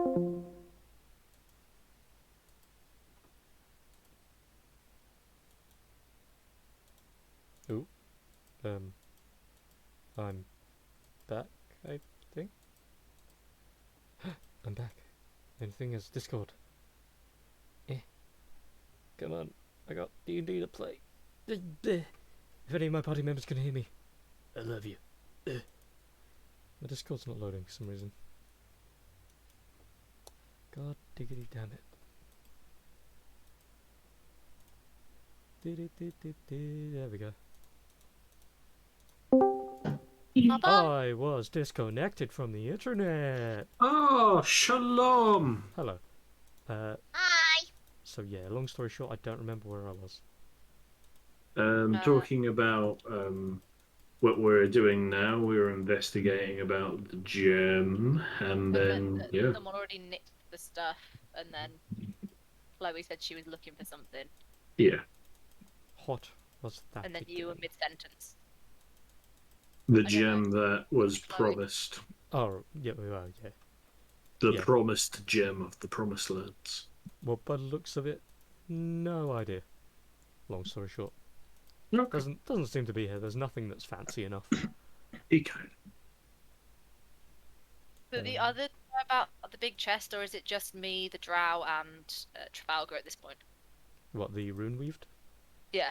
Ooh, I'm back, I think. I'm back. And the thing is, Discord. Come on, I got D&D to play. If any of my party members can hear me, I love you. My Discord's not loading for some reason. God diggity damn it. There we go. I was disconnected from the internet. Oh, shalom. Hello. Hi. So yeah, long story short, I don't remember where I was. Talking about what we're doing now, we're investigating about the gem, and then yeah. Someone already nicked the stuff, and then Chloe said she was looking for something. Yeah. What was that? And then you were mid-sentence. The gem that was promised. Oh, yeah, we are, yeah. The promised gem of the Promised Lands. Well, by the looks of it, no idea. Long story short. Okay. Doesn't seem to be here. There's nothing that's fancy enough. Okay. So the other about the big chest, or is it just me, the Drow, and Trafalgar at this point? What, the rune weaved? Yeah.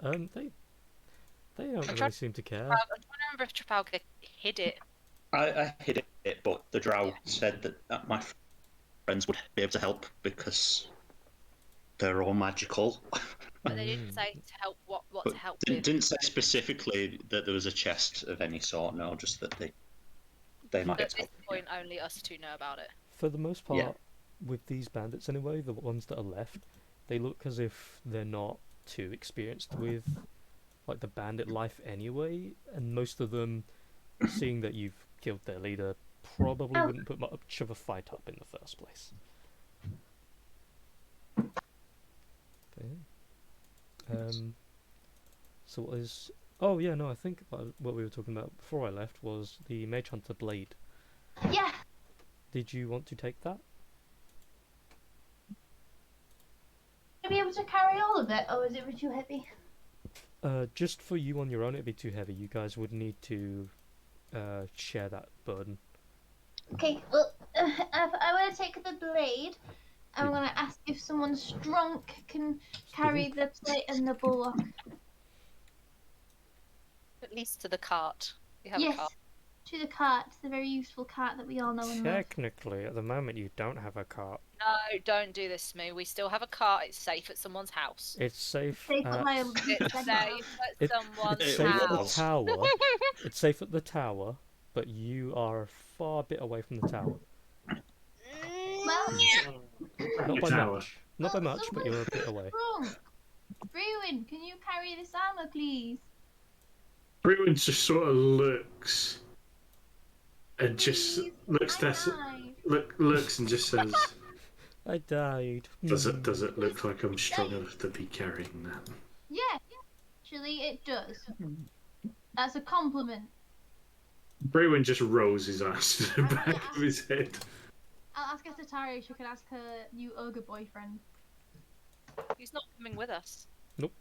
They don't really seem to care. I'm trying to remember if Trafalgar hid it. I hid it, but the Drow said that my friends would be able to help because they're all magical. But they didn't say to help what to help with. Didn't say specifically that there was a chest of any sort. No, just that they might. At this point, only us two know about it. For the most part, with these bandits anyway, the ones that are left, they look as if they're not too experienced with like the bandit life anyway, and most of them, seeing that you've killed their leader, probably wouldn't put much of a fight up in the first place. But, yeah. So what is... Oh yeah, no, I think what we were talking about before I left was the Mage Hunter blade. Yeah. Did you want to take that? Would you be able to carry all of it, or is it too heavy? Just for you on your own, it'd be too heavy. You guys would need to share that burden. Okay, well, I want to take the blade. I'm going to ask if someone strong can carry the plate and the bullock. At least to the cart. We have yes, a cart. To the cart, the very useful cart that we all know and love. Technically, at the moment, you don't have a cart. No, don't do this, Smoo. We still have a cart. It's safe at someone's house. It's safe. Safe at my It's safe at someone's it's safe house. at the tower. It's safe at the tower, but you are a far bit away from the tower. Well, Not by much. Not by much, but you're a bit away. Brewin, can you carry this armor, please? Brewin just sort of looks and just looks and just says, I died. Does it look like I'm strong enough to be carrying that? Yeah, actually it does. That's a compliment. Brewin just rolls his eyes to the back of his head. I'll ask Atatari if she can ask her new ogre boyfriend. He's not coming with us. Nope.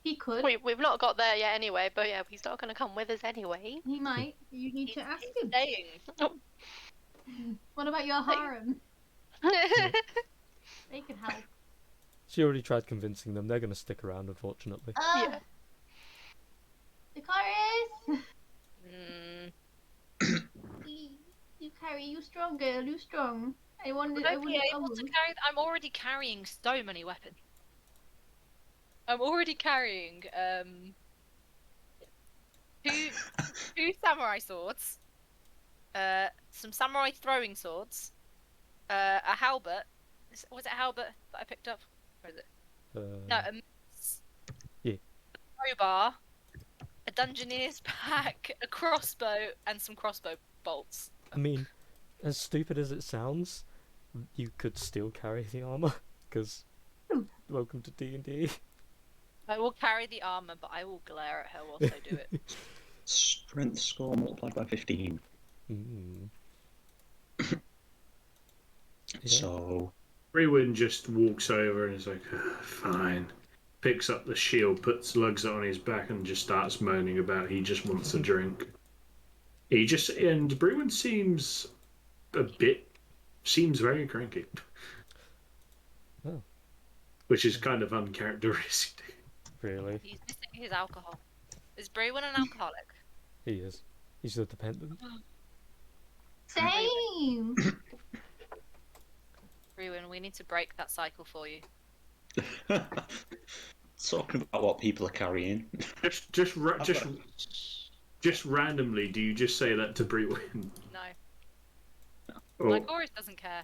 He could. We've not got there yet anyway, but yeah, he's not going to come with us anyway. He might. You need to ask him. Staying. Oh. What about your harem? Yeah. They can help. She already tried convincing them. They're going to stick around, unfortunately. Yeah. Icarus! Mm. You carry, you strong girl, you strong. I wonder. Would I be able to carry? I'm already carrying so many weapons. I'm already carrying two samurai swords, some samurai throwing swords, a halberd. Was it a halberd that I picked up? Or is it? No, a mace, yeah. A crowbar, a dungeoneer's pack, a crossbow, and some crossbow bolts. I mean, as stupid as it sounds, you could still carry the armor, because welcome to D&D. I will carry the armor, but I will glare at her whilst I do it. Strength score multiplied by 15. Yeah. So Brewin just walks over and is like, fine. Picks up the shield, lugs it on his back, and just starts moaning about he just wants a drink. And Brewin seems very cranky, Oh, which is kind of uncharacteristic. really? He's missing his alcohol. Is Brewin an alcoholic? He is. He's a dependent. Same. Brewin, we need to break that cycle for you. talking about what people are carrying. Just randomly, do you just say that to Brewin? No. Or, Lycoris doesn't care.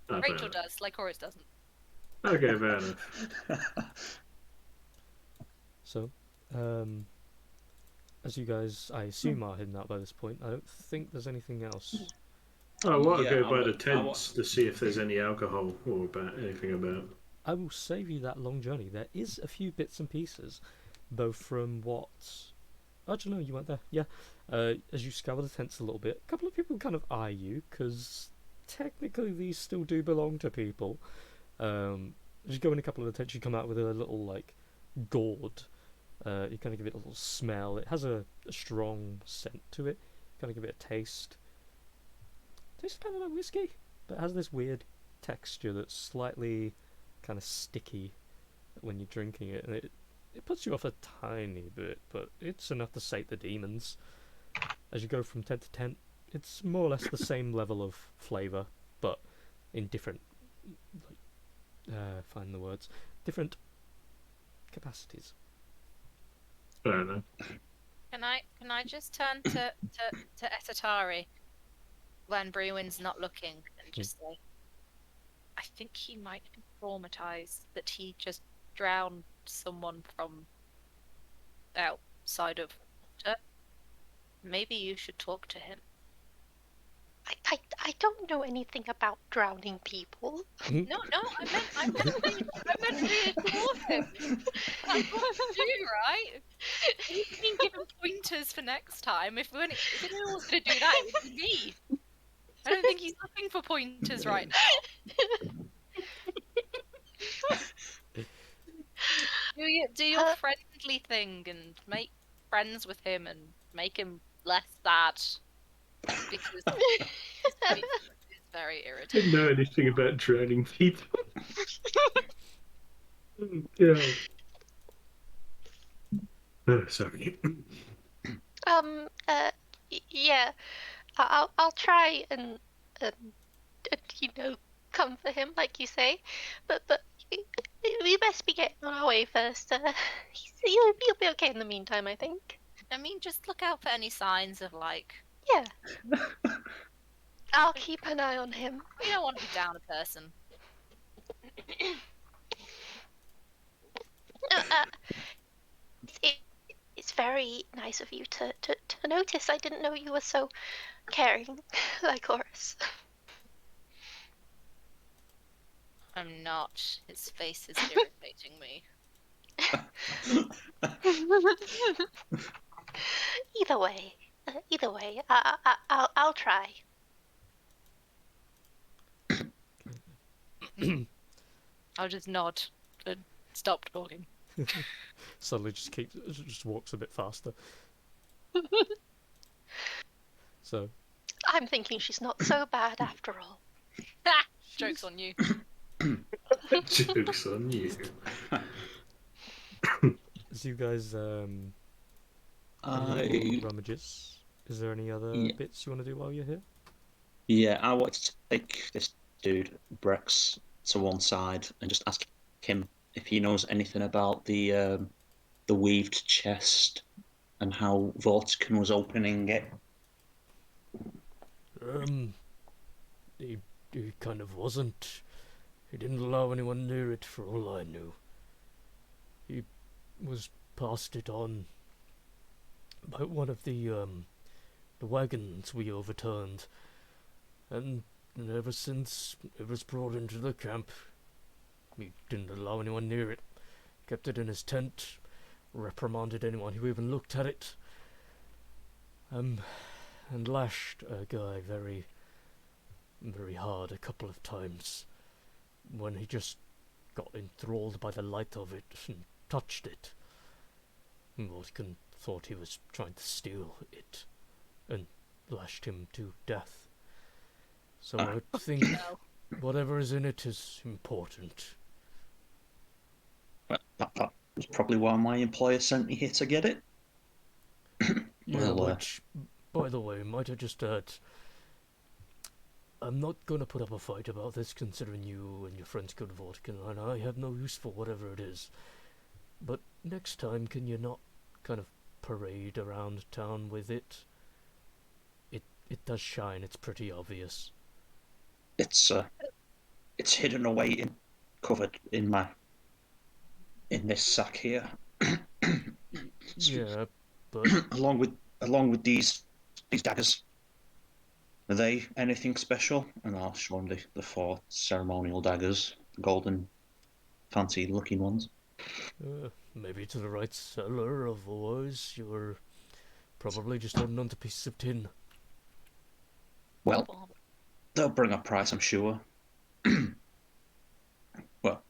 Rachel does. Lycoris doesn't. Okay, fair enough. So, as you guys, I assume, are heading out by this point, I don't think there's anything else. I want to Yeah, go by the tents to see if there's any alcohol or anything about. I will save you that long journey. There is a few bits and pieces, though, from what... Actually, no, you weren't there. Yeah. As you scour the tents a little bit, a couple of people kind of eye you, because technically these still do belong to people. As you go in a couple of the tents, you come out with a little, like, gourd. You kind of give it a little smell. It has a strong scent to it. Kind of give it a taste. Tastes kind of like whiskey, but it has this weird texture that's slightly kind of sticky when you're drinking it, and it puts you off a tiny bit, but it's enough to sate the demons. As you go from tent to tent, it's more or less the same level of flavour, but in different, find the words, different capacities. Fair enough. Can I just turn to Etatari when Brewin's not looking and just say, I think he might be traumatized that he just drowned someone from outside of water. Maybe you should talk to him. I don't know anything about drowning people. No, I meant reassure him. That's what to do, right? You can give him pointers for next time. If anyone was going to do that, it would be me. I don't think he's looking for pointers right now. Do your friendly thing and make friends with him and make him less sad. Because it's very irritating. Didn't know anything about drowning people. Yeah. Oh, sorry. Yeah, I'll try and comfort him like you say, but we best be getting on our way first. He'll be okay in the meantime, I think. I mean, just look out for any signs of Yeah. I'll keep an eye on him. We don't want to be down a person. It's very nice of you to notice. I didn't know you were so caring, like Horace. I'm not. His face is irritating me. Either way, I'll try. I'll just nod and stop talking. Suddenly just walks a bit faster. So I'm thinking she's not so bad after all. Ha! Joke's on you. Joke's on you. as you guys rummages, is there any other bits you want to do while you're here? Yeah, I want to take this dude, Brex, to one side and just ask him if he knows anything about the weaved chest and how Vortican was opening it. He kind of wasn't. He didn't allow anyone near it for all I knew. He was passed it on by one of the wagons we overturned, and ever since it was brought into the camp, he didn't allow anyone near it. Kept it in his tent, reprimanded anyone who even looked at it, and lashed a guy very, very hard a couple of times when he just got enthralled by the light of it and touched it. Vortigan thought he was trying to steal it and lashed him to death. So I think whatever is in it is important. Well, that was probably why my employer sent me here to get it. Yeah, which, by the way, might have just heard. I'm not gonna put up a fight about this, considering you and your friends killed Vortigan, and I have no use for whatever it is. But next time, can you not kind of parade around town with it? It does shine. It's pretty obvious. It's hidden away covered in this sack here. Yeah, but along with these daggers. Are they anything special? And I'll show him the 4 ceremonial daggers, the golden, fancy-looking ones. Maybe to the right seller, otherwise you're probably just holding on to pieces of tin. Well, they'll bring a price, I'm sure. Well,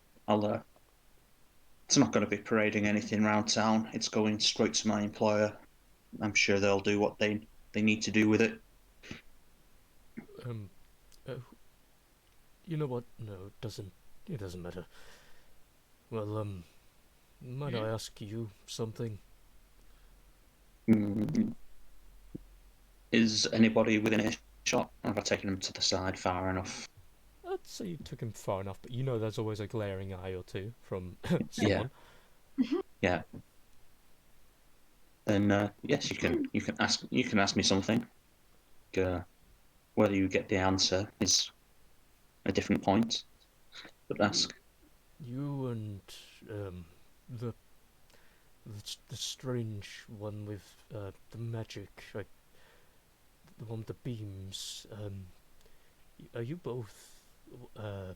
it's not going to be parading anything around town. It's going straight to my employer. I'm sure they'll do what they need to do with it. You know what? No, it doesn't matter. Well, might I ask you something? Is anybody within earshot? Have I taken them to the side far enough? I'd say you took him far enough, but you know there's always a glaring eye or two from someone. Yeah. Then yes, you can ask me something. Whether you get the answer is a different point. But ask. You and the strange one with the magic, like the one with the beams. Are you both? I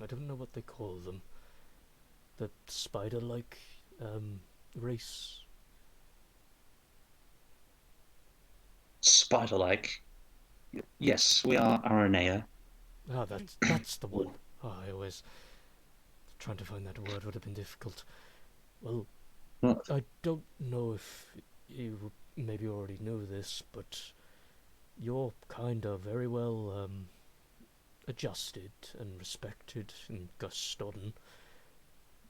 don't know what they call them. The spider-like race. Spider-like. Yes, we are Aranea. Ah, that's the one. Oh, I always trying to find that word would have been difficult. Well, What? I don't know if you maybe already know this, but you're kind of very well adjusted and respected in Gustodden,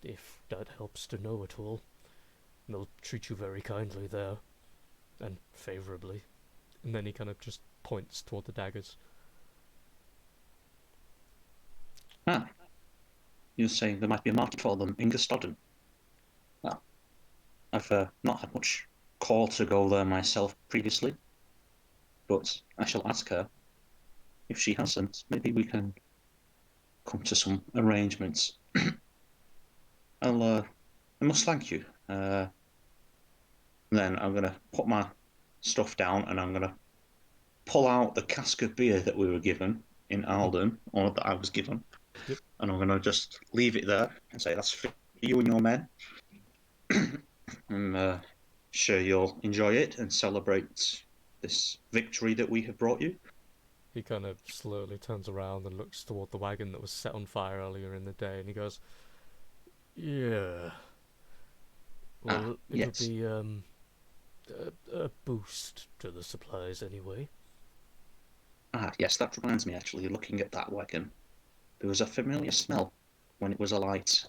if that helps to know at all. They'll treat you very kindly there, and favourably. And then he kind of just points toward the daggers. Ah, you're saying there might be a market for them in Gustodden? Well, I've not had much call to go there myself previously, but I shall ask her. If she hasn't, maybe we can come to some arrangements. I must thank you. Then I'm gonna put my stuff down and I'm gonna pull out the cask of beer that we were given in Alden, or that I was given. Yep. And I'm gonna just leave it there and say that's for you and your men. I'm sure you'll enjoy it and celebrate this victory that we have brought you. He kind of slowly turns around and looks toward the wagon that was set on fire earlier in the day, and he goes, "Yeah. Well, it'll yes. be a boost to the supplies anyway." Ah, yes, that reminds me, actually, looking at that wagon, there was a familiar smell when it was alight.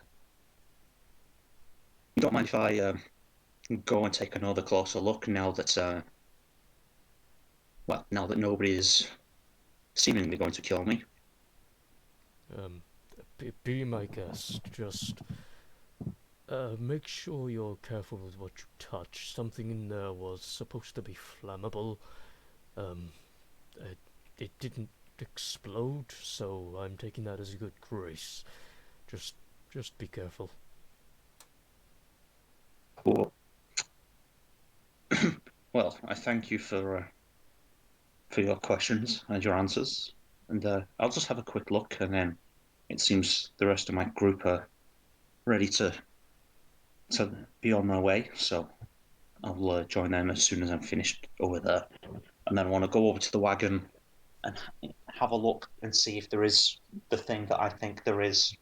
You don't mind if I go and take another closer look now that, now that nobody is seemingly going to kill me? Be my guest. Just make sure you're careful with what you touch. Something in there was supposed to be flammable. It didn't explode, so I'm taking that as a good grace. Just be careful. Cool. Well, I thank you for your questions and your answers, and I'll just have a quick look, and then it seems the rest of my group are ready to be on their way, so I'll join them as soon as I'm finished over there. And then I want to go over to the wagon and have a look and see if there is the thing that I think there is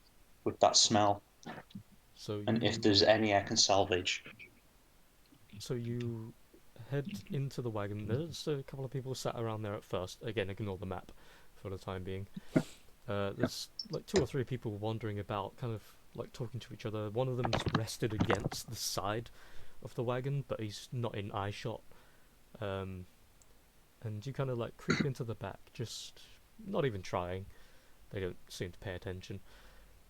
with that smell, So and if there's any I can salvage. So you head into the wagon. There's a couple of people sat around there at first. Again, ignore the map for the time being. There's like 2 or 3 people wandering about, kind of like talking to each other. One of them's rested against the side of the wagon, but he's not in eye shot. And you kind of like creep into the back, just not even trying. They don't seem to pay attention.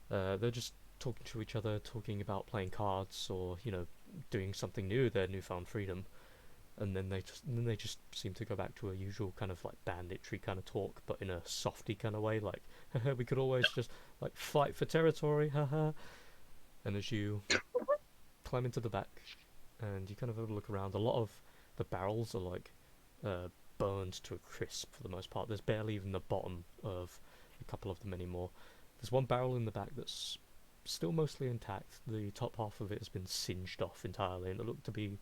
They're just talking to each other, talking about playing cards or doing something new, their newfound freedom. And then they just seem to go back to a usual kind of like banditry kind of talk, but in a softy kind of way, like we could always just like fight for territory, haha. And as you climb into the back and you kind of have a look around, a lot of the barrels are like burned to a crisp for the most part. There's barely even the bottom of a couple of them anymore. There's one barrel in the back that's still mostly intact. The top half of it has been singed off entirely, and it looked to be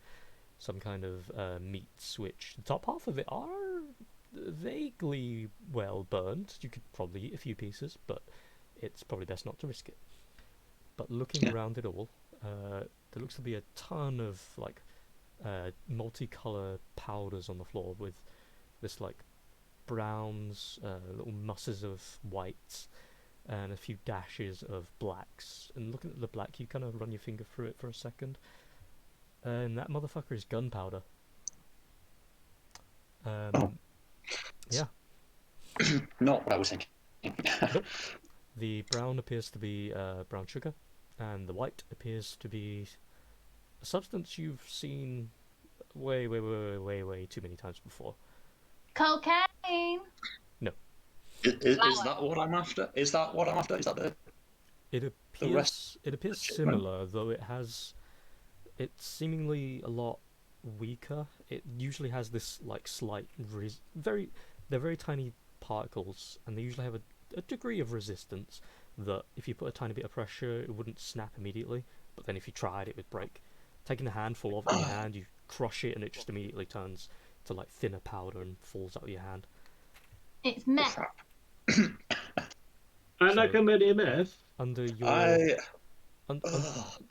some kind of meat switch. The top half of it are vaguely well burned. You could probably eat a few pieces, but it's probably best not to risk it. But looking around it all, there looks to be a ton of like multicolour powders on the floor with this like browns, little musses of whites, and a few dashes of blacks. And looking at the black, you kind of run your finger through it for a second, and that motherfucker is gunpowder. Yeah. Not what I was thinking. Nope. The brown appears to be brown sugar, and the white appears to be a substance you've seen way too many times before. Cocaine. No. Is that what I'm after? Is that what I'm after? Is that the... It appears similar, though it's seemingly a lot weaker. It usually has this like slight they're very tiny particles, and they usually have a degree of resistance that if you put a tiny bit of pressure, it wouldn't snap immediately, but then if you tried, it would break. Taking a handful of it in your hand, you crush it, and it just immediately turns to like thinner powder and falls out of your hand. It's meth. And I can make meth. Under your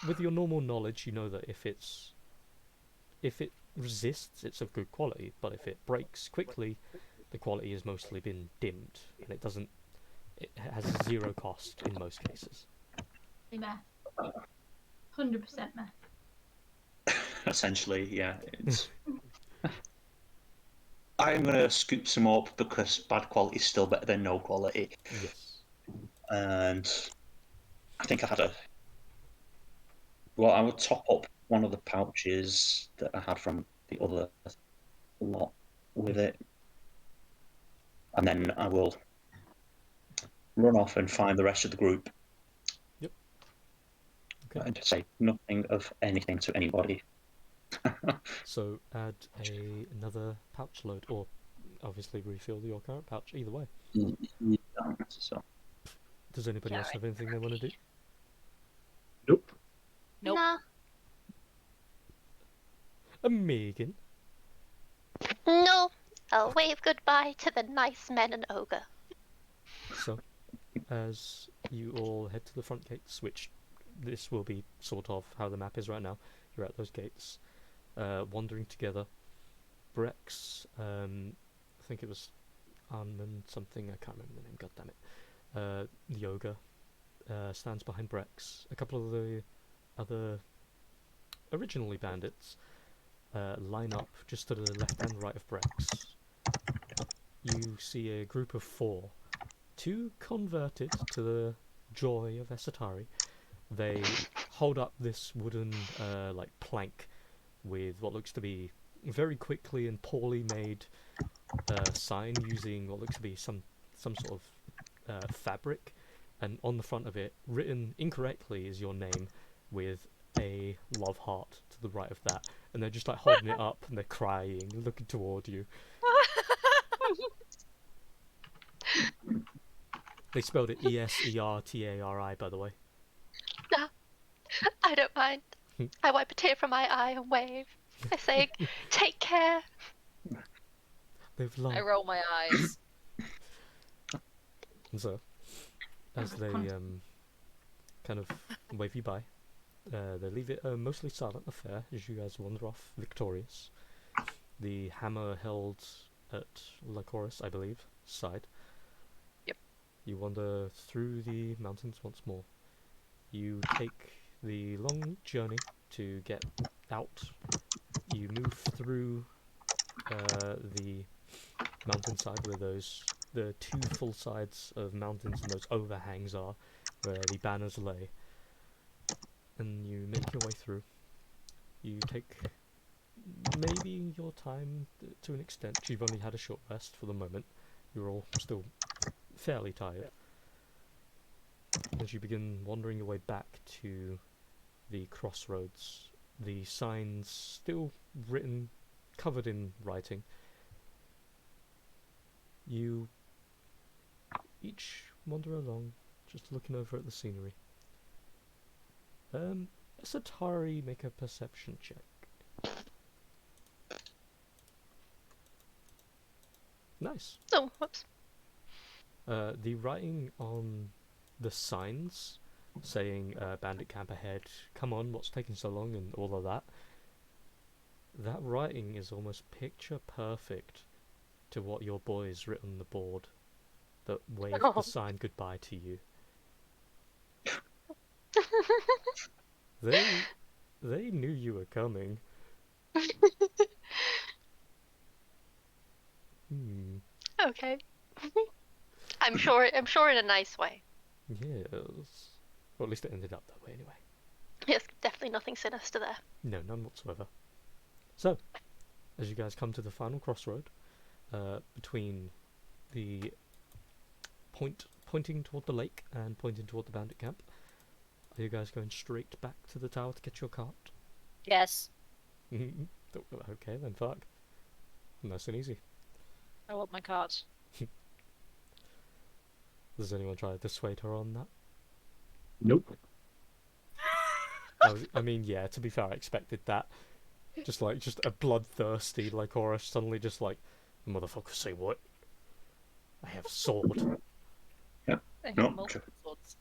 with your normal knowledge, you know that if it resists, it's of good quality, but if it breaks quickly, the quality has mostly been dimmed, and it has 0 cost in most cases. Meth. 100% meth. Essentially, yeah. It's... I'm going to scoop some up because bad quality is still better than no quality. Yes. And I think I had I would top up one of the pouches that I had from the other lot with it. And then I will run off and find the rest of the group. Yep. Okay. And say nothing of anything to anybody. So add another pouch load, or obviously refill your current pouch, either way. So. Does anybody else have anything they want to do? Nope. Nah. Megan? No, I'll wave goodbye to the nice men and ogre. So, as you all head to the front gates, which this will be sort of how the map is right now, you're at those gates, wandering together. Brex, I think it was Armand something, I can't remember the name, goddammit. The ogre stands behind Brex. A couple of the other originally bandits line up just to the left and right of Brex. You see a group of 4. 2 converted to the joy of Esatari. They hold up this wooden like plank with what looks to be very quickly and poorly made sign using what looks to be some sort of fabric, and on the front of it, written incorrectly, is your name with a love heart to the right of that, and they're just like holding it up and they're crying, looking toward you. They spelled it Esertari, by the way. No, I don't mind. I wipe a tear from my eye and wave. I say, take care. They've loved. I roll my eyes. And so, as they kind of wave you by, they leave it a mostly silent affair as you guys wander off victorious. The hammer held at Lycoris, I believe, side. Yep. You wander through the mountains once more. You take the long journey to get out. You move through the mountainside where the two full sides of mountains and those overhangs are, where the banners lay. And you make your way through. You take maybe your time to an extent. You've only had a short rest for the moment. You're all still fairly tired. As you begin wandering your way back to the crossroads, the signs still written, covered in writing. You each wander along, just looking over at the scenery. Satari, make a perception check. Nice. Oh, whoops. The writing on the signs saying bandit camp ahead, come on, what's taking so long, and all of that. That writing is almost picture perfect to what your boys written on the board that waved the sign goodbye to you. They knew you were coming. Okay. I'm sure in a nice way. Yes. Or at least it ended up that way anyway. Yes, definitely nothing sinister there. No, none whatsoever. So, as you guys come to the final crossroad, between the pointing toward the lake and pointing toward the bandit camp, are you guys going straight back to the tower to get your cart? Yes. Okay, then fuck. Nice and easy. I want my cart. Does anyone try to dissuade her on that? Nope. I mean, yeah, to be fair, I expected that. Just a bloodthirsty Lycoris suddenly just like, motherfucker, say what? I have sword. I have No, multiple swords.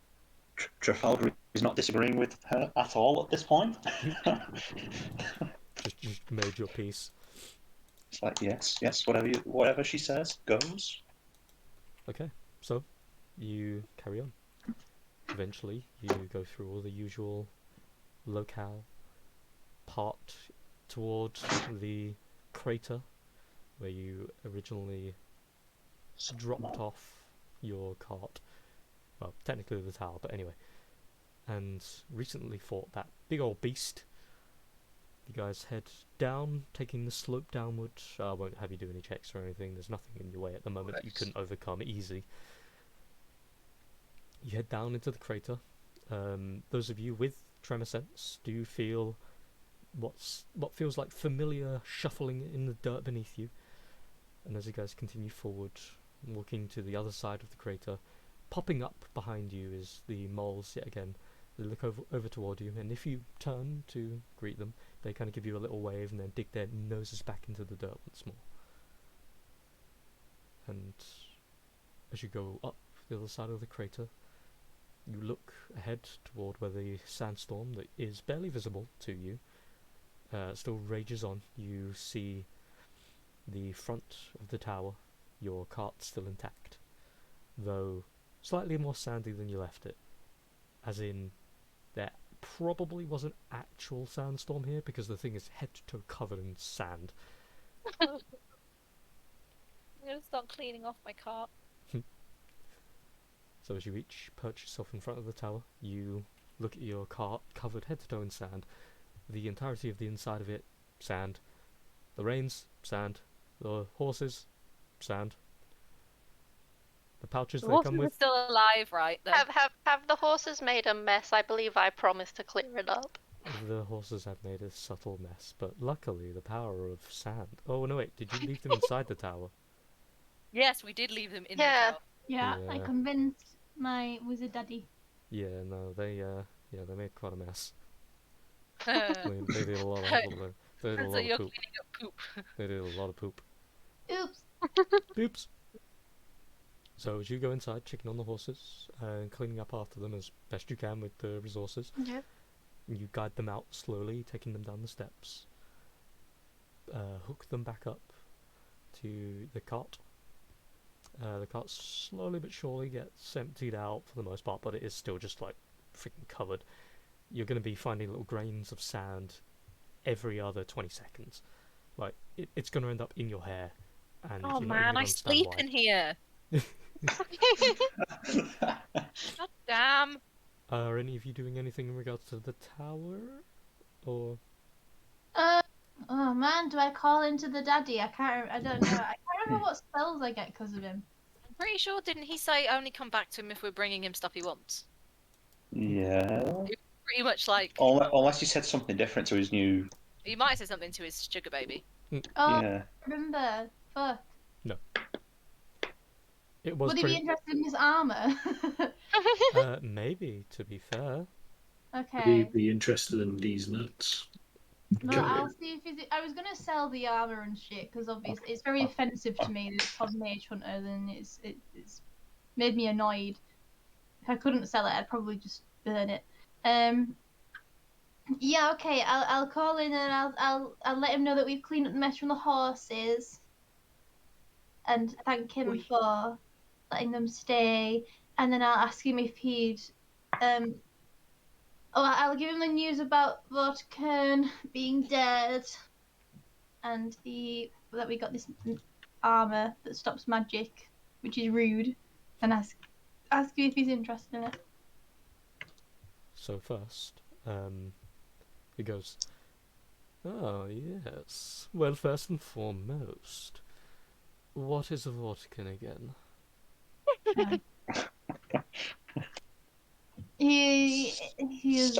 Trafalgar is not disagreeing with her at all at this point. just made your peace. It's like, yes, whatever she says goes. Okay, so you carry on. Eventually, you go through all the usual locale, part towards the crater where you originally dropped off your cart. Well, technically the tower, but anyway. And recently fought that big old beast. You guys head down, taking the slope downward. I won't have you do any checks or anything. There's nothing in your way at the moment that you couldn't overcome easy. You head down into the crater. Those of you with tremor sense do feel what feels like familiar shuffling in the dirt beneath you. And as you guys continue forward, walking to the other side of the crater, popping up behind you is the moles yet again. They look over toward you, and if you turn to greet them, they kind of give you a little wave and then dig their noses back into the dirt once more. And as you go up the other side of the crater, you look ahead toward where the sandstorm that is barely visible to you still rages on. You see the front of the tower, your cart still intact, though slightly more sandy than you left it. As in, there probably was an actual sandstorm here because the thing is head to toe covered in sand. I'm gonna start cleaning off my cart. So as you each perch yourself in front of the tower, you look at your cart covered head to toe in sand. The entirety of the inside of it, sand. The reins, sand. The horses, sand. The pouches The they horses come are with. still alive, right? Though. Have the horses made a mess? I believe I promised to clear it up. The horses have made a subtle mess, but luckily the power of sand. Oh no, wait! Did you leave them inside the tower? Yes, we did leave them in Yeah. the tower. Yeah, I Yeah. convinced my wizard daddy. Yeah, no, they made quite a mess. So They did a lot of they did a lot you're of poop. cleaning up poop. They did a lot of poop. Oops. Oops. So as you go inside, checking on the horses and cleaning up after them as best you can with the resources, Yep. you guide them out slowly, taking them down the steps. Hook them back up to the cart. The cart slowly but surely gets emptied out for the most part, but it is still just like freaking covered. You're going to be finding little grains of sand every other 20 seconds. Like, it's going to end up in your hair, and Oh you're not even man, going to I understand sleep why. in here. God damn. Are any of you doing anything in regards to the tower? Or... Oh man, do I call into the daddy? I don't know. I can't remember what spells I get because of him. I'm pretty sure, didn't he say only come back to him if we're bringing him stuff he wants? Yeah. Pretty much like, Unless he said something different to his new. he might have said something to his sugar baby. Oh, Yeah. remember. Fuck. It was Would he be pretty... interested in his armor? maybe, to be fair. Would he Okay. be interested in these nuts? Well, Okay. I'll see if he's. I was gonna sell the armor and shit because obviously it's very offensive to me that it's called Mage Hunter. Then it's made me annoyed. If I couldn't sell it, I'd probably just burn it. Yeah, okay. I'll call in and I'll let him know that we've cleaned up the mess from the horses, and thank him for letting them stay. And then I'll ask him if he'd I'll give him the news about Vortigern being dead, and that we got this armor that stops magic, which is rude, and ask him if he's interested in it. So first, he goes, "Oh, yes. Well, first and foremost, what is a Vortican again?" He is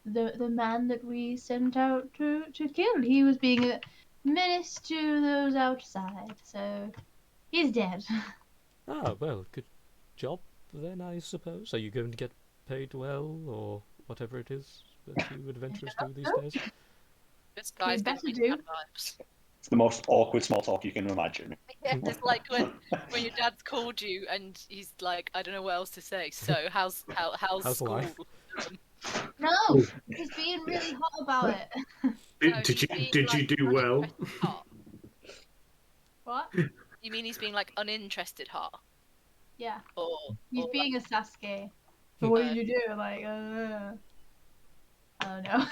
the man that we sent out to kill. He was being a menace to those outside, so he's dead. Ah, well, good job then, I suppose. Are you going to get paid well, or whatever it is that you adventurers do these days? This guy's better giving me do. bad vibes. It's the most awkward small talk you can imagine. Yeah, it's like when your dad's called you and he's like, I don't know what else to say. So how's How's school? life? No, he's being really hot about it. No, Did he's you being, did you like, do well? uninterested heart. What? You mean he's being like uninterested heart? Yeah, Or he's or being a Sasuke. Hmm. What did you do? I'm like, I don't know.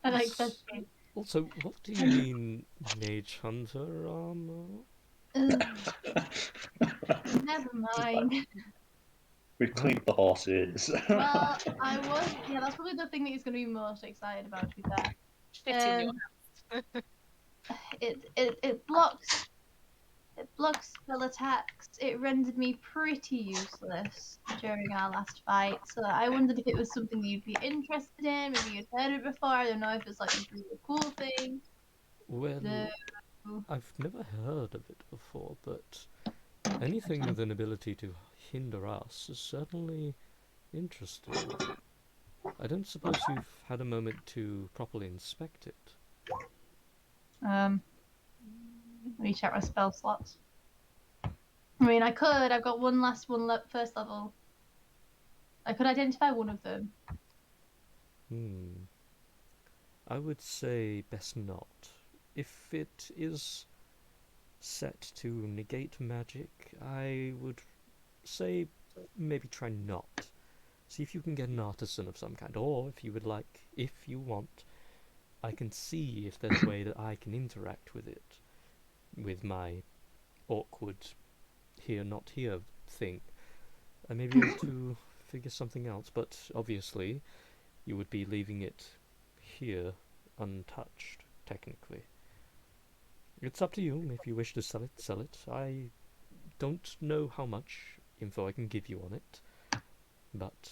I like Sasuke. Also, what do you mean, Mage Hunter armor? Never mind. We've cleaned the horses. Well, yeah, that's probably the thing that he's going to be most excited about, to be fair. fit in your It blocks spell attacks. It rendered me pretty useless during our last fight, so I wondered if it was something you'd be interested in. Maybe you'd heard it before. I don't know if it's like this really cool thing. Well, No. I've never heard of it before, but anything with an ability to hinder us is certainly interesting. I don't suppose you've had a moment to properly inspect it. Let me check my spell slots. I mean, I could. I've got one first level. I could identify one of them. I would say best not. If it is set to negate magic, I would say maybe try not. See if you can get an artisan of some kind, or if you want, I can see if there's a way that I can interact with it, with my awkward here not here thing. I may be able to figure something else, but obviously you would be leaving it here untouched, technically. It's up to you. If you wish to sell it, sell it. I don't know how much info I can give you on it, but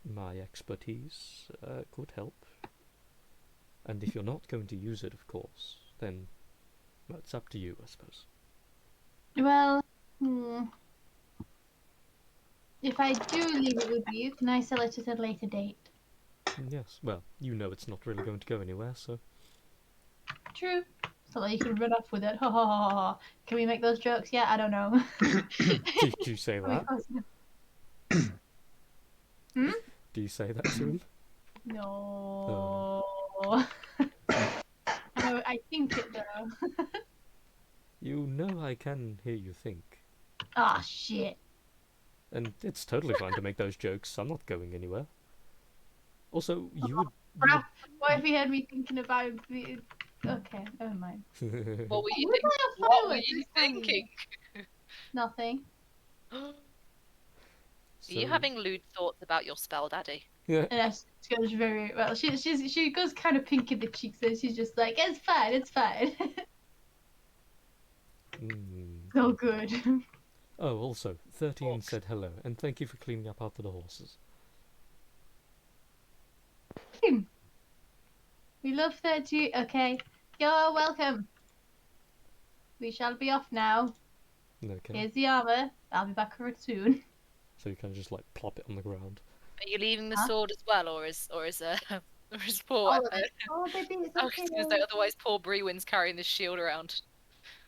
my expertise could help. And if you're not going to use it, of course, then it's up to you, I suppose. Well, if I do leave it with you, can I sell it at a later date? Yes, well, you know it's not really going to go anywhere, so... True. So like you can run off with it. Ha ha ha ha. Can we make those jokes yet? I don't know. Do you say Can we that? close enough? Hmm? Do you say that to him? No. I think it though. You know I can hear you think. Ah, shit. And it's totally fine to make those jokes. I'm not going anywhere. Also, you Crap. What if he had me thinking about the... Okay, never mind. would. What were you Where's thinking? my What were fireworks you this time? thinking? Nothing. Are So, you having lewd thoughts about your spell, Daddy? yeah. And she goes very well. She goes kind of pink in the cheeks, and she's just like, it's fine, it's fine. Mm. So good. Oh, also, 13 Orcs. said hello, and thank you for cleaning up after the horses. We love 30. Okay, you're welcome. We shall be off now. Okay. Here's the armor. I'll be back soon. So you kind of just like plop it on the ground. Are you leaving the Huh? sword as well, or is or is poor? All of it. Oh, baby, it's I was okay. going to say, otherwise poor Brewin's carrying this shield around.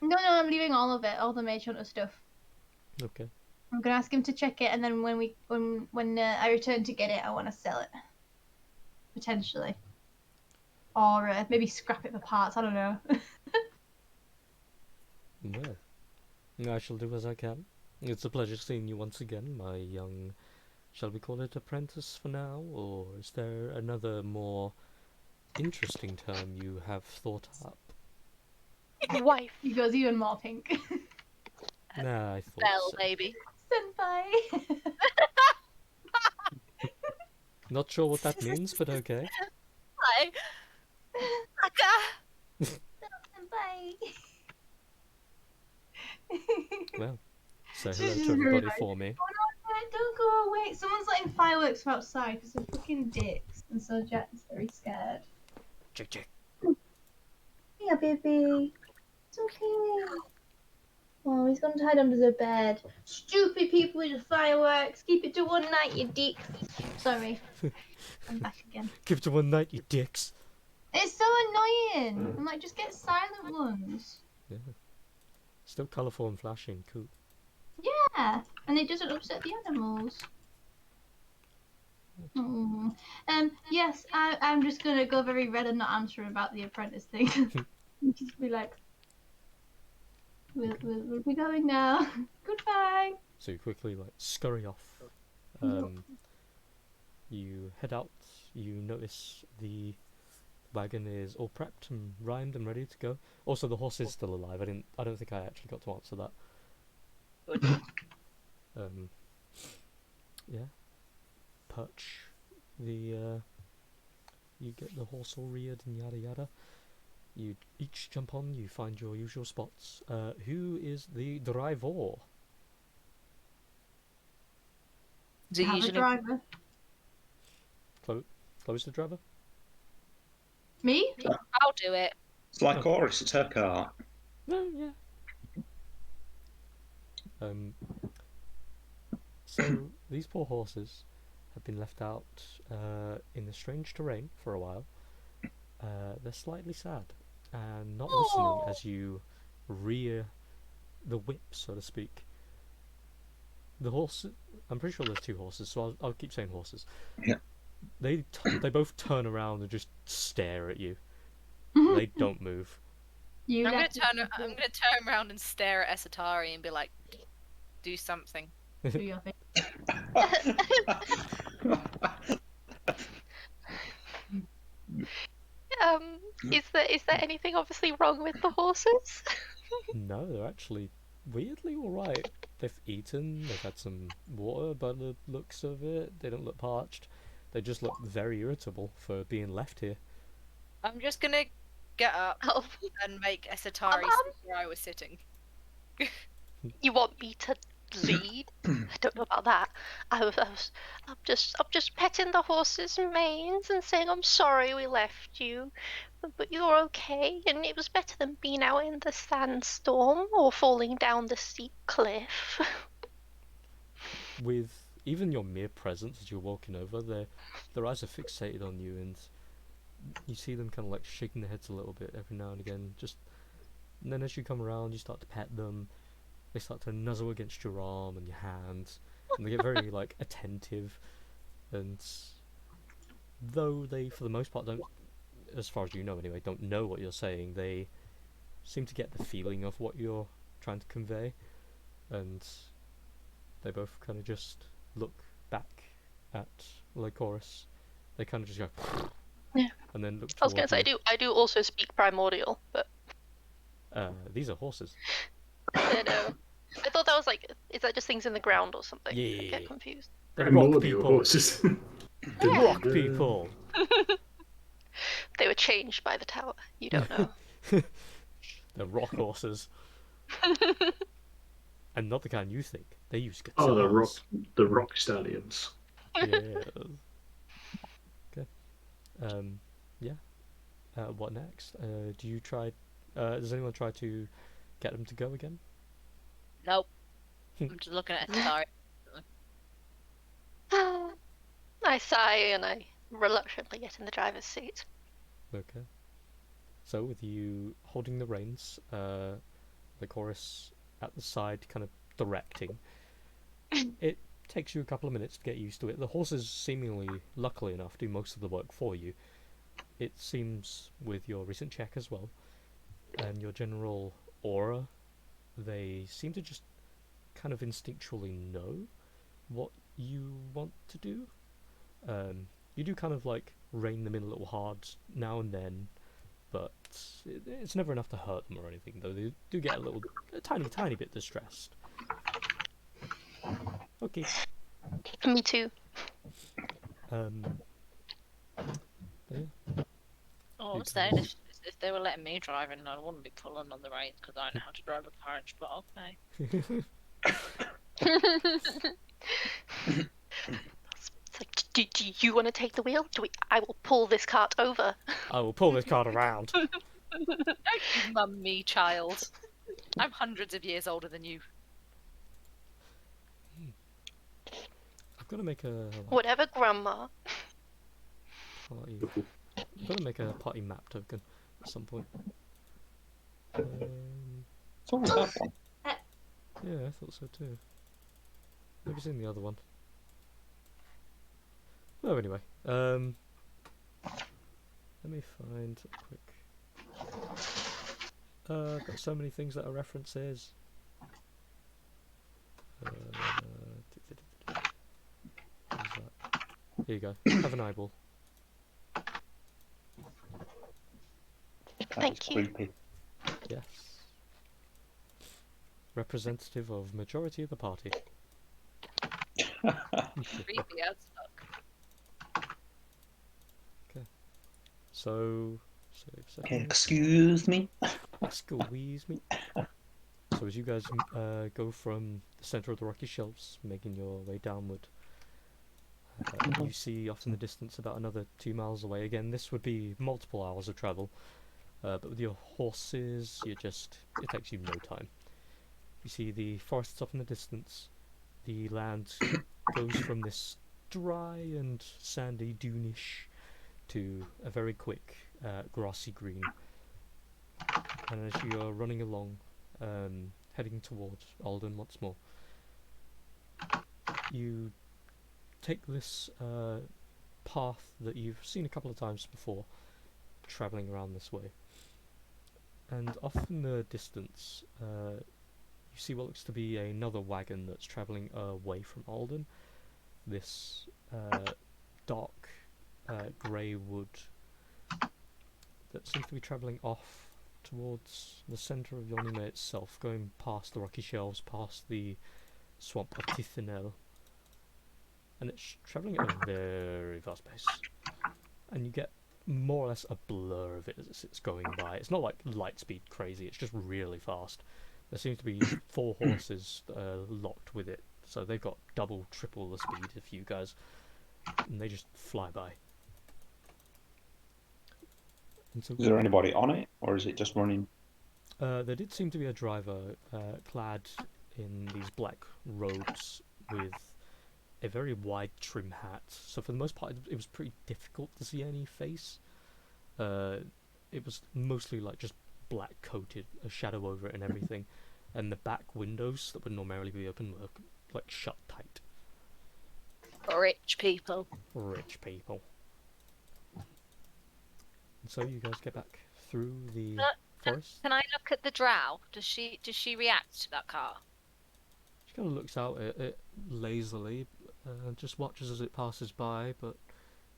No, I'm leaving all of it, all the Mage Hunter stuff. Okay. I'm gonna ask him to check it, and then when I return to get it, I want to sell it, potentially, or maybe scrap it for parts. I don't know. Well, I shall do as I can. It's a pleasure seeing you once again, my young... Shall we call it apprentice for now? Or is there another more interesting term you have thought up? Wife. He goes even more pink. Nah, I thought Bell, so. baby. Senpai. Not sure what that means, but okay. Hi. Aka. Senpai. Well, say She's hello just to very everybody nice. for me. Oh no, don't go away. Someone's lighting fireworks from outside because they're fucking dicks, and so Jack's very scared. Check, check. Yeah, baby. It's okay. Oh, he's gone to hide under the bed. Stupid people with the fireworks. Keep it to one night, you dicks. Sorry. I'm back again. Give it to one night, you dicks. It's so annoying. I'm like, just get silent ones. Yeah. Still colourful and flashing, cool. Yeah, and it doesn't upset the animals. Mm. Yes, I'm just gonna go very red and not answer about the apprentice thing. Just be like, we'll be going now. Goodbye. So you quickly like scurry off. You head out. You notice the wagon is all prepped and rimed and ready to go. Also, the horse is still alive. I don't think I actually got to answer that. Yeah. Perch. You get the horse all reared and yada yada. You each jump on. You find your usual spots. Who is the driver? Do you Have a usually driver. Close the driver. Me? I'll do it. It's like Horus, it's her cart. No, yeah. So these poor horses have been left out in the strange terrain for a while. They're slightly sad and not listening as you rear the whip, so to speak. The horse, I'm pretty sure there's two horses, so I'll keep saying horses. Yeah. They both turn around and just stare at you. They don't move. I'm I'm gonna turn around and stare at Esatari and be like, do something. Do your thing. Is there anything obviously wrong with the horses? No, they're actually weirdly alright. They've eaten, they've had some water by the looks of it, they don't look parched. They just look very irritable for being left here. I'm just gonna get up Oh, and make Esatari Um, sit where I was sitting. you want me to lead? I don't know about that. I'm just petting the horses' manes and saying I'm sorry we left you, but you're okay, and it was better than being out in the sandstorm or falling down the steep cliff. With even your mere presence as you're walking over, their eyes are fixated on you, and you see them kind of like shaking their heads a little bit every now and again, just And then as you come around, you start to pet them. They start to nuzzle against your arm and your hands, and they get very like attentive. And though they, for the most part, don't, as far as you know anyway, don't know what you're saying, they seem to get the feeling of what you're trying to convey, and they both kind of just look back at Lycoris. They kind of just go, Yeah. and then look I was gonna towards say you. I do also speak primordial, but These are horses. I know. I thought that was like, is that just things in the ground or something? I Yeah. get confused. They're rock Primordial people. horses. Rock people. They were changed by the tower. You don't know. They're rock horses. And not the kind you think. They use guitars. Oh, the rock stallions. Yeah. Okay. Yeah. What next? Do you try? Does anyone try to get them to go again? Nope. I'm just looking at it. Sorry. I sigh and I reluctantly get in the driver's seat. Okay. So with you holding the reins, the chorus at the side, kind of directing. It takes you a couple of minutes to get used to it. The horses seemingly, luckily enough, do most of the work for you. It seems with your recent check as well, and your general aura, they seem to just kind of instinctually know what you want to do. You do kind of like rein them in a little hard now and then, but it's never enough to hurt them or anything, though they do get a tiny bit distressed. Okay. Me too. Yeah. Oh, I'm You saying guys- if they were letting me drive in, I wouldn't be pulling on the reins because I know how to drive a carriage. But okay. It's like, do you want to take the wheel? I will pull this cart over. I will pull this cart around. Don't you mum me, child. I'm hundreds of years older than you. I've got to make a Whatever, Grandma. party. I've got to make a party map token at some point. It's always that one. Yeah, I thought so too. Maybe it's in the other one. Well, anyway, let me find a quick. I've got so many things that are references. What is that? Here you go. Have an eyeball. Thank you. Creepy. Yes. Representative of majority of the party. Creepy as fuck. So, Excuse me. squeeze me. So as you guys go from the center of the rocky shelves, making your way downward, you see off in the distance, about another 2 miles away. Again, this would be multiple hours of travel, but with your horses, it takes you no time. You see the forests off in the distance. The land goes from this dry and sandy dune-ish to a very quick grassy green. And as you are running along, heading towards Alden once more, you take this path that you've seen a couple of times before, travelling around this way. And off in the distance, you see what looks to be another wagon that's travelling away from Alden. This dark grey wood that seems to be travelling off towards the centre of Yonime itself, going past the rocky shelves, past the swamp of Tithinel. And it's travelling at a very fast pace. And you get more or less a blur of it as it's going by. It's not like light speed crazy, it's just really fast. There seems to be 4 horses locked with it, so they've got double, triple the speed of you guys, and they just fly by. And so, Is there anybody on it, or is it just running? there did seem to be a driver clad in these black robes with a very wide trim hat. So for the most part, it was pretty difficult to see any face. It was mostly like just black coated, a shadow over it and everything, and the back windows that would normally be open were like shut tight. Rich people. Rich people. And so you guys get back through the forest. Can I look at the drow? Does she react to that car? She kind of looks out at it lazily, just watches as it passes by, but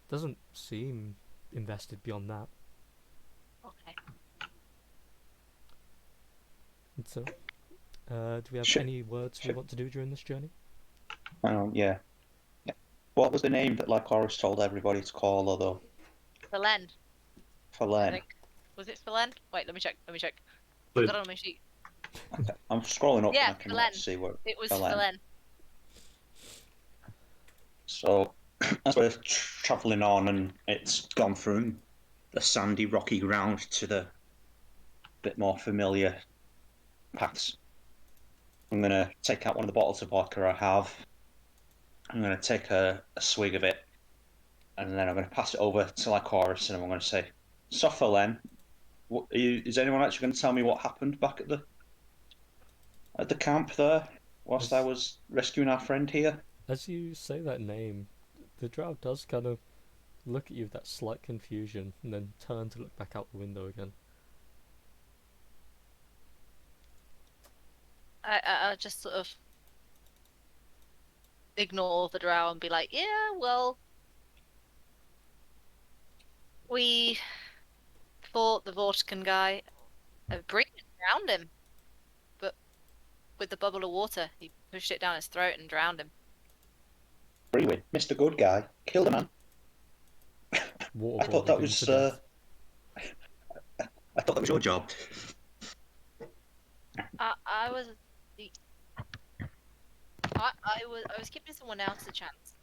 doesn't seem invested beyond that. Okay. And so, do we have Sure. any words we Sure. want to do during this journey? Yeah. What was the name that Lycoris told everybody to call her, though? Philen, For I Len. think. Was it Philen? Wait, let me check. I've But got it on my sheet. Okay. I'm scrolling up Yeah, and I can Philen. see what. It was Philen. Philen. So, as we're travelling on and it's gone from the sandy, rocky ground to the bit more familiar paths, I'm going to take out one of the bottles of vodka I have. I'm going to take a swig of it, and then I'm going to pass it over to Lycoris, and I'm going to say, "So, Philen, is anyone actually going to tell me what happened back at the camp there, whilst I was rescuing our friend here?" As you say that name, the drow does kind of look at you with that slight confusion, and then turn to look back out the window again. I'll just sort of ignore the drow and be like, yeah, well, we fought the Vortican guy. Breen drowned him, but with the bubble of water, he pushed it down his throat and drowned him. Freewin, Mr. Good Guy, killed a man. I thought that Waterboarded him was. to death. I thought that was your job. I was giving someone else a chance.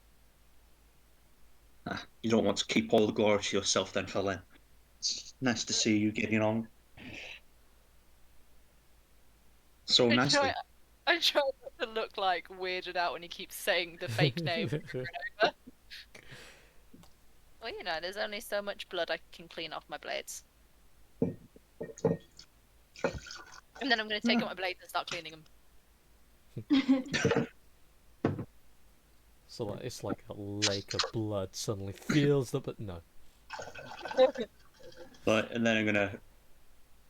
You don't want to keep all the glory to yourself, then, Philen. It's nice to see you getting on so nicely. I try not to look like weirded out when he keeps saying the fake name over and over. Well, you know, there's only so much blood I can clean off my blades. And then I'm going to take out my blades and start cleaning them. So like, it's like a lake of blood suddenly feels that, but no. But, and then I'm going to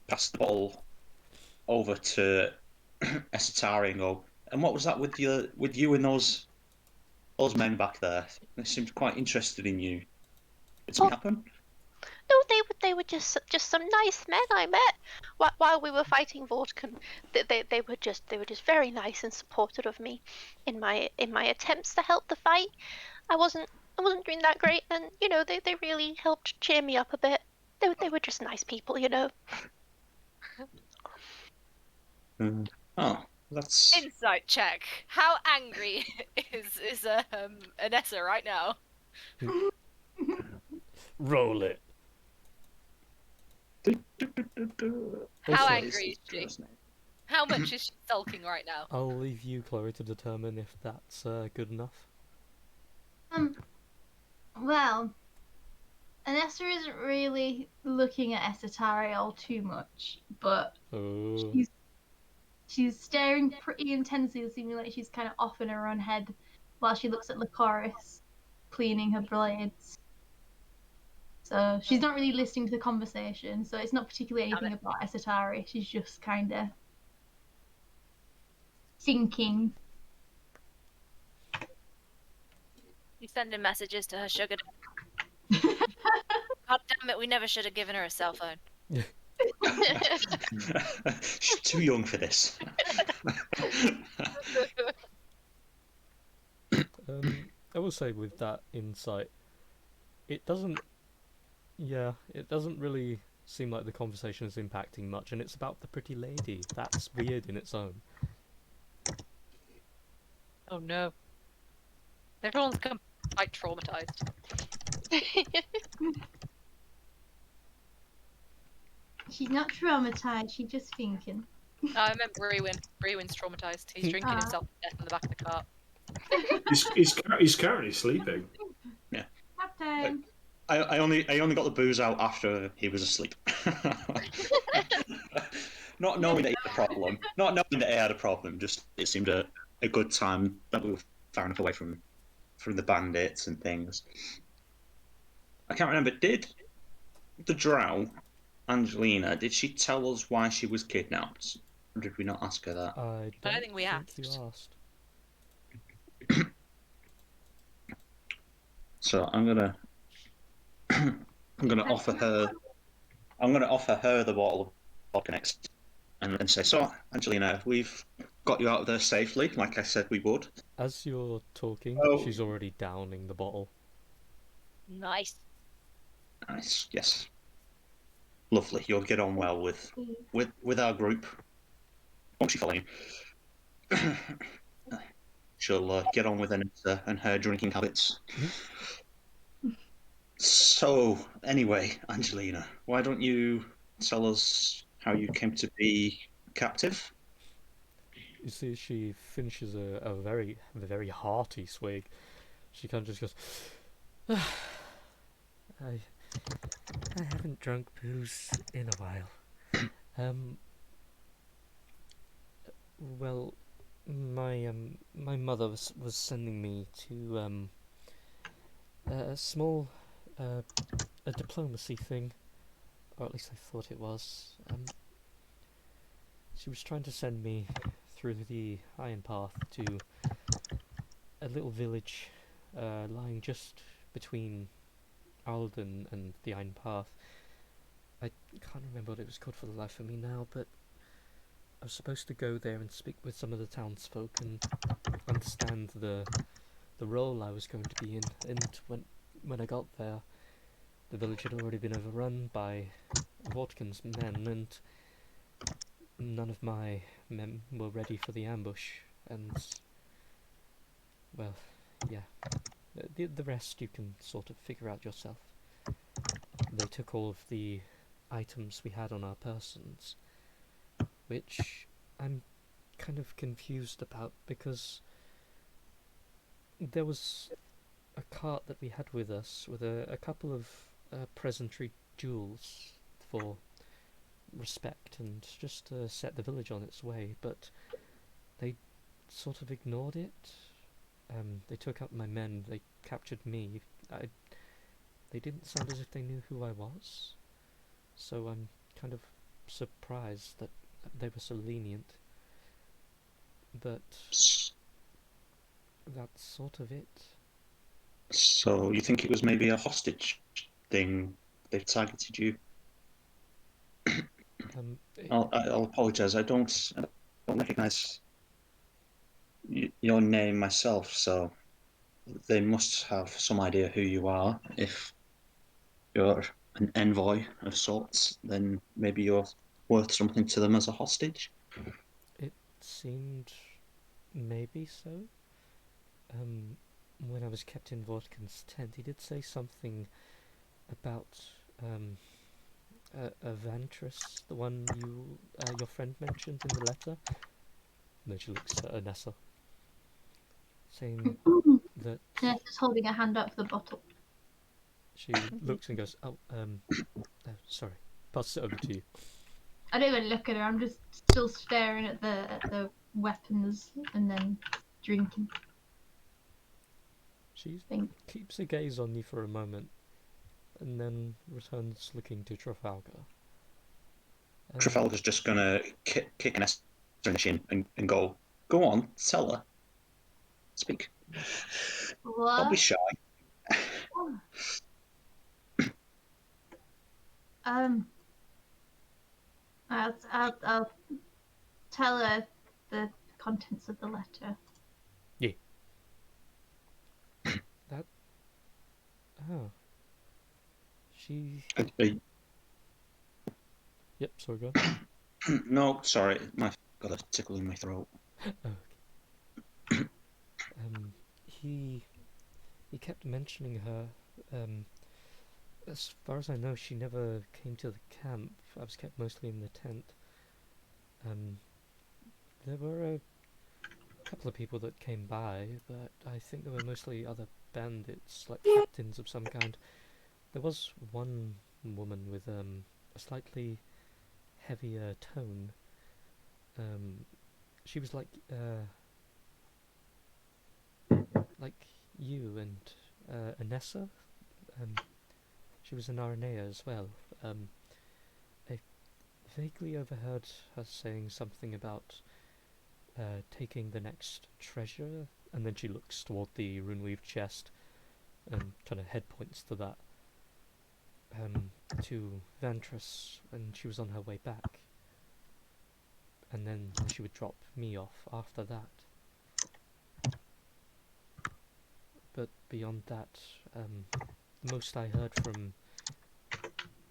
pass the ball over to Esatari and go, "And what was that with you and those men back there? They seemed quite interested in you. Did something happen?" No, they were just some nice men I met while we were fighting Vortican. They were just very nice and supportive of me in my attempts to help the fight. I wasn't doing that great, and you know they really helped cheer me up a bit. They were just nice people, you know. Oh, that's Insight check. How angry is Anessa right now? Roll it. How Also- angry is she? How much is she sulking right now? I'll leave you, Chloe, to determine if that's good enough. Well, Anessa isn't really looking at Esatari all too much, but Oh. she's staring pretty intensely, seeming like she's kind of off in her own head while she looks at Lycoris cleaning her blades. So she's not really listening to the conversation, so it's not particularly anything about Esatari. She's just kind of thinking. You sending messages to her sugar daddy? God damn it, we never should have given her a cell phone. She's too young for this. I will say with that insight, it doesn't really seem like the conversation is impacting much, and it's about the pretty lady. That's weird in its own. Oh no. Everyone's quite traumatized. She's not traumatized, she's just thinking. I meant Brewin. Brewin's traumatized. He's drinking himself to death in the back of the cart. He's currently sleeping. Nap time. I only got the booze out after he was asleep. Not knowing that he had a problem. Not knowing that he had a problem. Just it seemed a good time that we were far enough away from the bandits and things. I can't remember. Did the drow, Angelina, did she tell us why she was kidnapped? Or did we not ask her that? I don't don't think we you asked. asked. So I'm gonna offer her. I'm gonna offer her the bottle of vodka next, and then say, "So, Angelina, we've got you out of there safely, like I said we would." As you're talking, Oh, she's already downing the bottle. Nice. nice. Yes, lovely. You'll get on well with our group. Won't she follow you? She'll get on with Anissa and her drinking habits. So, anyway, Angelina, why don't you tell us how you came to be captive? You see, she finishes a very hearty swig. She kind of just goes, I I haven't drunk booze in a while. Um, well, my mother was sending me to a small a diplomacy thing, or at least I thought it was. She was trying to send me through the Iron Path to a little village lying just between Alden and the Iron Path. I can't remember what it was called for the life of me now, but I was supposed to go there and speak with some of the townsfolk and understand the role I was going to be in. And when I got there, the village had already been overrun by Vortkin's men, and none of my men were ready for the ambush. And well, yeah, the rest you can sort of figure out yourself. They took all of the items we had on our persons, which I'm kind of confused about because there was a cart that we had with us with a couple of presentry jewels for respect and just to set the village on its way, but they sort of ignored it. They took out my men, they captured me. They didn't sound as if they knew who I was, so I'm kind of surprised that they were so lenient. But that's sort of it. So you think it was maybe a hostage thing? They've targeted you. I'll apologise. I don't recognise your name myself, so they must have some idea who you are. If you're an envoy of sorts, then maybe you're worth something to them as a hostage. It seemed maybe so. When I was kept in Vodkin's tent, he did say something about Avantris, the one your friend mentioned in the letter. And then she looks at Anessa, saying that Nessa's holding a hand up for the bottle. she looks and goes, "Oh, sorry, pass it over to you." I don't even look at her. I'm just still staring at the weapons and then drinking. She keeps a gaze on you for a moment, and then returns looking to Trafalgar. Trafalgar's just gonna kick Nessa in the shin and go on, tell her. Speak. What? Don't be shy. I'll tell her the contents of the letter. Yeah. That. Oh. She. Yep. Sorry, go on. No, sorry, my got a tickle in my throat. Oh, okay. He kept mentioning her. As far as I know, she never came to the camp. I was kept mostly in the tent. There were a couple of people that came by, but I think they were mostly other bandits, like captains of some kind. There was one woman with a slightly heavier tone. She was like you and Anessa. She was an Aranea as well. I vaguely overheard her saying something about taking the next treasure, and then she looks toward the rune-weaved chest and kind of head points to that. To Ventress when she was on her way back, and then she would drop me off after that. But beyond that, the most I heard from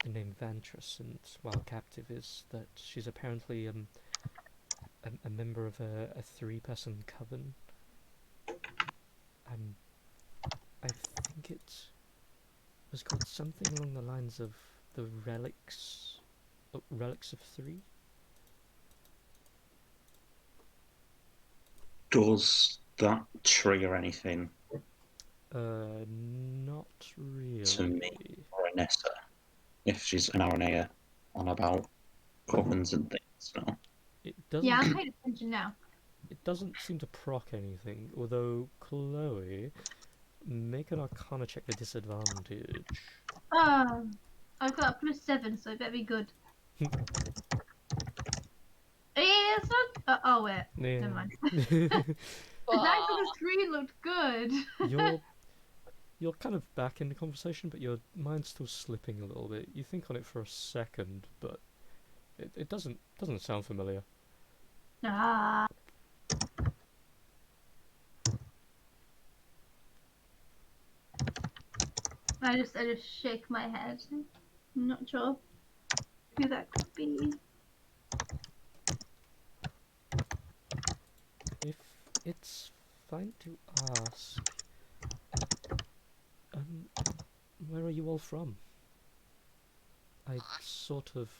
the name Ventress and while captive is that she's apparently a member of a three-person coven. I think it was called something along the lines of the relics of three. Does that trigger anything Not really. to me or Anessa if she's an RNA on about covens and things? No. It doesn't. Yeah, I'm paying attention now. It doesn't seem to proc anything. Although Chloe, make an Arcana check with disadvantage. Oh, I've got a +7, so it better be good. It's not. Oh wait, Yeah. never mind. The dice on the screen looked good. You're kind of back in the conversation, but your mind's still slipping a little bit. You think on it for a second, but it doesn't sound familiar. Ah. I just shake my head. I'm not sure who that could be. If it's fine to ask, where are you all from? I sort of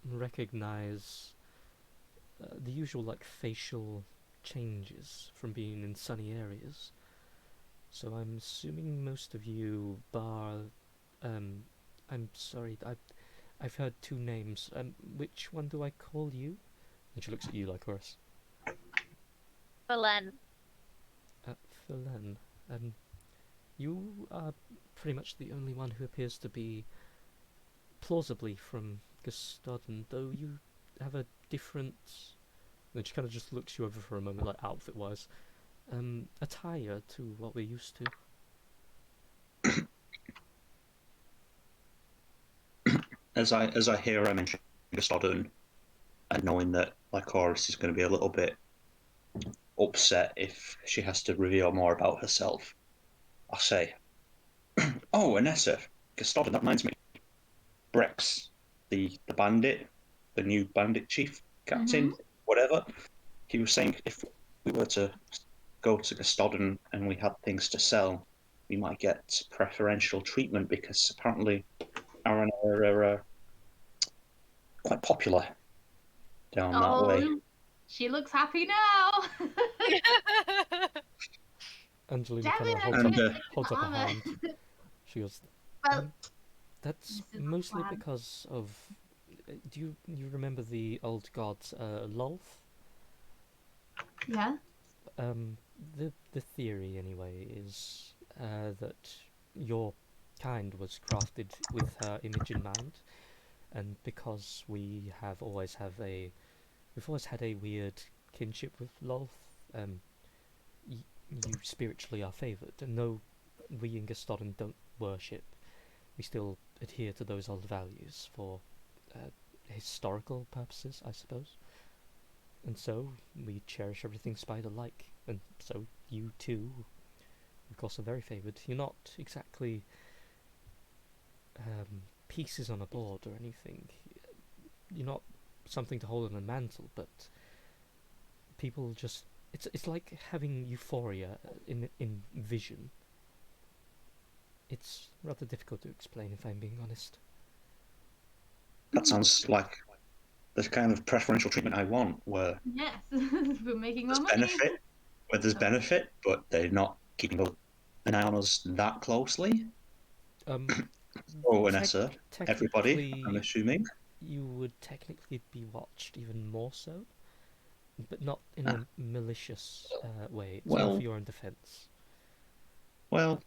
recognize the usual facial changes from being in sunny areas. So I'm assuming most of you, bar, I'm sorry, I've heard two names. Which one do I call you? And she looks at you, Lycoris. Belen. Philen. You are pretty much the only one who appears to be plausibly from Gustodon, though you have a different... Then she kind of just looks you over for a moment, outfit-wise. Attire to what we're used to. As I hear her mention Gustodon, and knowing that Lycoris is going to be a little bit upset if she has to reveal more about herself, I'll say, "Oh, Anessa, Gustodon, that reminds me. Brex, the bandit, the new bandit chief, captain, whatever. He was saying if we were to go to Gustodon and we had things to sell, we might get preferential treatment because apparently Aaron are quite popular down that way." She looks happy now. Angelina Damn kind it, of I holds couldn't up, take holds up a armor. hand. She goes, Well, that's this is the mostly plan. because of... Do you remember the old god, Lolth? Yeah. The theory, anyway, is that your kind was crafted with her image in mind, and because we've always had a weird kinship with Lolth, you spiritually are favoured, and though we in Gustodon don't worship, we still adhere to those old values for historical purposes, I suppose. And so we cherish everything spider-like, and so you too, of course, are very favoured. You're not exactly pieces on a board or anything. You're not something to hold on a mantle, but people just... It's like having euphoria in vision. It's rather difficult to explain, if I'm being honest. That sounds like the kind of preferential treatment I want, where Yes. We're making more there's money. benefit, but they're not keeping an eye on us that closely. Oh, Vanessa, everybody, I'm Technically, assuming. you would technically be watched even more so, but not in Ah, a malicious way. It's more for well, your own defense. well,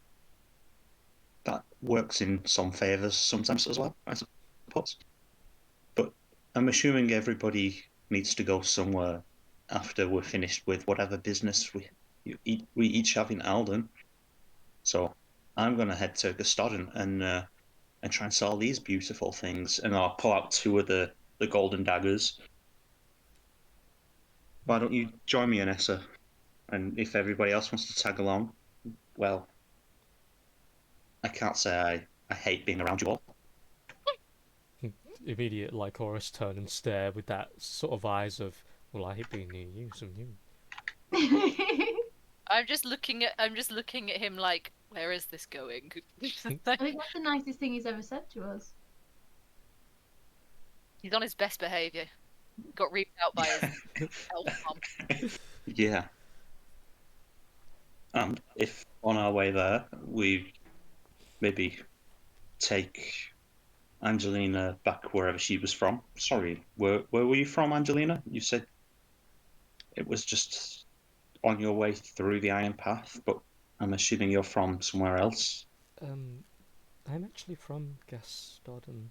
that works in some favours sometimes as well, I suppose. But I'm assuming everybody needs to go somewhere after we're finished with whatever business we each have in Alden. So I'm going to head to Gustodden and try and sell these beautiful things, and I'll pull out two of the golden daggers. Why don't you join me, Anessa? And if everybody else wants to tag along, well, I can't say I hate being around you all. Immediate Lycoris turn and stare with that sort of eyes of, well, I hate being near you, so you. I'm just looking at him like, where is this going? I think that's the nicest thing he's ever said to us. He's on his best behaviour. Got reaped out by his elf mom. Yeah. And if on our way there we maybe take Angelina back wherever she was from. Sorry, where were you from, Angelina? You said it was just on your way through the Iron Path, but I'm assuming you're from somewhere else. I'm actually from Gastodon.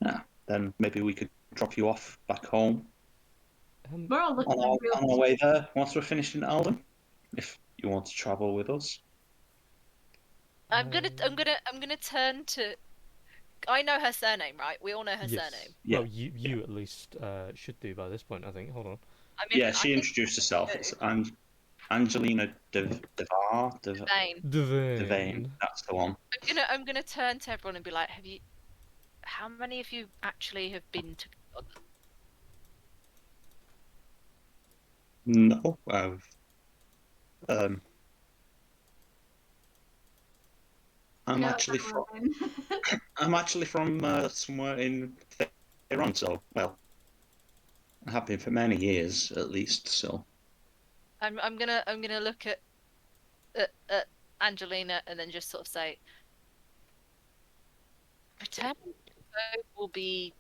Yeah, then maybe we could drop you off back home We're all looking on real. our way there once we're finished in Alden, if you want to travel with us. I'm gonna turn to. I know her surname, right? We all know her Yes. surname. Yeah. Well, you at least should do by this point, I think. Hold on. I mean, Yeah, I she think introduced herself. do. It's Angelina Devane. Devane. That's the one. I'm gonna turn to everyone and be like, how many of you actually have been to Scotland? No, um, I'm No, actually from somewhere in Tehran, so well, I have been for many years at least. So I'm gonna look at Angelina and then just sort of say, returning home will be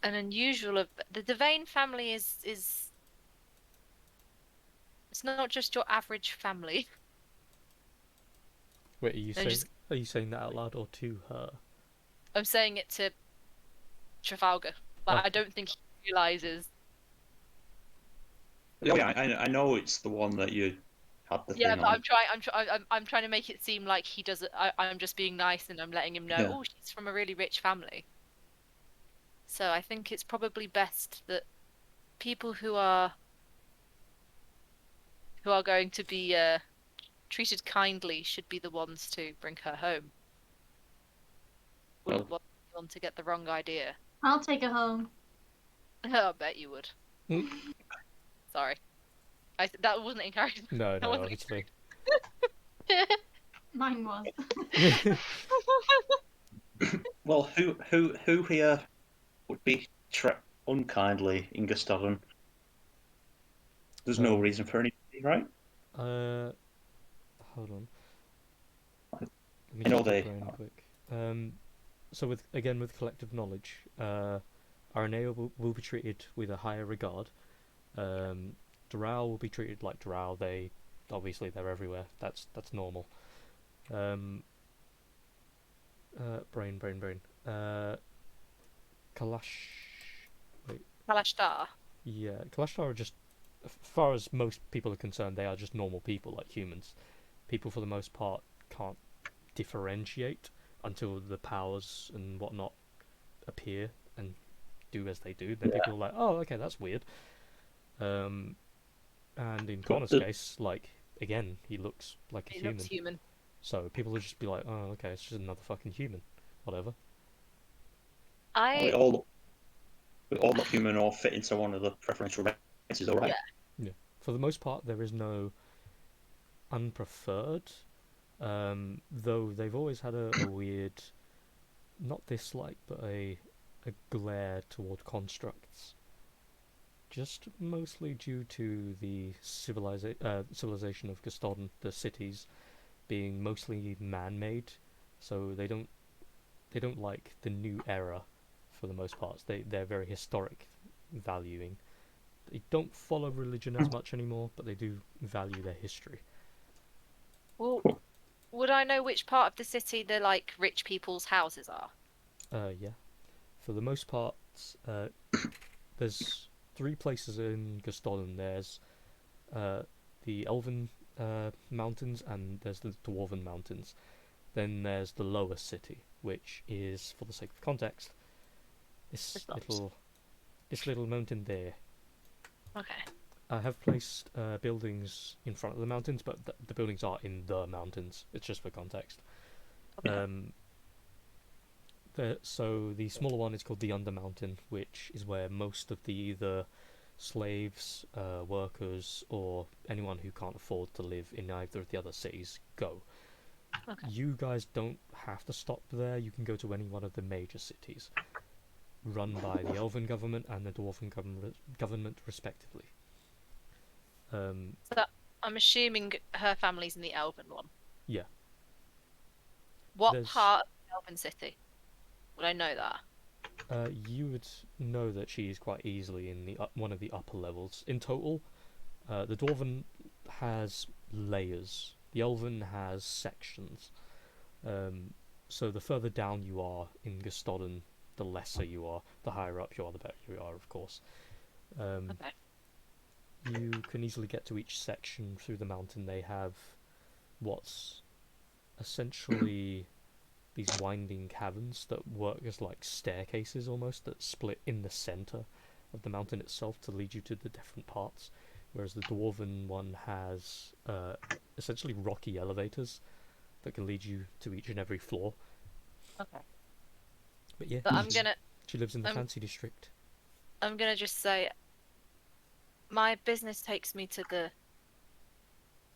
an unusual. The Devane family is it's not just your average family. Wait, are you And saying just are you saying that out loud or to her? I'm saying it to Trafalgar, but I Okay. don't think he realizes. oh yeah, I know it's the one that you had the Yeah, thing but on. I'm trying to make it seem like he doesn't. I'm just being nice and I'm letting him know. Yeah. Oh, she's from a really rich family. So I think it's probably best that people who are going to be treated kindly should be the ones to bring her home. Wouldn't Well, want anyone to get the wrong idea. I'll take her home. I bet you would. Mm. Sorry, that wasn't encouraging. No, That no, wasn't obviously. Mine was. well, who here would be treated unkindly in Gustafsson? There's no reason for anything, right? Uh, hold on. Let me I know just do a they. brain quick. So with collective knowledge, Araneo will be treated with a higher regard. Drow will be treated like Drow. They're everywhere. That's normal. Um, brain. Kalash. Wait. Kalashtar. Yeah, Kalashtar are just, as far as most people are concerned, they are just normal people like humans. People, for the most part, can't differentiate until the powers and whatnot appear and do as they do. Then Yeah. people are like, oh, okay, that's weird. And in Cool. Connor's case, like, again, he looks like a He human. looks human. So people will just be like, oh, okay, it's just another fucking human. Whatever. We all look human or fit into one of the preferential races, all right? Yeah. For the most part, there is no unpreferred. Though they've always had a weird, not dislike, but a glare toward constructs. Just mostly due to the civilization of Gastodon, the cities, being mostly man-made, so they don't like the new era for the most part. They're very historic valuing. They don't follow religion as much anymore, but they do value their history. Well, would I know which part of the city the like rich people's houses are? Yeah. For the most part, there's 3 places in Gastodon. There's the Elven Mountains and there's the Dwarven Mountains. Then there's the lower city, which is, for the sake of context, this little mountain there. Okay. I have placed buildings in front of the mountains, but the buildings are in the mountains. It's just for context. Okay. So the smaller one is called the Undermountain, which is where most of the either slaves, workers, or anyone who can't afford to live in either of the other cities go. Okay. You guys don't have to stop there. You can go to any one of the major cities, run by the Elven government and the Dwarven government respectively. So I'm assuming her family's in the Elven one. Yeah. What part of the Elven city? Would I know that? You would know that she is quite easily in the one of the upper levels. In total, the Dwarven has layers. The Elven has sections. So the further down you are in Gastodon, the lesser you are. The higher up you are, the better you are, of course. Okay. You can easily get to each section through the mountain. They have what's essentially these winding caverns that work as like staircases almost, that split in the center of the mountain itself to lead you to the different parts, whereas the Dwarven one has essentially rocky elevators that can lead you to each and every floor. Okay. But yeah, But she lives in the fancy district. I'm gonna just say my business takes me to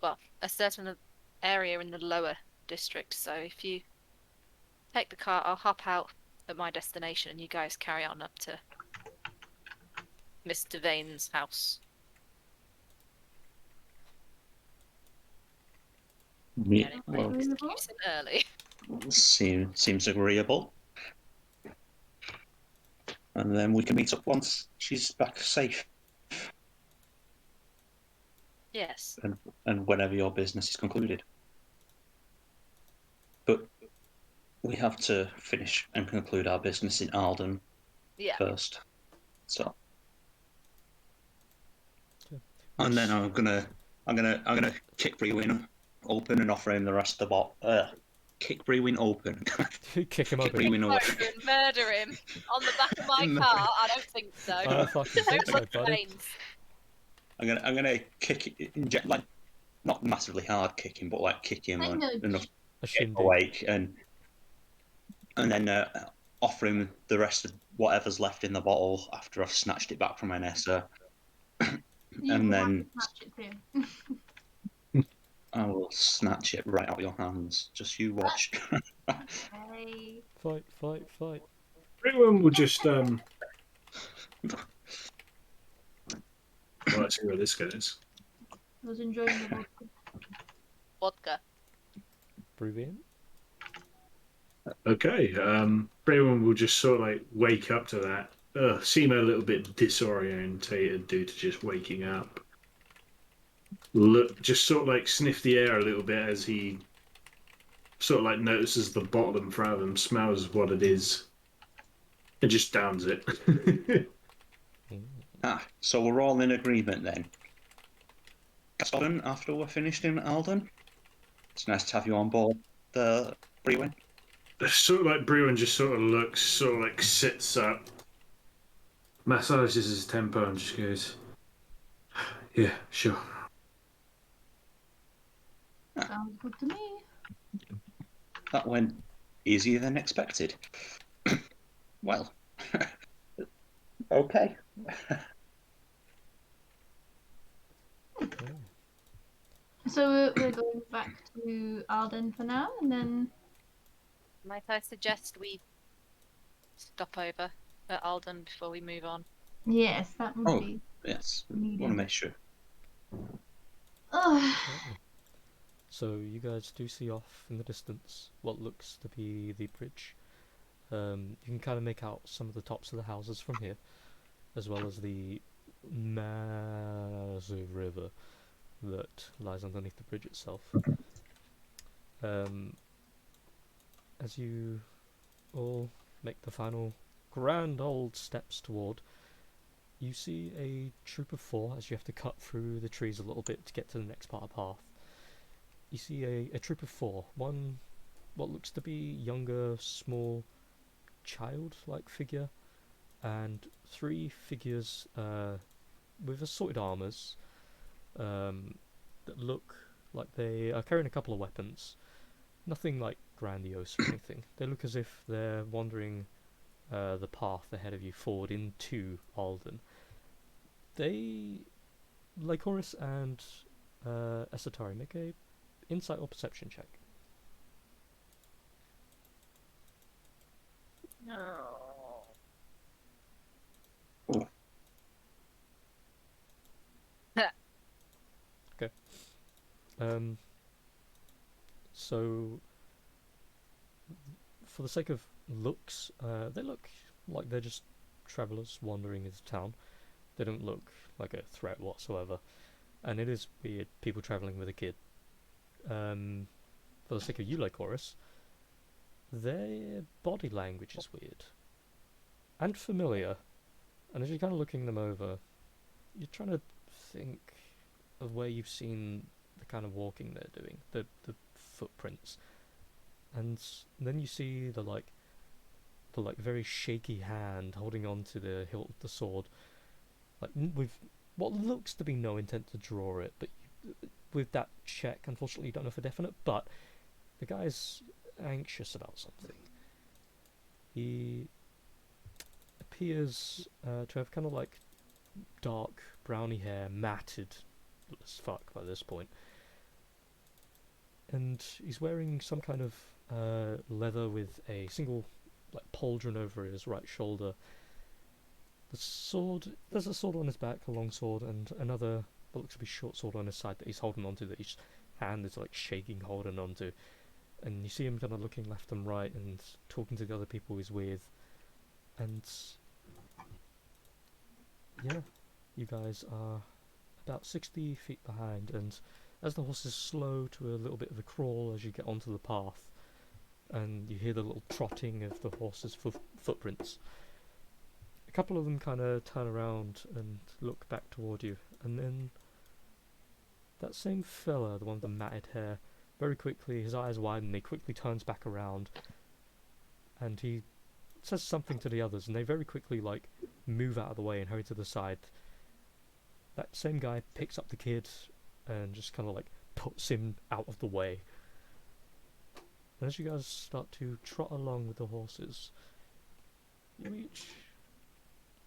a certain area in the lower district, so if you take the car, I'll hop out at my destination and you guys carry on up to Mr. Vane's house. Yeah, Anyway, well, excuse him early. seems agreeable. And then we can meet up once she's back safe. Yes. And whenever your business is concluded. But we have to finish and conclude our business in Alden first. So. And then I'm gonna kick Brewin open and offer him the rest of the bot. Kick Brewin open. Kick him open. Brewin open. Murder him on the back of my car. I don't think so. Oh, fucking think so, buddy. I'm gonna kick inject, like, not massively hard kick him, but like kick him enough to get awake, and then offer him the rest of whatever's left in the bottle after I've snatched it back from Anessa. And then I will snatch it right out of your hands. Just you watch. Fight. Everyone will just Well, let's see where this goes. I was enjoying the vodka. Brewin. Okay. Everyone will just sort of like wake up to that. Seem a little bit disorientated due to just waking up. Look, just sort of like sniff the air a little bit as he sort of like notices the bottle in front of him, smells what it is, and just downs it. So we're all in agreement then. Gastodon, after we're finished in Alden, it's nice to have you on board the Brewin. Sort of like Brewin just sort of looks, sort of like sits up, massages his tempo, and just goes, "Yeah, sure." Sounds good to me. That went easier than expected. Well, okay. So we're going back to Alden for now, and then. Might I suggest we stop over at Alden before we move on? Yes, that would be. Yes, needed. want to make sure. So you guys do see off in the distance what looks to be the bridge. You can kind of make out some of the tops of the houses from here, as well as the massive river that lies underneath the bridge itself. As you all make the final grand old steps toward, you see a troop of 4 as you have to cut through the trees a little bit to get to the next part of the path. You see a troop of 4, one what looks to be younger, small, child-like figure, and 3 figures with assorted armours that look like they are carrying a couple of weapons. Nothing like grandiose or anything. They look as if they're wandering the path ahead of you forward into Alden. They, Lycoris and Esatari, make a insight or perception check. No. So, for the sake of looks, they look like they're just travellers wandering into town. They don't look like a threat whatsoever. And it is weird, people travelling with a kid. For the sake of you, Lycoris, their body language is weird. And familiar. And as you're kind of looking them over, you're trying to think of where you've seen the kind of walking they're doing, the footprints, and then you see the very shaky hand holding on to the hilt of the sword, like with what looks to be no intent to draw it, but with that check, unfortunately, you don't know for definite. But the guy's anxious about something. He appears to have kind of like dark browny hair, matted as fuck by this point. And he's wearing some kind of leather with a single like pauldron over his right shoulder. There's a sword on his back, a long sword, and another what looks to be short sword on his side that he's holding onto, that his hand is like shaking holding onto. And you see him kind of looking left and right and talking to the other people he's with. And yeah, you guys are about 60 feet behind, and as the horses slow to a little bit of a crawl as you get onto the path, and you hear the little trotting of the horses' footprints, a couple of them kind of turn around and look back toward you, and then that same fella, the one with the matted hair, very quickly, his eyes widen, he quickly turns back around, and he says something to the others, and they very quickly like move out of the way and hurry to the side. That same guy picks up the kid and just kind of like puts him out of the way. And as you guys start to trot along with the horses,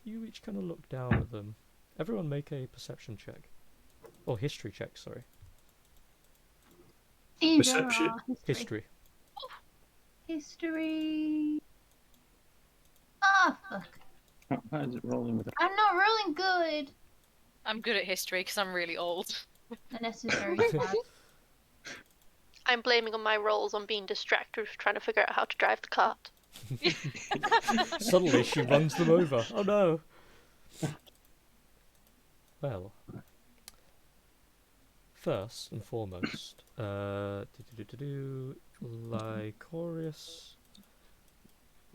you each kind of look down at them. Everyone make a perception check. Or history check, sorry. Either Perception? or History. History. Ah, fuck. How is it rolling with it? I'm not rolling good. I'm good at history because I'm really old. And this is very sad. I'm blaming on my roles on being distracted, trying to figure out how to drive the cart. Suddenly she runs them over. Oh no! Well, first and foremost, Lycorius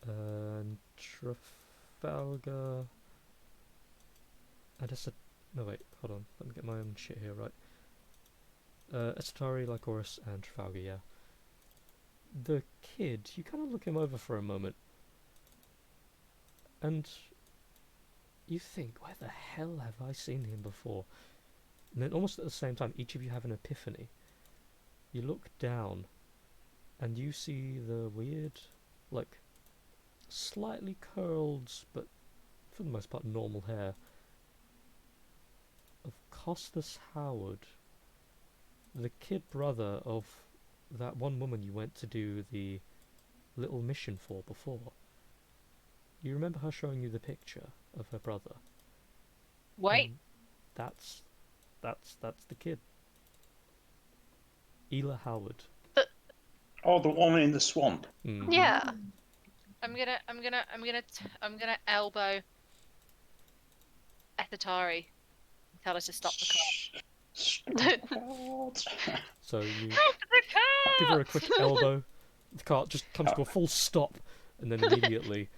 and Trafalgar. No wait, hold on. Let me get my own shit here right. Esatari, Lycoris, and Trafalgar, yeah. The kid, you kind of look him over for a moment, and you think, where the hell have I seen him before? And then almost at the same time, each of you have an epiphany. You look down, and you see the weird, like, slightly curled, but for the most part normal hair of Costas Howard, the kid brother of that one woman you went to do the little mission for before. You remember her showing you the picture of her brother? Wait. That's the kid. Ela Howard. Oh, the one in the swamp. Mhm. Yeah. I'm gonna elbow Ethatari. Tell her to stop the car. Stop it. So you Stop the car! give her a quick elbow. The cart just comes to a full stop, and then immediately,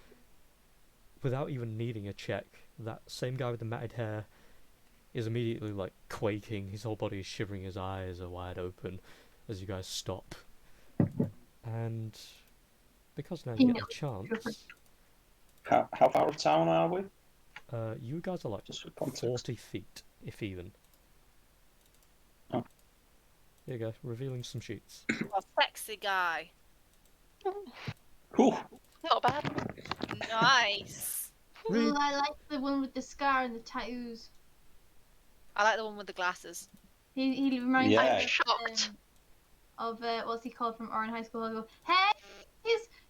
without even needing a check, that same guy with the matted hair is immediately like quaking. His whole body is shivering. His eyes are wide open as you guys stop. And because now you get a chance, How far out of town are we? you guys are like Just for context. 40 feet, if even. Oh. There you go, revealing some sheets. A sexy guy. Cool. Not bad. Nice. Ooh, I like the one with the scar and the tattoos. I like the one with the glasses. He reminds Yeah. me Shocked. of what's he called from Oran High School? I go, hey,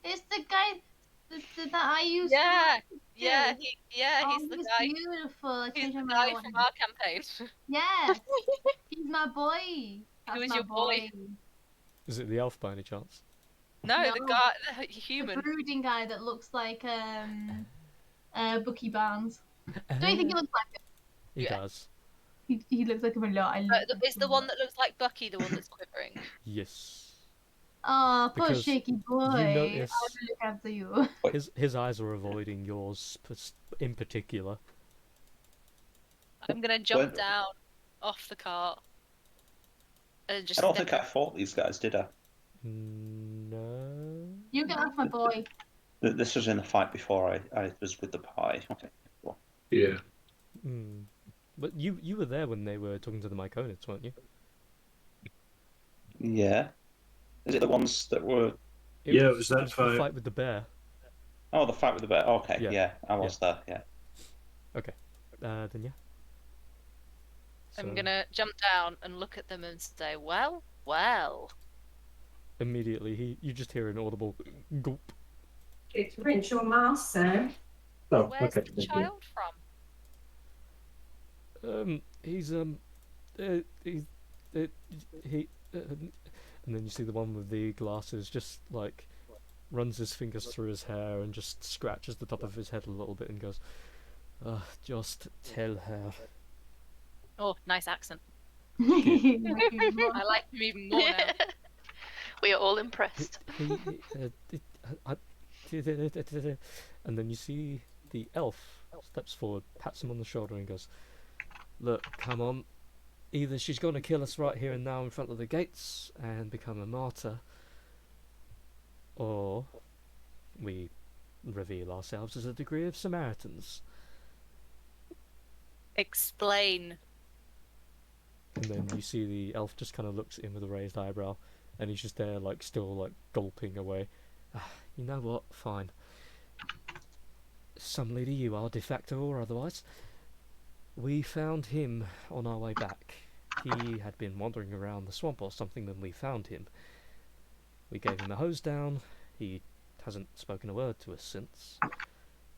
it's the guy that I used. Yeah, to yeah, do. he's He the was guy. beautiful. I He's changed the my guy mind. from our campaign. Yes, he's my boy. That's Who is my your boy? Is it the elf by any chance? No, the No. guy, the The human. brooding guy that looks like Bucky Barnes. Don't you think he looks like him? He Yeah. does. He looks like him a lot. Is the one that looks like Bucky the one that's quivering? Yes. Oh, poor Because shaky boy. you notice I will look after you. his eyes are avoiding yours in particular. I'm gonna jump When- down off the cart and just I don't step think I fought these guys, did I? No. You get off my boy. This was in the fight before I was with the party. Okay. Cool. Yeah. Mm. But you were there when they were talking to the Myconids, weren't you? Yeah. Is it the ones that were... Yeah, it was that the fight. fight with the bear. Oh, the fight with the bear. Okay, Yeah. yeah, I was there, yeah. Then yeah. I'm So, gonna jump down and look at them and say, well. immediately you just hear an audible gulp. It's rinse your mask, sir. Oh, Where's okay. the child from? He's he and then you see the one with the glasses just like runs his fingers through his hair and just scratches the top of his head a little bit and goes, just tell her. Oh, nice accent. I I like him even more now. We are all impressed. And then you see the elf steps forward, pats him on the shoulder and goes, look, come on, either she's going to kill us right here and now in front of the gates and become a martyr, or we reveal ourselves as a degree of Samaritans. Explain. And then you see the elf just kind of looks at him with a raised eyebrow, and he's just there, like, still, like, gulping away. You know what? Fine. Some leader you are, de facto or otherwise. We found him on our way back. He had been wandering around the swamp or something when we found him. We gave him a hose down. He hasn't spoken a word to us since.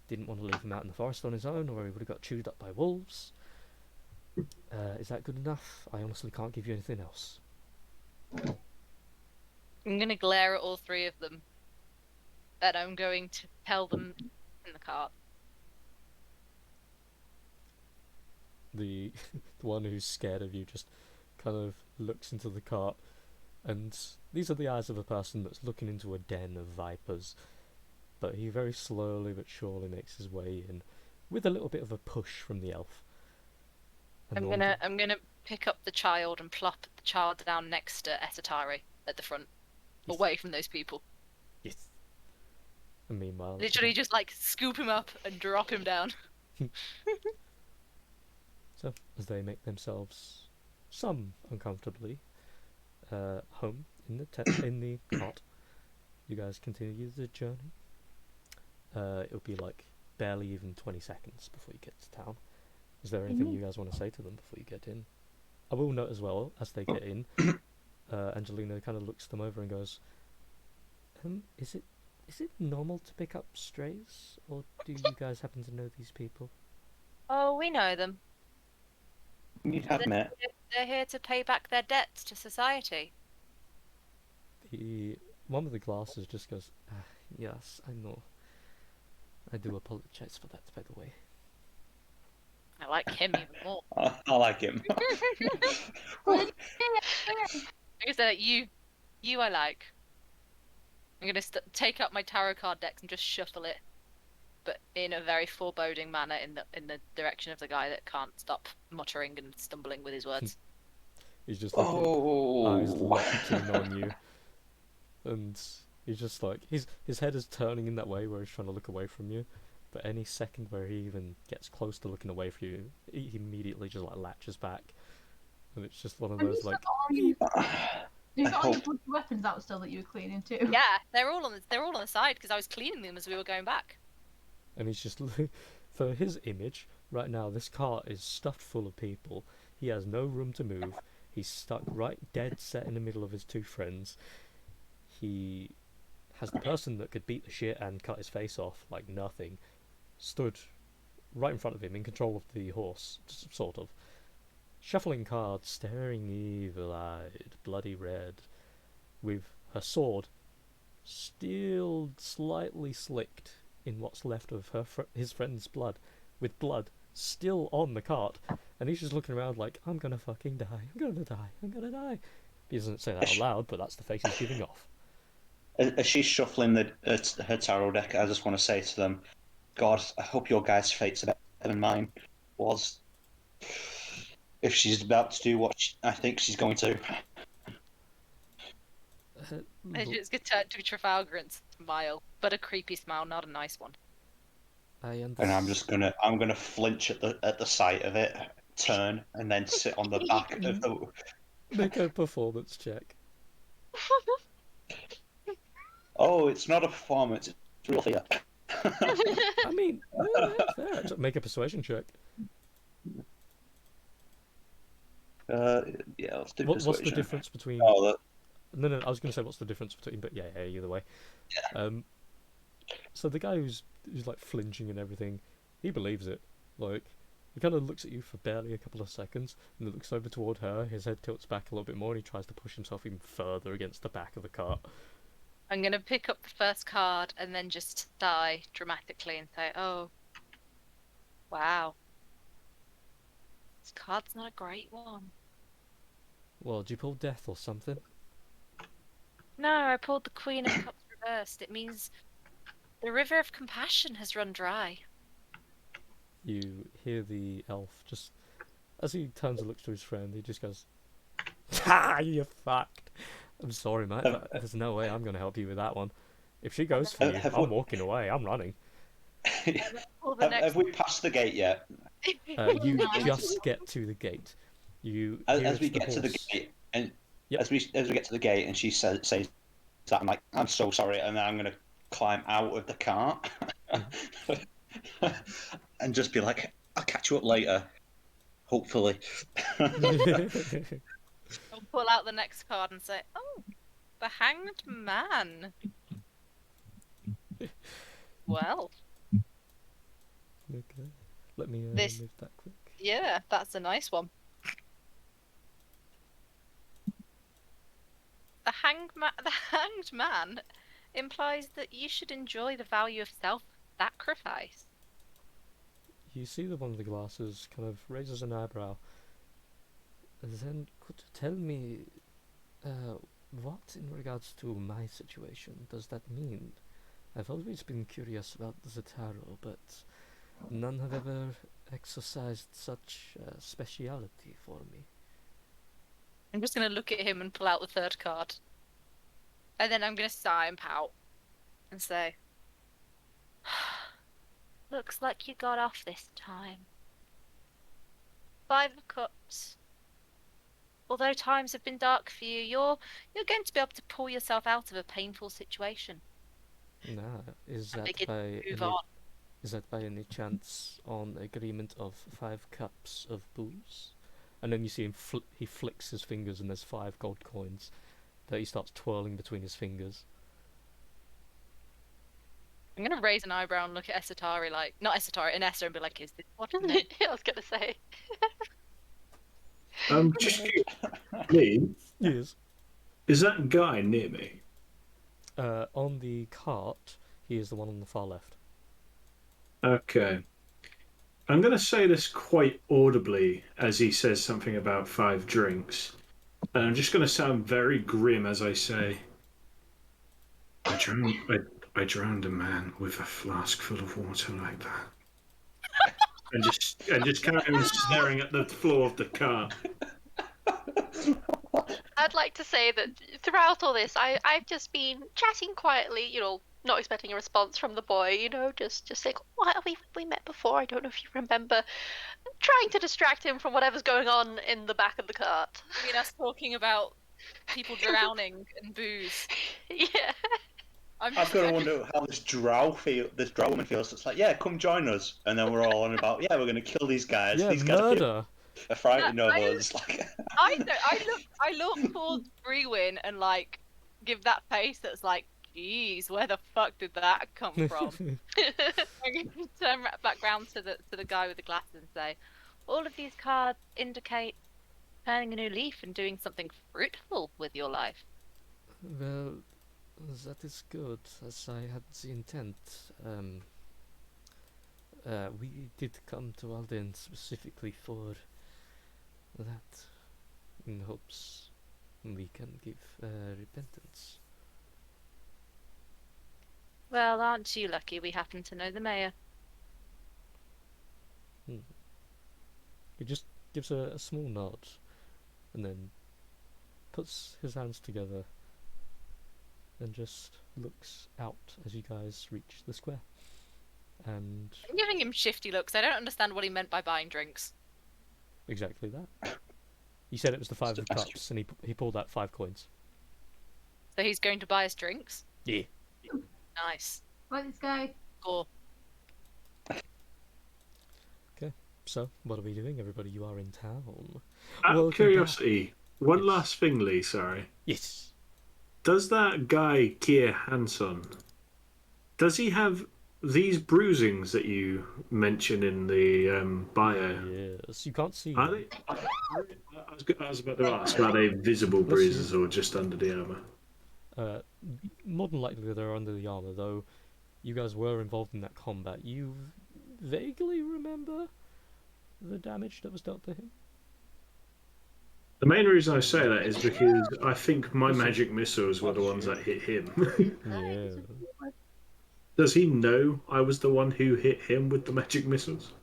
Didn't want to leave him out in the forest on his own, or he would have got chewed up by wolves. Is that good enough? I honestly can't give you anything else. I'm gonna glare at all three of them. And I'm going to tell them in the cart. The one who's scared of you just kind of looks into the cart, and these are the eyes of a person that's looking into a den of vipers. But he very slowly but surely makes his way in, with a little bit of a push from the elf. And I'm gonna pick up the child and plop the child down next to Etatari at the front, Yes. away from those people. Yes. And meanwhile, Literally just like scoop him up and drop him down. so as they make themselves some uncomfortably home in the in the cart, you guys continue the journey. It'll be like barely even 20 seconds before you get to town. Is there anything you guys want to say to them before you get in? I will note as well, as they get in, Angelina kind of looks them over and goes, is it normal to pick up strays, or do you guys happen to know these people? Oh, we know them. You have met. They're here to pay back their debts to society. One with the glasses just goes, yes, I know. I do apologize for that, by the way. I like him even more. I like him. Like I said, you I like. I'm gonna take up my tarot card deck and just shuffle it, but in a very foreboding manner in the direction of the guy that can't stop muttering and stumbling with his words. He's just looking, eyes Oh. locked in on you, and he's just like his head is turning in that way where he's trying to look away from you, but any second where he even gets close to looking away from you, he immediately just like latches back, and it's just one of And those like. You've I got all your hope- bloody weapons out still that you were cleaning too. Yeah, they're all on the side because I was cleaning them as we were going back. And he's just for his image right now. This cart is stuffed full of people. He has no room to move. He's stuck right dead set in the middle of his two friends. He has the person that could beat the shit and cut his face off like nothing stood right in front of him in control of the horse, sort of. Shuffling cards, staring evil-eyed, bloody red, with her sword still slightly slicked in what's left of his friend's blood, with blood still on the cart, and he's just looking around like, I'm gonna fucking die, I'm gonna die, I'm gonna die. He doesn't say that out loud, but that's the face he's giving off. As she's shuffling her tarot deck, I just want to say to them, God, I hope your guys' fates are better than mine was. If she's about to do what I think she's going to. And it's gonna turn to Trafalgar and smile, but a creepy smile, not a nice one. And I'm gonna flinch at the sight of it, turn, and then sit on the back of the. Make a performance check. Oh, it's not a performance; it's real fear. I mean, it's fair. Just make a persuasion check. Yeah, let's do What's the persuasion. difference between? Oh, No, I was going to say what's the difference between, but yeah, either way. Yeah. So the guy who's like flinching and everything, he believes it. Like, he kind of looks at you for barely a couple of seconds, and then looks over toward her. His head tilts back a little bit more, and he tries to push himself even further against the back of the cart. I'm gonna pick up the first card and then just sigh dramatically and say, "Oh, wow, this card's not a great one." Well, did you pull death or something? No, I pulled the Queen of Cups reversed. It means the river of compassion has run dry. You hear the elf just, as he turns and looks to his friend, he just goes, "Ha! You're fucked. I'm sorry, mate, but there's no way I'm going to help you with that one. If she goes for you, I'm walking away. I'm running." have we passed the gate yet? You just get to the gate. You As we the get to the horse. gate, and Yep. as we get to the gate, and she says that, I'm like, I'm so sorry, and then I'm gonna climb out of the cart and just be like, I'll catch you up later, hopefully. I'll pull out the next card and say, "Oh, the Hanged Man." Well, Okay. Let me This- move that quick. yeah, that's a nice one. The Hanged Man implies that you should enjoy the value of self-sacrifice. You see the one with the glasses kind of raises an eyebrow. Then could you tell me what, in regards to my situation, does that mean? I've always been curious about the tarot, but none have ever exercised such speciality for me. I'm just going to look at him and pull out the third card. And then I'm going to sigh and pout and say, "Looks like you got off this time. 5 of Cups. Although times have been dark for you, you're going to be able to pull yourself out of a painful situation. Nah, is that begin by Move any, on." is that by any chance on agreement of 5 cups of booze? And then you see him he flicks his fingers and there's 5 gold coins that he starts twirling between his fingers. I'm going to raise an eyebrow and look at Esatari like, not Esatari, Inessa, and be like, "Is this what?" I was gonna say. Just Lee, Yes. is that guy near me? On the cart, he is the one on the far left. Okay. I'm going to say this quite audibly as he says something about 5 drinks. And I'm just going to sound very grim as I say, I drowned a man with a flask full of water like that. And just carry on staring at the floor of the car. I'd like to say that throughout all this, I've just been chatting quietly, not expecting a response from the boy, just saying, why have we met before? I don't know if you remember. Trying to distract him from whatever's going on in the back of the cart. I mean, us talking about people drowning and booze. Yeah. I've got to wonder how this drow woman feels. It's like, yeah, come join us, and then we're all on about, yeah, we're going to kill these guys. Yeah, These guys murder. are frightened of us. Like, I look towards Brewin and like give that face that's like, geez, where the fuck did that come from? I'm going to turn back round to the guy with the glasses and say, all of these cards indicate turning a new leaf and doing something fruitful with your life. Well, that is good, as I had the intent. We did come to Alden specifically for that, in hopes we can give repentance. Well, aren't you lucky we happen to know the mayor? He just gives a small nod, and then puts his hands together and just looks out as you guys reach the square. And I'm giving him shifty looks. I don't understand what he meant by buying drinks. exactly that. He said it was the 5 of cups, and he pulled out 5 coins. So he's going to buy us drinks? Yeah. Nice. Let's go. Cool. So, what are we doing, everybody? You are in town. Out Welcome of curiosity, one Yes. last thing, Lee, sorry. Yes. Does that guy, Kier Hanson, does he have these bruisings that you mention in the bio? Yes. You can't see Are them. they? I was about to ask, are they visible Let's see. bruises or just under the armor? More than likely they're under the armor, though. You guys were involved in that combat. You vaguely remember the damage that was dealt to him? The main reason I say that is because I think my magic missiles were the ones that hit him. Yeah. Does he know I was the one who hit him with the magic missiles?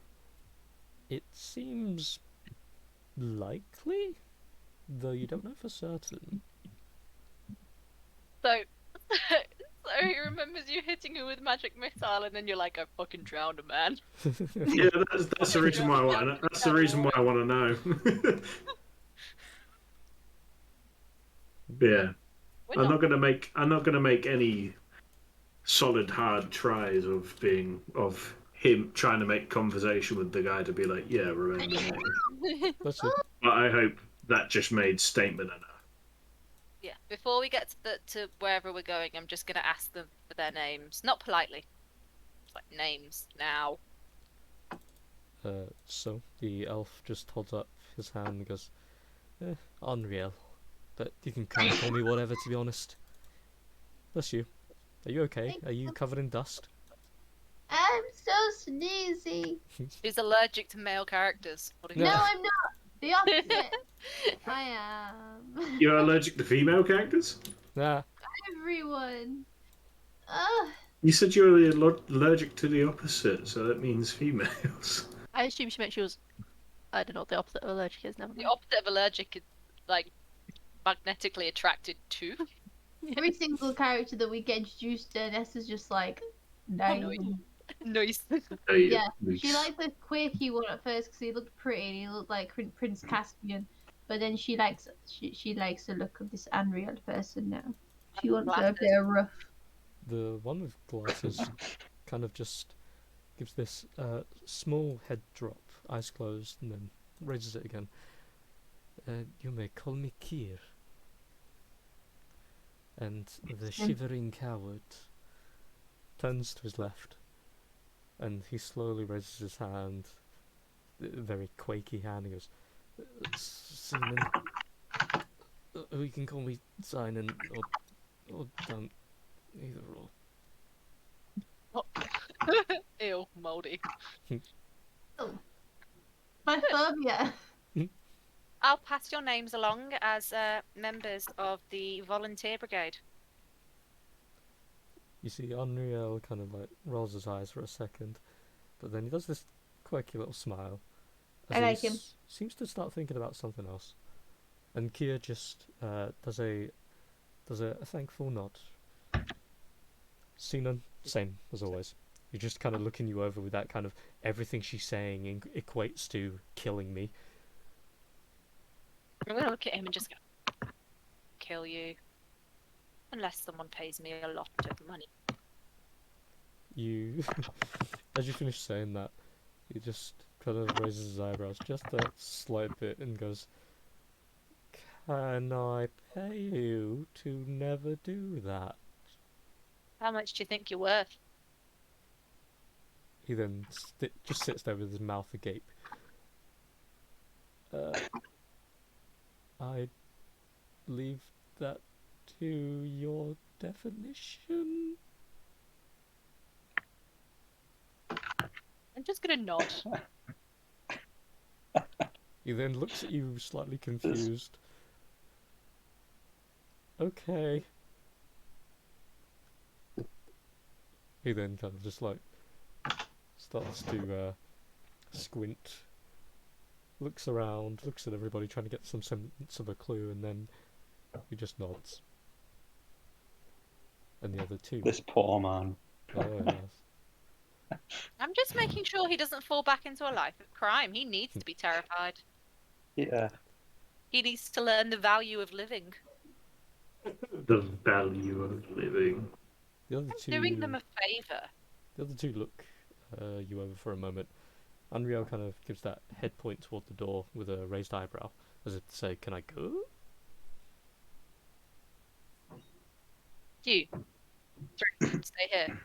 It seems likely, though you don't know for certain. So he remembers you hitting him with magic missile, and then you're like, I fucking drowned a man. Yeah, that's the reason why I want. That's the reason why I want to know. Yeah, I'm not gonna make any solid hard tries of him trying to make conversation with the guy to be like, yeah, remember me. Let's see. But I hope that just made statement enough. Yeah. Before we get to wherever we're going, I'm just gonna ask them for their names, not politely. It's like names now. So the elf just holds up his hand and goes, unreal. But you can kind of call me whatever, to be honest. Bless you. Are you okay? Are you covered in dust? I'm so sneezy. He's allergic to male characters. What do you No, Yeah. I'm not. The opposite. I am. You're allergic to female characters? Nah. Everyone. Ugh. You said you were allergic to the opposite, so that means females. I assume she meant she was. I don't know what the opposite of allergic is. Never The mind. opposite of allergic is like magnetically attracted to. Every single character that we get introduced to, Nessa's just like, no. Nice. Yeah, she liked the quirky one at first because he looked pretty and he looked like Prince Caspian. But then she likes the look of this unreal person now. She wants a bit of rough. The one with glasses kind of just gives this small head drop, eyes closed, and then raises it again. You may call me Kier. And the shivering coward turns to his left, and he slowly raises his hand, a very quaky hand, and goes, Simon, you can call me Simon, or don't. Either or. Ew, mouldy. My phobia. I'll pass your names along as members of the volunteer brigade. You see Unreal kind of like rolls his eyes for a second, but then he does this quirky little smile as I he like him. seems to start thinking about something else. And Kia just does a thankful nod. Sinan, same as always. You're just kind of looking you over with that kind of everything she's saying equates to killing me. I'm gonna look at him and just go, kill you. Unless someone pays me a lot of money. You, as you finish saying that, he just kind of raises his eyebrows just a slight bit and goes, "Can I pay you to never do that?" How much do you think you're worth? He then just sits there with his mouth agape. I leave that to your definition. I'm just gonna nod. He then looks at you slightly confused. Okay. He then kind of just like starts to squint, looks around, looks at everybody trying to get some sense of a clue, and then he just nods. And the other two. This poor man. Oh yes. I'm just making sure he doesn't fall back into a life of crime. He needs to be terrified. Yeah. He needs to learn the value of living. The value of living. The other I'm two. doing them a favour. The other two look you over for a moment. Unreal kind of gives that head point toward the door with a raised eyebrow, as if to say, "Can I go?" You. Three. Stay here.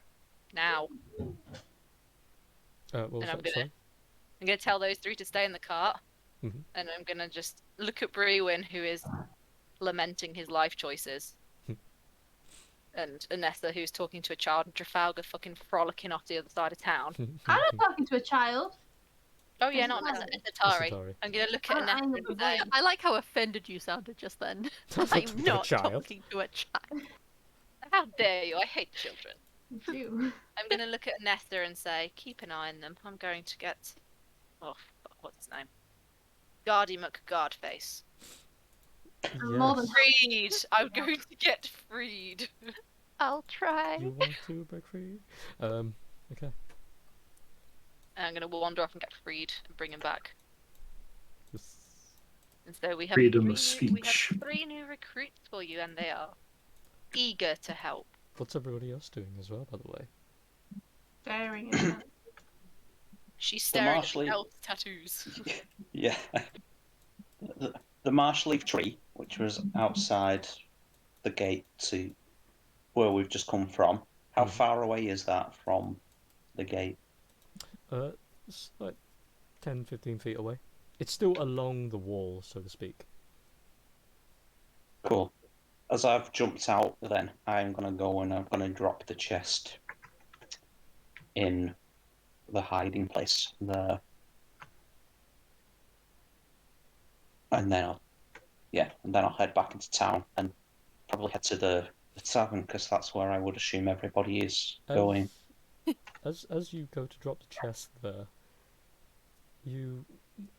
Now. What was And that? Sorry. I'm gonna tell those three to stay in the cart. Mhm. And I'm gonna just look at Brewin, who is lamenting his life choices. And Anessa, who's talking to a child, and Trafalgar fucking frolicking off the other side of town. I'm not talking to a child. Oh yeah, It's not Atari. Anessa, it's Atari. Atari. I'm gonna look at I'm Anessa the and say, voice. I like how offended you sounded just then. That's not I'm a not child. talking to a child. how dare you, I hate children. You do. I'm gonna look at Nesta and say, keep an eye on them. I'm going to get, oh fuck, what's his name? Guardy McGuardface. I'm more than Yes. Freed! I'm going to get freed. I'll try. You want to break free? Okay. And I'm gonna wander off and get freed and bring him back. Yes. And so we have Freedom of we have speech. 3 new recruits for you, and they are eager to help. What's everybody else doing as well, by the way? staring at that. She's staring at Marshall- elf tattoos. Yeah. The marsh leaf tree, which was outside the gate to where we've just come from, how Mhm. far away is that from the gate? It's like 10, 15 feet away. It's still along the wall, so to speak. Cool. As I've jumped out, then I'm going to go and I'm going to drop the chest in the hiding place there. And then I'll head back into town and probably head to the tavern because that's where I would assume everybody is going. As you go to drop the chest there, you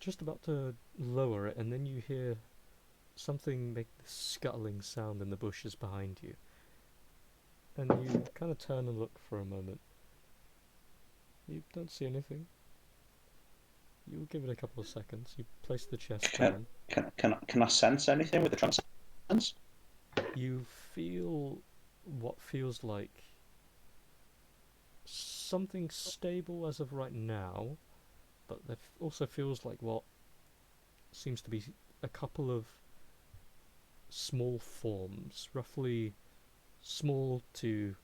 just about to lower it, and then you hear something make this scuttling sound in the bushes behind you. And you kind of turn and look for a moment. You don't see anything. You give it a couple of seconds. You place the chest down. Can I sense anything with the transcendence? You feel what feels like something stable as of right now, but there also feels like what seems to be a couple of small forms, roughly small to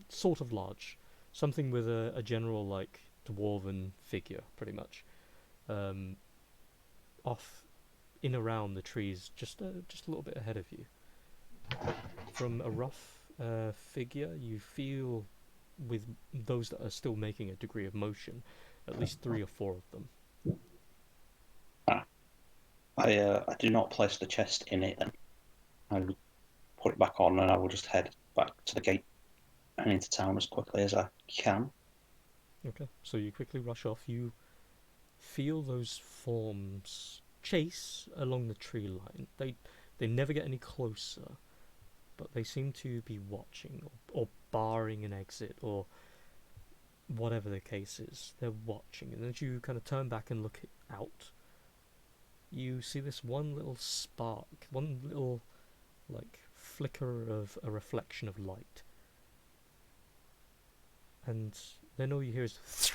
sort of large, something with a general like dwarven figure, pretty much, off in around the trees, just a little bit ahead of you. From a rough figure, you feel with those that are still making a degree of motion, at least 3 or 4 of them. I do not place the chest in it, and I would put it back on, and I will just head back to the gate and into town as quickly as I can. Okay, so you quickly rush off. You feel those forms chase along the tree line. They never get any closer, but they seem to be watching or barring an exit or whatever the case is. They're watching, and as you kind of turn back and look out, you see this one little spark, one little like flicker of a reflection of light, and then all you hear is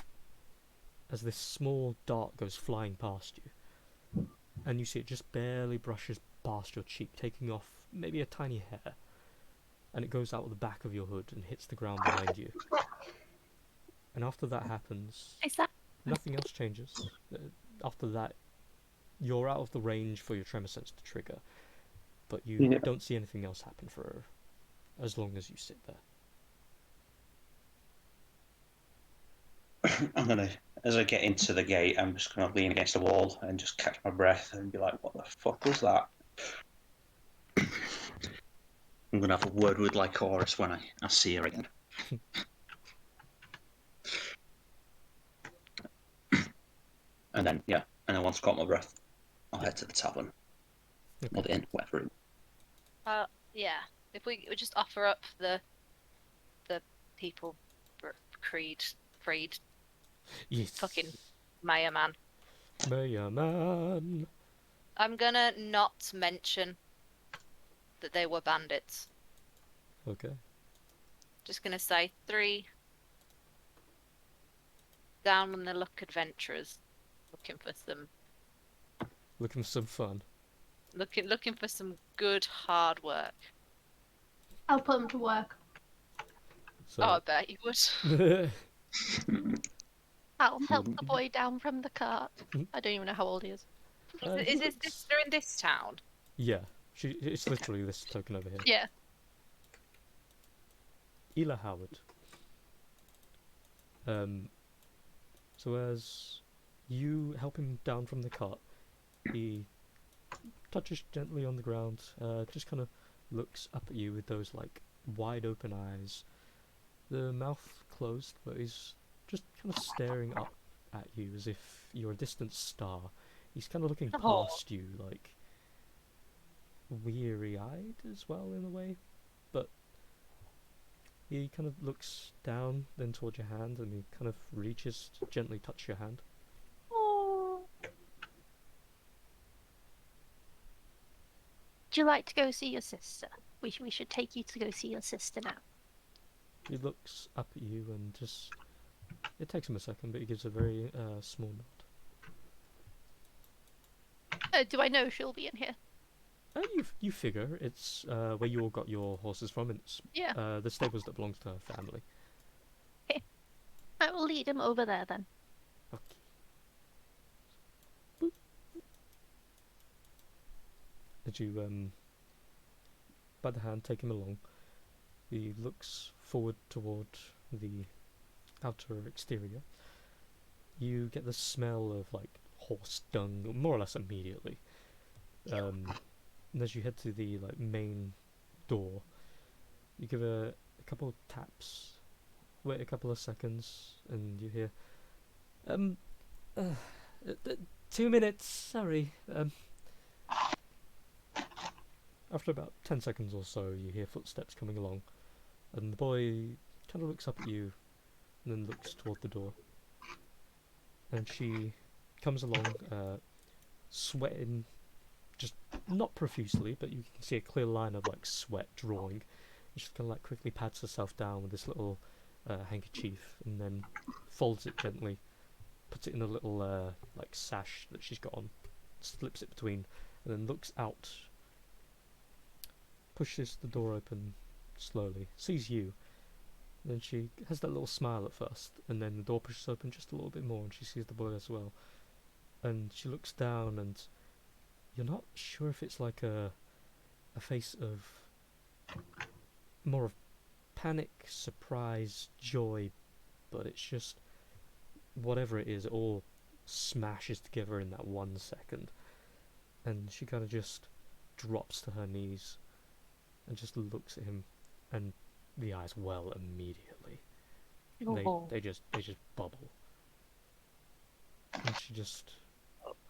as this small dart goes flying past you, and you see it just barely brushes past your cheek, taking off maybe a tiny hair, and it goes out of the back of your hood and hits the ground behind you. And after that happens, Is that nothing else changes. After that, you're out of the range for your tremor sense to trigger, but you Yeah. don't see anything else happen for as long as you sit there. I'm gonna, as I get into the gate, I'm just gonna lean against the wall and just catch my breath and be like, "What the fuck was that?" I'm gonna have a word with Lycoris when I see her again. And then, yeah, and then once I've got my breath, I'll head to the tavern. Okay. Or the inn, whatever it is. Yeah. If we just offer up the people, freed, Yes. fucking Mayor man. Mayor man. I'm gonna not mention that they were bandits. Okay. Just gonna say 3 down on the luck adventurers, looking for some Looking for some fun. looking for some good hard work. I'll put them to work. So. Oh, I bet you would. I'll help the boy down from the cart. I don't even know how old he is. Is his sister in this town? Yeah, it's literally this token over here. Yeah. Ela Howard. So as you help him down from the cart, he touches gently on the ground, just kind of looks up at you with those like wide open eyes, the mouth closed, but he's just kind of staring up at you as if you're a distant star. He's kind of looking past you, like weary-eyed as well in a way, but he kind of looks down then towards your hand, and he kind of reaches to gently touch your hand. Oh. Would you like to go see your sister? We should take you to go see your sister now. He looks up at you and just... It takes him a second, but he gives a very small nod. Do I know she'll be in here? You figure it's where you all got your horses from, and it's Yeah. the stables that belongs to her family. I will lead him over there then. Okay. Boop. As you by the hand take him along, he looks forward toward the outer exterior. You get the smell of like horse dung more or less immediately. And as you head to the like main door, you give a couple of taps, wait a couple of seconds, and you hear 2 minutes, sorry. After about 10 seconds or so, you hear footsteps coming along, and the boy kind of looks up at you and then looks toward the door, and she comes along, sweating, just not profusely, but you can see a clear line of like sweat drawing. And she kind of like quickly pats herself down with this little handkerchief, and then folds it gently, puts it in a little like sash that she's got on, slips it between, and then looks out, pushes the door open slowly, sees you. Then she has that little smile at first, and then the door pushes open just a little bit more, and she sees the boy as well. And she looks down, and you're not sure if it's like a face of more of panic, surprise, joy, but it's just whatever it is, it all smashes together in that 1 second. And she kind of just drops to her knees and just looks at him, and the eyes well immediately. Oh. They just bubble. And she just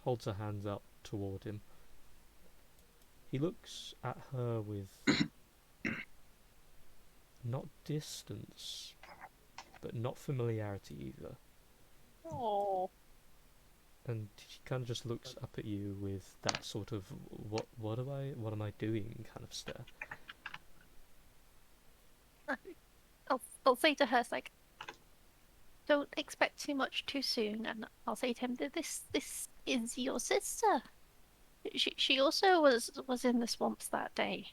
holds her hands up toward him. He looks at her with not distance, but not familiarity either. Oh. And she kind of just looks up at you with that sort of what am I doing kind of stare. I'll say to her, it's like, don't expect too much too soon, and I'll say to him that this is your sister. She also was in the swamps that day,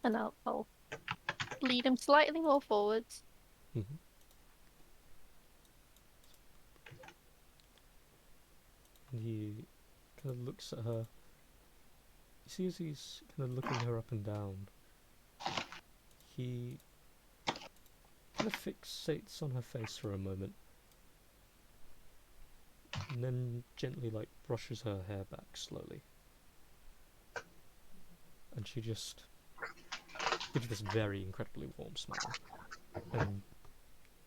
and I'll lead him slightly more forwards. Mm-hmm. And he kind of looks at her. You see, as he's kind of looking her up and down, he kind of fixates on her face for a moment, and then gently, like, brushes her hair back slowly. And she just gives this very incredibly warm smile, and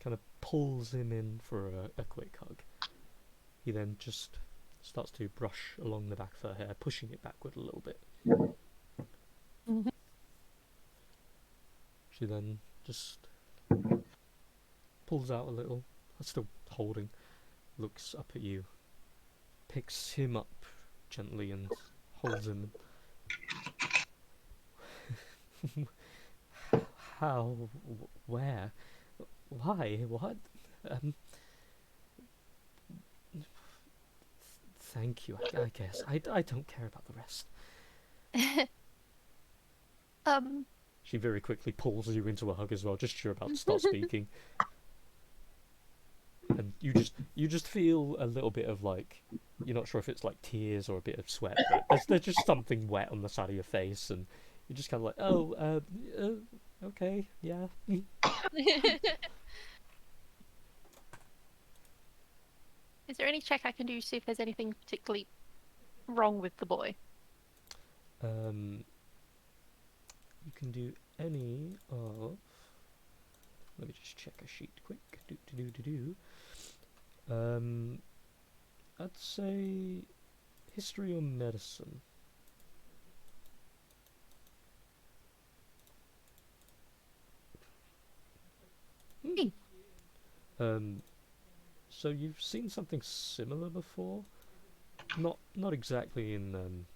kind of pulls him in for a quick hug. He then just starts to brush along the back of her hair, pushing it backward a little bit. Mm-hmm. She then just pulls out a little, still holding, looks up at you, picks him up gently and holds him. How? Where? Why? What? Thank you, I guess. I don't care about the rest. She very quickly pulls you into a hug as well, just as you're about to start speaking. And you just feel a little bit of, like, you're not sure if it's like tears or a bit of sweat, but there's just something wet on the side of your face, and you're just kind of like, oh, okay, yeah. Is there any check I can do to see if there's anything particularly wrong with the boy? You can do any of. Let me just check a sheet quick. I'd say history or medicine. So you've seen something similar before, not exactly in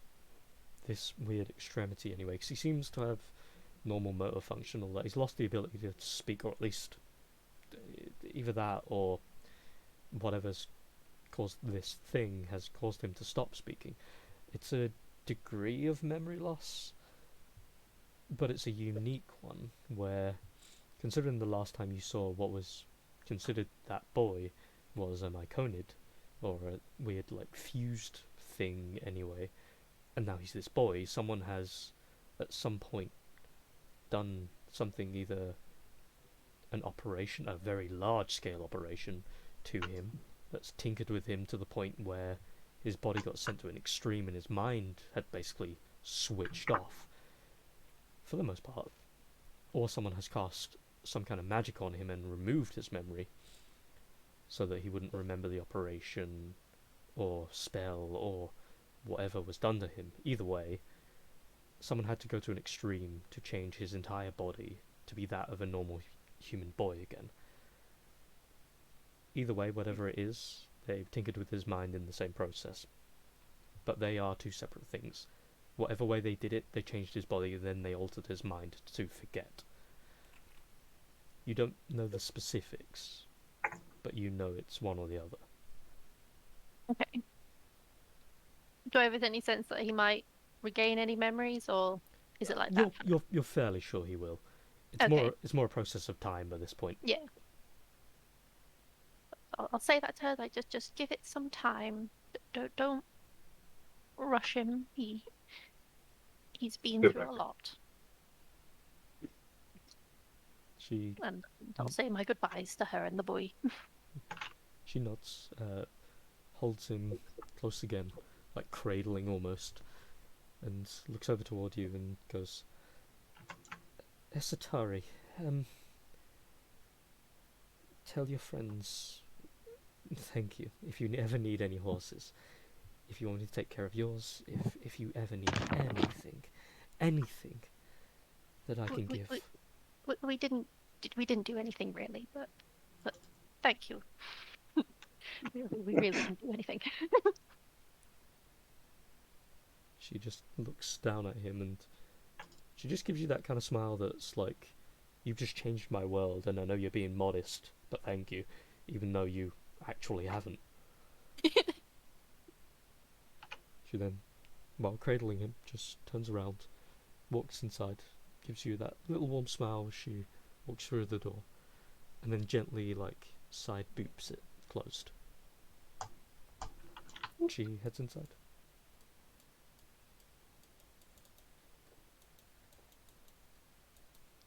this weird extremity anyway, because he seems to have normal motor function, although he's lost the ability to speak, or at least either that or whatever's caused this thing has caused him to stop speaking. It's a degree of memory loss, but it's a unique one where, considering the last time you saw what was considered that boy was a myconid, or a weird, like, fused thing anyway, and now he's this boy, someone has at some point done something, either an operation, a very large scale operation, to him that's tinkered with him to the point where his body got sent to an extreme and his mind had basically switched off for the most part, or someone has cast some kind of magic on him and removed his memory so that he wouldn't remember the operation or spell or whatever was done to him. Either way, someone had to go to an extreme to change his entire body to be that of a normal human boy again. Either way, whatever it is, they've tinkered with his mind in the same process. But they are two separate things. Whatever way they did it, they changed his body, then they altered his mind to forget. You don't know the specifics, but you know it's one or the other. Okay. Do I have any sense that he might regain any memories, or is it like that? You're fairly sure he will. It's Okay. more a process of time at this point. Yeah. I'll say that to her, like, just give it some time. Don't rush him. He's been through a lot. And I'll say my goodbyes to her and the boy. She nods, holds him close again, like cradling almost, and looks over toward you and goes, Esatari, tell your friends thank you if you ever need any horses. If you want me to take care of yours, if you ever need anything that I can give. We didn't do anything really, but thank you. we really didn't do anything. She just looks down at him and she just gives you that kind of smile that's like, you've just changed my world and I know you're being modest, but thank you, even though you actually haven't. She then, while cradling him, just turns around, walks inside, gives you that little warm smile as she walks through the door, and then gently, like, side boops it closed. She heads inside.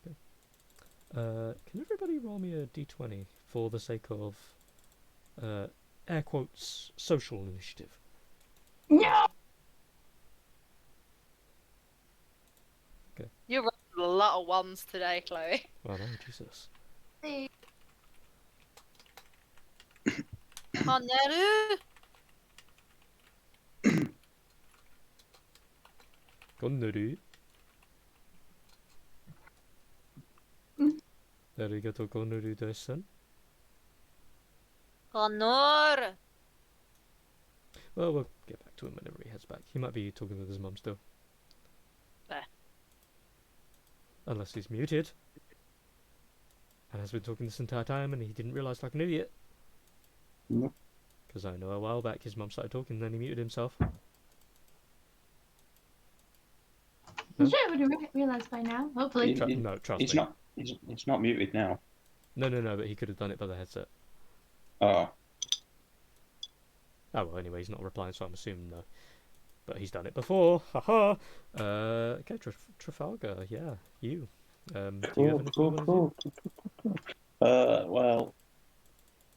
Okay. Can everybody roll me a d20 for the sake of, air quotes, social initiative? No! Okay. You rolled a lot of ones today, Chloe. Oh no, Jesus. Oh, Neru! Konneru. Arigato konneru desu. Honor! Well, we'll get back to him whenever he heads back. He might be talking with his mum still. There. Unless he's muted. And has been talking this entire time and he didn't realise like an idiot. Nope. Because I know a while back his mum started talking and then he muted himself. I'm sure I would have realised by now, hopefully. No, trust He's me. not. He's not muted now. No, but he could have done it by the headset. Oh. Oh, well, anyway, he's not replying, so I'm assuming no. But he's done it before. Haha! Okay, Trafalgar, yeah, you. Do you have anything you want to do? Well,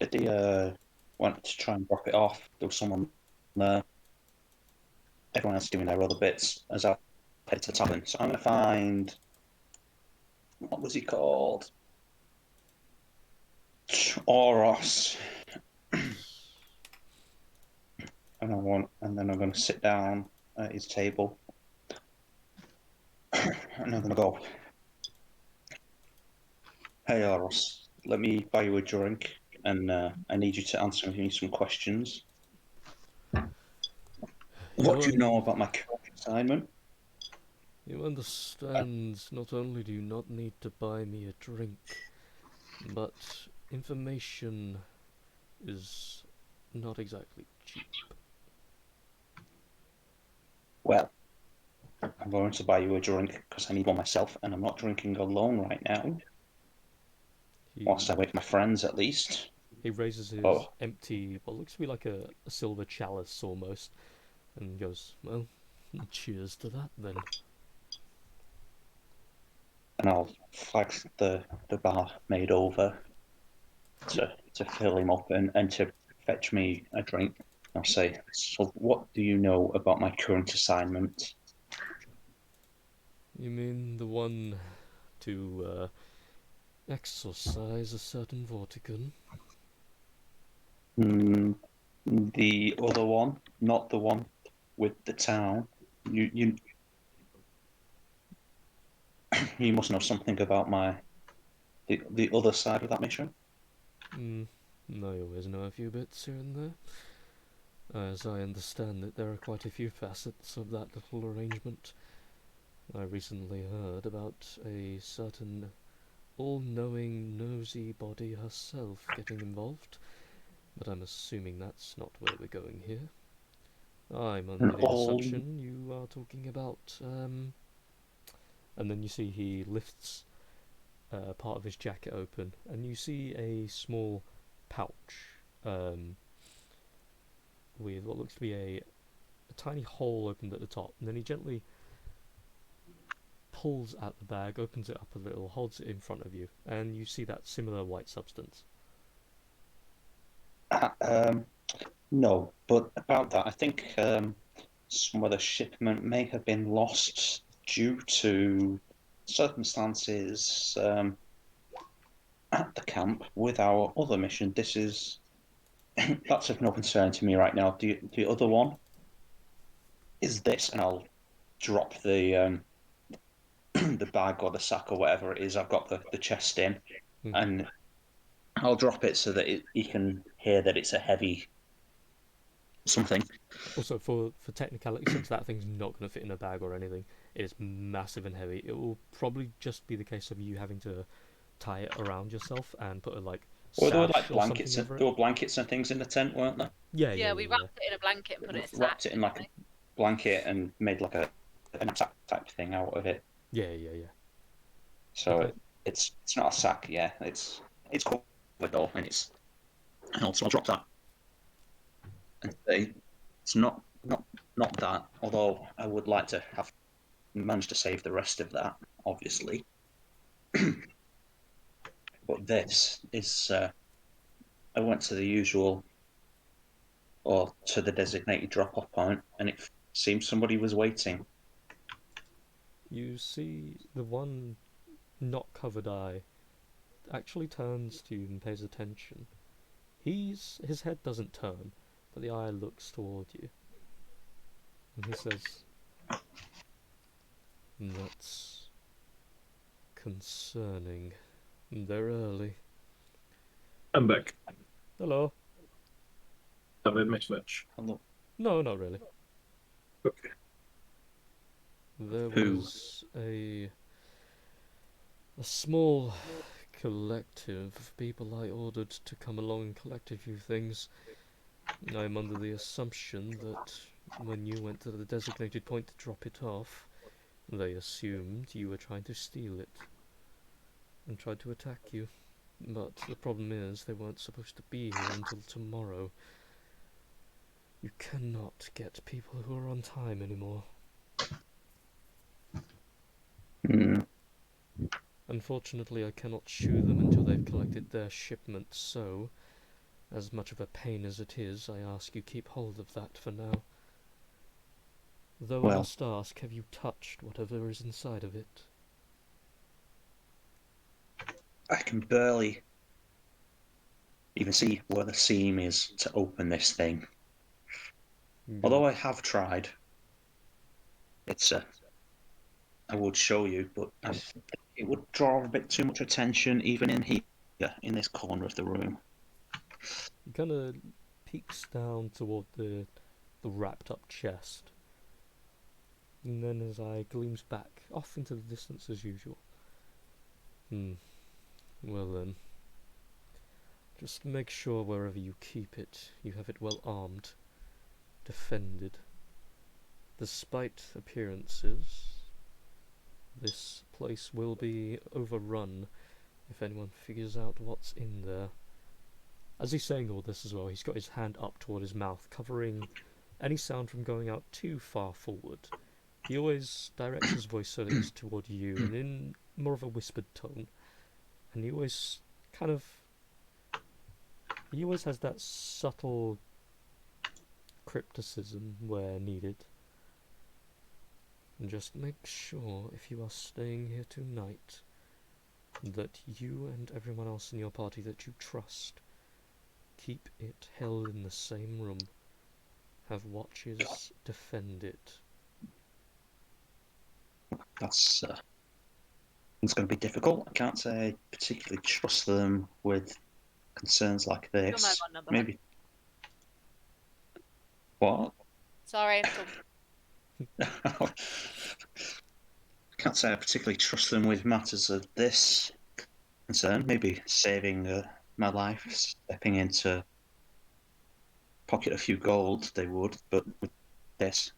Eddie wanted to try and drop it off. There was someone there. Everyone else doing their other bits as I head to the tavern. So I'm going to find. What was he called? Oros. And then I'm going to sit down at his table. And I'm going to go, hey Oros, let me buy you a drink, and I need you to answer me some questions. What do you know about my current assignment? You understand, not only do you not need to buy me a drink, but information is not exactly cheap. Well, I'm going to buy you a drink because I need one myself, and I'm not drinking alone right now. Whilst I wait for my friends, at least. He raises his empty, what looks to be like a silver chalice almost, and goes, well, cheers to that then. And I'll flag the barmaid over to fill him up and to fetch me a drink. I'll say, so what do you know about my current assignment? You mean the one to exorcise a certain Vortigern? The other one, not the one with the town. You you must know something about the other side of that mission. I always know a few bits here and there. As I understand it, there are quite a few facets of that little arrangement. I recently heard about a certain all-knowing, nosy body herself getting involved, but I'm assuming that's not where we're going here. I'm under the assumption you are talking about, and then you see he lifts part of his jacket open, and you see a small pouch with what looks to be a tiny hole opened at the top, and then he gently pulls at the bag, opens it up a little, holds it in front of you, and you see that similar white substance. No, but about that, I think some of the shipment may have been lost due to circumstances at the camp with our other mission. This is that's of no concern to me right now. The other one is this, and I'll drop the the bag or the sack or whatever it is. I've got the chest in, and I'll drop it so that you can hear that it's a heavy something. Also, for technicality, since that thing's not going to fit in a bag or anything, it is massive and heavy. It will probably just be the case of you having to tie it around yourself and put a Well, there were sash like or something blankets. over There it. were blankets and things in the tent, weren't there? Yeah. we wrapped it in a blanket and put it in a sack. Wrapped it in like a blanket and made like a sack type thing out of it. Yeah. So Okay. it's not a sack. Yeah, it's covered though, and also I'll drop that and say it's not that. Although I would like to have managed to save the rest of that, obviously. But this is. I went to the usual, or to the designated drop-off point, and it seems somebody was waiting. You see the one not covered eye actually turns to you and pays attention. His head doesn't turn, but the eye looks toward you. And he says, "That's concerning. They're early." I'm back. Hello. Have I missed much? Hello. No, not really. Okay. There Who? was a small collective of people I ordered to come along and collect a few things. I'm under the assumption that when you went to the designated point to drop it off, they assumed you were trying to steal it and tried to attack you. But the problem is they weren't supposed to be here until tomorrow. You cannot get people who are on time anymore. Mm. Unfortunately, I cannot shoo them until they've collected their shipment, so, as much of a pain as it is, I ask you keep hold of that for now. Though I Well. must ask, have you touched whatever is inside of it? I can barely even see where the seam is to open this thing. Although I have tried, I would show you, but it would draw a bit too much attention, even in here, in this corner of the room. He kind of peeks down toward the wrapped up chest, and then his eye gleams back, off into the distance as usual. Well then, just make sure wherever you keep it, you have it well armed, defended. Despite appearances, this place will be overrun if anyone figures out what's in there. As he's saying all this as well, he's got his hand up toward his mouth, covering any sound from going out too far forward. He always directs his voice so that it's toward you, and in more of a whispered tone. And he always has that subtle crypticism where needed. And just make sure, if you are staying here tonight, that you and everyone else in your party that you trust keep it held in the same room. Have watches defend it. That's it's going to be difficult. I can't say I particularly trust them with concerns like Your this. mobile number. Maybe. What? Sorry, I'm Can't say I particularly trust them with matters of this concern. Maybe saving my life, stepping in to pocket a few gold, they would, but with this,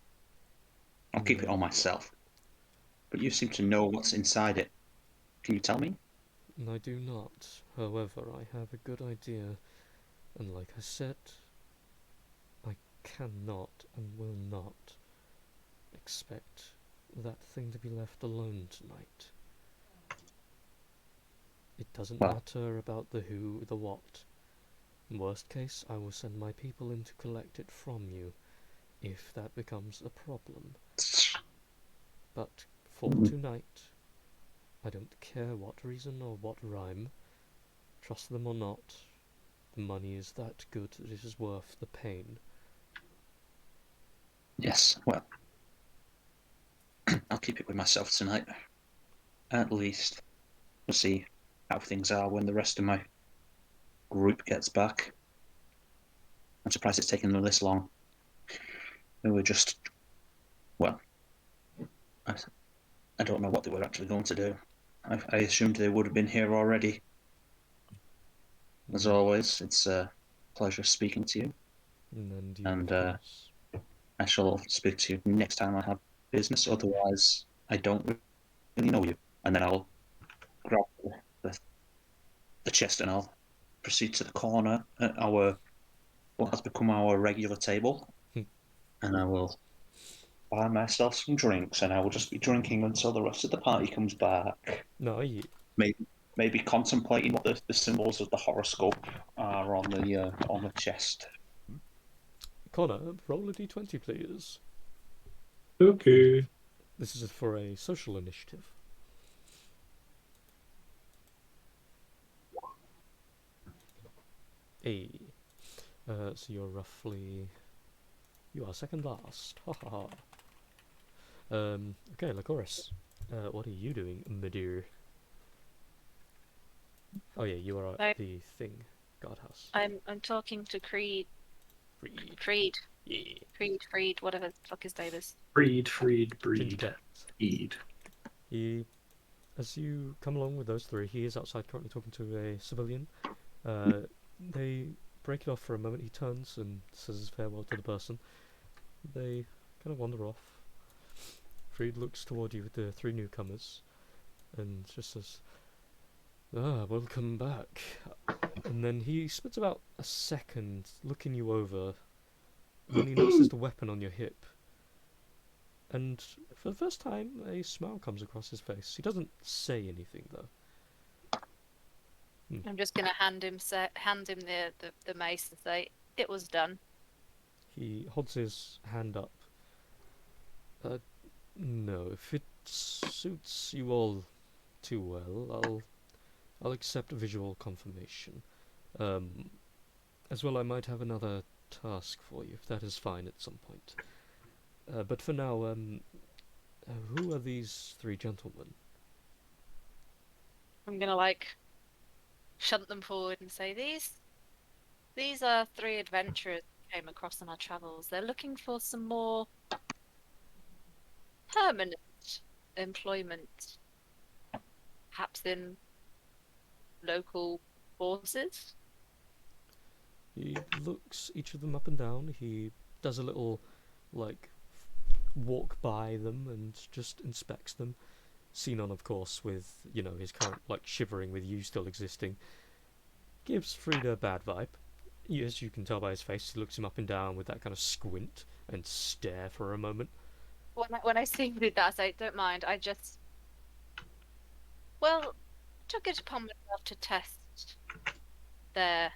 I'll keep it on myself. But you seem to know what's inside it. Can you tell me? I do not. However, I have a good idea, and like I said, I cannot and will not expect that thing to be left alone tonight. It doesn't Well. matter about the who, the what. In worst case, I will send my people in to collect it from you, if that becomes a problem. But for tonight, I don't care what reason or what rhyme, trust them or not, the money is that good that it is worth the pain. Yes, well, I'll keep it with myself tonight. At least we'll see how things are when the rest of my group gets back. I'm surprised it's taken them this long. They were just, well, I don't know what they were actually going to do. I assumed they would have been here already. As always, it's a pleasure speaking to you. And you, And of course. I shall speak to you next time I have business. Otherwise, I don't really know you. And then I'll grab the chest and I'll proceed to the corner at what has become our regular table. And I will buy myself some drinks, and I will just be drinking until the rest of the party comes back. No, you... Maybe contemplating what the symbols of the horoscope are on the chest. Connor, roll a d20, please. Okay. This is for a social initiative. A. So you're roughly... You are second last. Ha ha ha. Okay, Lycoris. What are you doing, my dear? Oh yeah, you are at the thing. Guardhouse. I'm talking to Creed. Freed. Creed. Yeah. Creed, whatever the fuck his name is. Breed. Gingerbread. Eid. He, as you come along with those three, he is outside currently talking to a civilian. They break it off for a moment. He turns and says his farewell to the person. They kind of wander off. Freed looks toward you with the three newcomers and just says, "Ah, welcome back." And then he spends about a second looking you over. Then he notices the weapon on your hip. And for the first time, a smile comes across his face. He doesn't say anything, though. I'm just gonna hand him the mace and say it was done. He holds his hand up. No, if it suits you all too well, I'll accept visual confirmation. As well, I might have another task for you, if that is fine at some point. But for now, who are these three gentlemen? I'm gonna shunt them forward and say these are three adventurers we came across on our travels. They're looking for some more permanent employment, perhaps in local forces. He looks each of them up and down. He does a little, walk by them and just inspects them. Xenon, of course, with, his current, shivering with you still existing, gives Frida a bad vibe. As you can tell by his face, he looks him up and down with that kind of squint and stare for a moment. When I see him do that, I say, don't mind, I took it upon myself to test their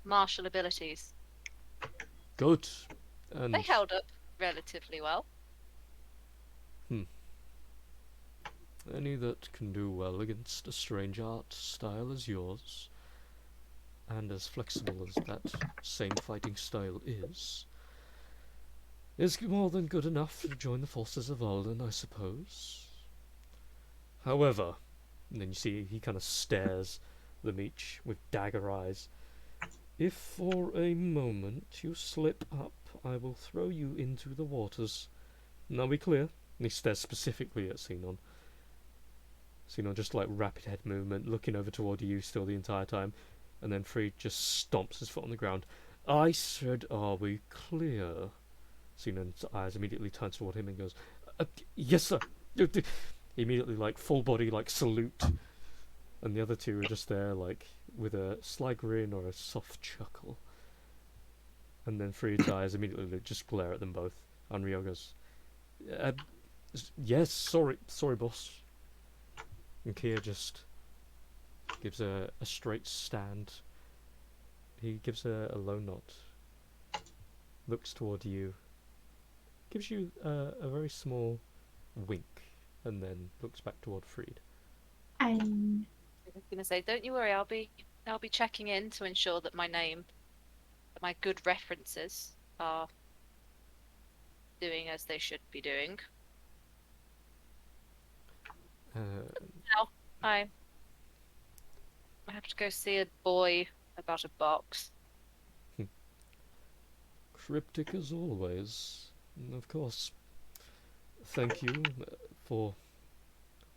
martial abilities. Good. And they held up relatively well. Any that can do well against a strange art style as yours, and as flexible as that same fighting style is more than good enough to join the forces of Alden, I suppose. However, and then you see he kind of stares them each with dagger eyes. If for a moment you slip up, I will throw you into the waters. Now be clear. And he stares specifically at Xenon. Xenon just rapid head movement, looking over toward you still the entire time, and then Freed just stomps his foot on the ground. I said, are we clear? Xenon's eyes immediately turns toward him and goes, yes sir. He immediately full body salute, and the other two are just there with a sly grin or a soft chuckle. And then Freed's eyes immediately just glare at them both. And Rio goes, Yes, sorry, boss. And Kia just gives a straight stand. He gives a low nod, looks toward you, gives you a very small wink, and then looks back toward Freed. I'm I was gonna say, don't you worry, I'll be checking in to ensure that my good references are doing as they should be doing. Now I have to go see a boy about a box. Cryptic as always. Of course. Thank you for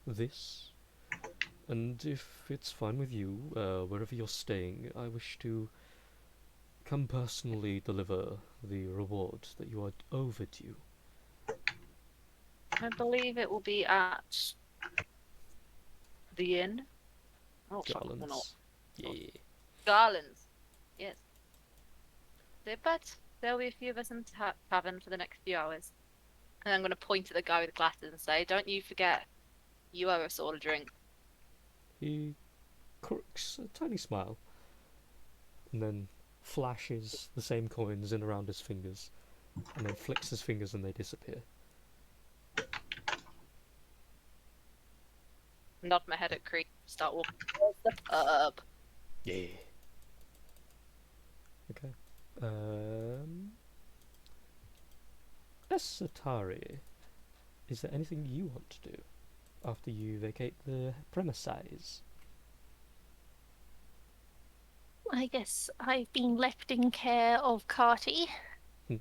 this. And if it's fine with you, wherever you're staying, I wish to come personally deliver the reward that you are overdue. I believe it will be at the inn. Oh, fuck, or not. Garlands. Yeah. Garlands. Yes. But there'll be a few of us in the tavern for the next few hours. And I'm going to point at the guy with the glasses and say, don't you forget, you owe us all a drink. He crooks a tiny smile and then flashes the same coins in around his fingers and then flicks his fingers and they disappear. Nod my head at Creek, start walking towards the pub. Yeah. Okay. Esatari, is there anything you want to do after you vacate the premises? I guess I've been left in care of Carty. Oh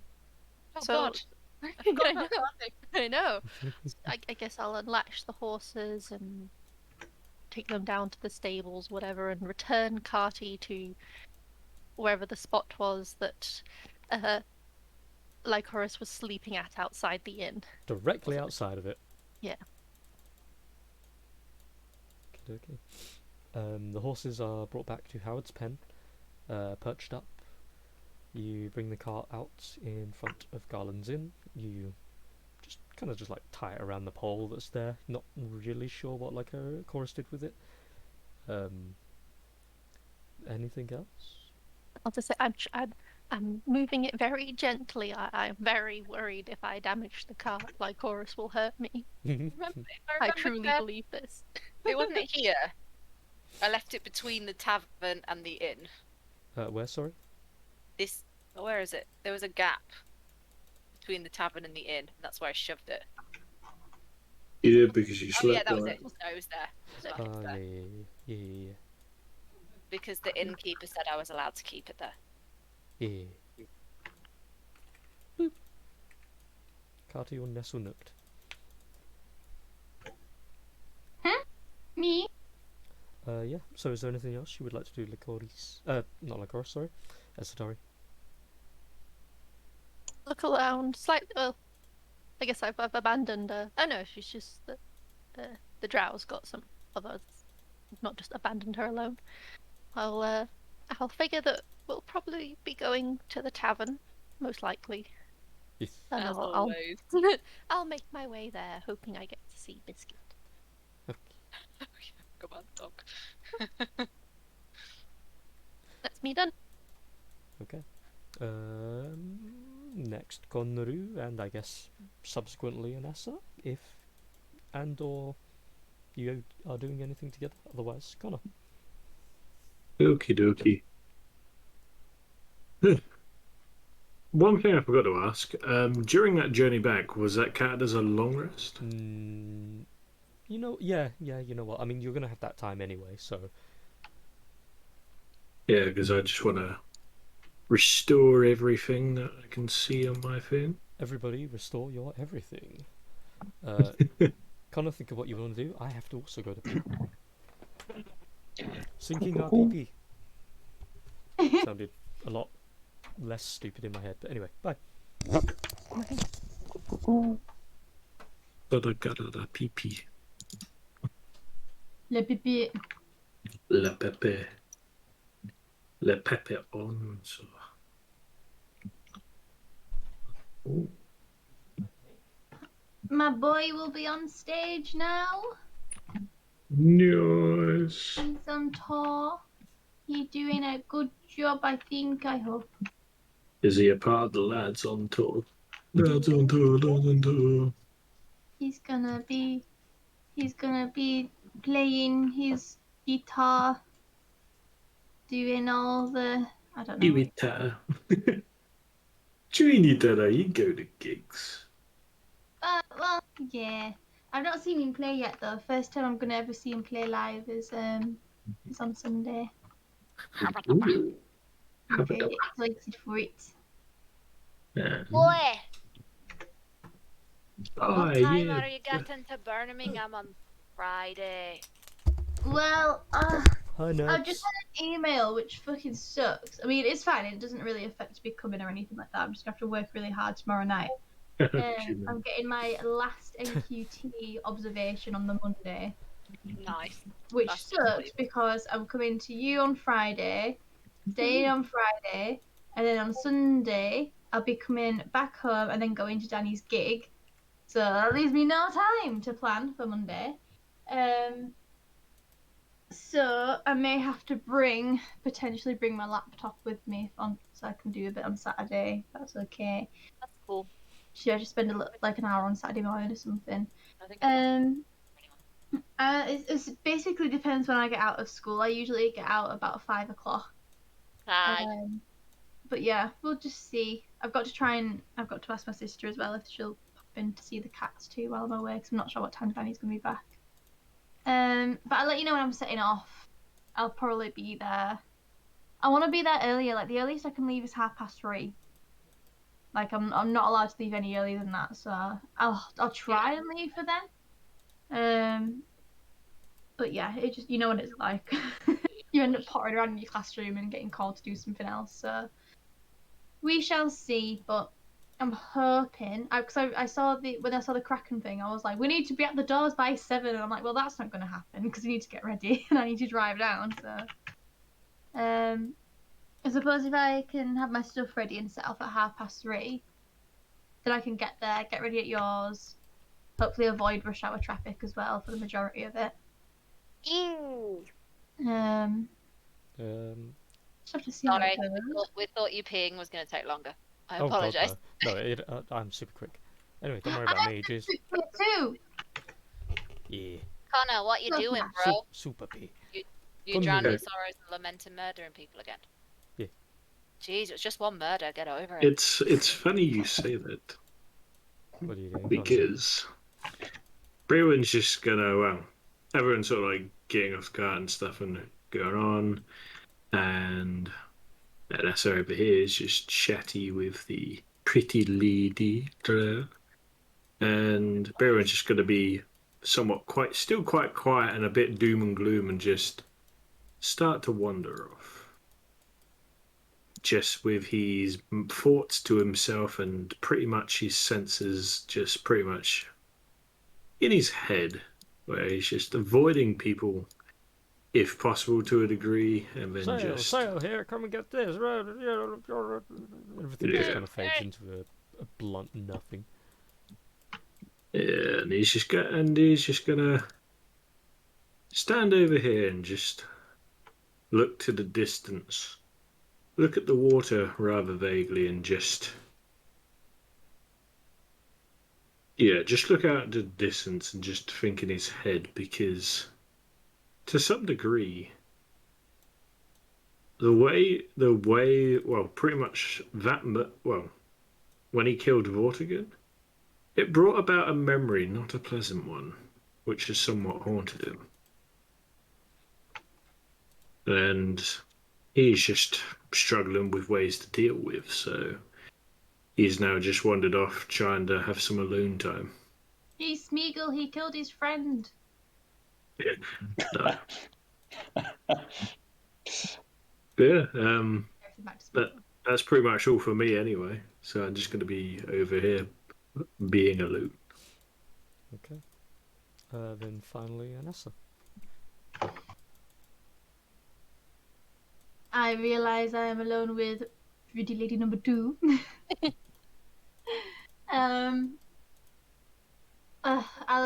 So- God. I I forgot know. about Carty. I know. I guess I'll unlatch the horses and take them down to the stables, whatever, and return Carty to wherever the spot was that Lycoris was sleeping at outside the inn. Directly outside of it. Yeah. Okay. The horses are brought back to Howard's pen, perched up. You bring the cart out in front of Garland's Inn. You just kind of like tie it around the pole that's there. Not really sure what like a chorus did with it. Anything else? I'll just say I'm moving it very gently. I'm very worried if I damage the cart, Lycoris will hurt me. I truly believe this. It wasn't here. I left it between the tavern and the inn. Where, sorry? Where is it? There was a gap between the tavern and the inn. And that's where I shoved it. You did because you Oh yeah, slept that was on it. No, it was there. It was Ah, there. yeah. Because the innkeeper said I was allowed to keep it there. Yeah. Boop. Carty or Nesselnukt? me. Yeah. So is there anything else you would like to do, Lycoris? Not Lycoris, sorry. Esatari. Look around, slightly. Well, I guess I've abandoned. Oh no, she's just the drow's got some others. Not just abandoned her alone. I'll figure that we'll probably be going to the tavern, most likely. Yes. And As I'll always. I'll make my way there, hoping I get to see Biscuit. Come on, dog. That's me done. Okay. Next Konru, and I guess subsequently Anessa, if and or you are doing anything together. Otherwise, Connor. Okie dokie. One thing I forgot to ask. During that journey back, was that cat as a long rest? You know, yeah, you know what? I mean, you're going to have that time anyway, so... Yeah, because I just want to restore everything that I can see on my phone. Everybody, restore your everything. Connor, think of what you want to do. I have to also go to pee. Sinking RPP. Sounded a lot less stupid in my head, but anyway, bye. Gada pee. Le pipi. Le pepe. Le pepe onzo. my boy will be on stage now. Nice. He's on tour. He's doing a good job, I think. I hope. Is he a part of the lads on tour? Lads on tour, lads on tour. He's gonna be playing his guitar, doing all the I don't know. Guitar. Trinidad, you go to gigs. Well, yeah. I've not seen him play yet though. First time I'm gonna ever see him play live is on Sunday. Ooh. I'm Have it very up. excited for it. Boy, Oh, what time yeah. are you getting to Birmingham on Friday? Well, Hi, I've just Nuts. had an email which fucking sucks. I mean, it's fine. It doesn't really affect me coming or anything like that. I'm just gonna have to work really hard tomorrow night. I'm getting my last NQT observation on the Monday, Nice. which That's sucks because I'm coming to you on Friday, staying on Friday, and then on Sunday I'll be coming back home and then going to Danny's gig. So that leaves me no time to plan for Monday. So I may have to potentially bring my laptop with me so I can do a bit on Saturday. That's okay. That's cool. Should I just spend like an hour on Saturday morning or something? I think it's It basically depends when I get out of school. I usually get out about 5 o'clock. Hi. But yeah, we'll just see. I've got to ask my sister as well if she'll pop in to see the cats too while I'm away, because I'm not sure what time Danny's gonna be back. But I'll let you know when I'm setting off. I'll probably be there. I want to be there earlier. Like the earliest I can leave is 3:30. Like I'm not allowed to leave any earlier than that. So I'll try and leave for then. But yeah, it just you know what it's like. You end up pottering around in your classroom and getting called to do something else. So we shall see. But I'm hoping because I saw when I saw the Kraken thing, I was like, we need to be at the doors by 7, and I'm like, well, that's not going to happen because you need to get ready and I need to drive down. So I suppose if I can have my stuff ready and set off at 3:30, then I can get there, get ready at yours, hopefully avoid rush hour traffic as well for the majority of it. Ew. Just have to see Sorry, how it goes. we thought you peeing was going to take longer. I Oh god, apologise. no, I'm super quick. Anyway, don't worry about me. Just too. yeah, Connor, what you doing, bro? super P. You Fun drowning in movie. sorrows and lamenting murdering people again? Yeah. Jeez, it's just one murder. Get over it. It's funny you say that What are you doing? because Brewen's just gonna everyone's sort of like getting off the cart and stuff and going on, and Nessa over here is just chatty with the pretty lady, and Brewen's just gonna be still quite quiet and a bit doom and gloom and just start to wander off. Just with his thoughts to himself and pretty much his senses just pretty much in his head, where he's just avoiding people if possible to a degree, and then sail here, come and get this. Everything just kind of fades into a blunt nothing. Yeah, and he's just gonna stand over here and just look to the distance, look at the water rather vaguely, and just look out at the distance and just think in his head, because to some degree the way pretty much when he killed Vortigern, it brought about a memory, not a pleasant one, which has somewhat haunted him. And he's just struggling with ways to deal with, so he's now just wandered off trying to have some alone time. He's Smeagol, he killed his friend. No. Yeah, that's pretty much all for me anyway. So I'm just going to be over here being alone. Okay. Then finally, Anessa. I realise I am alone with pretty lady number 2.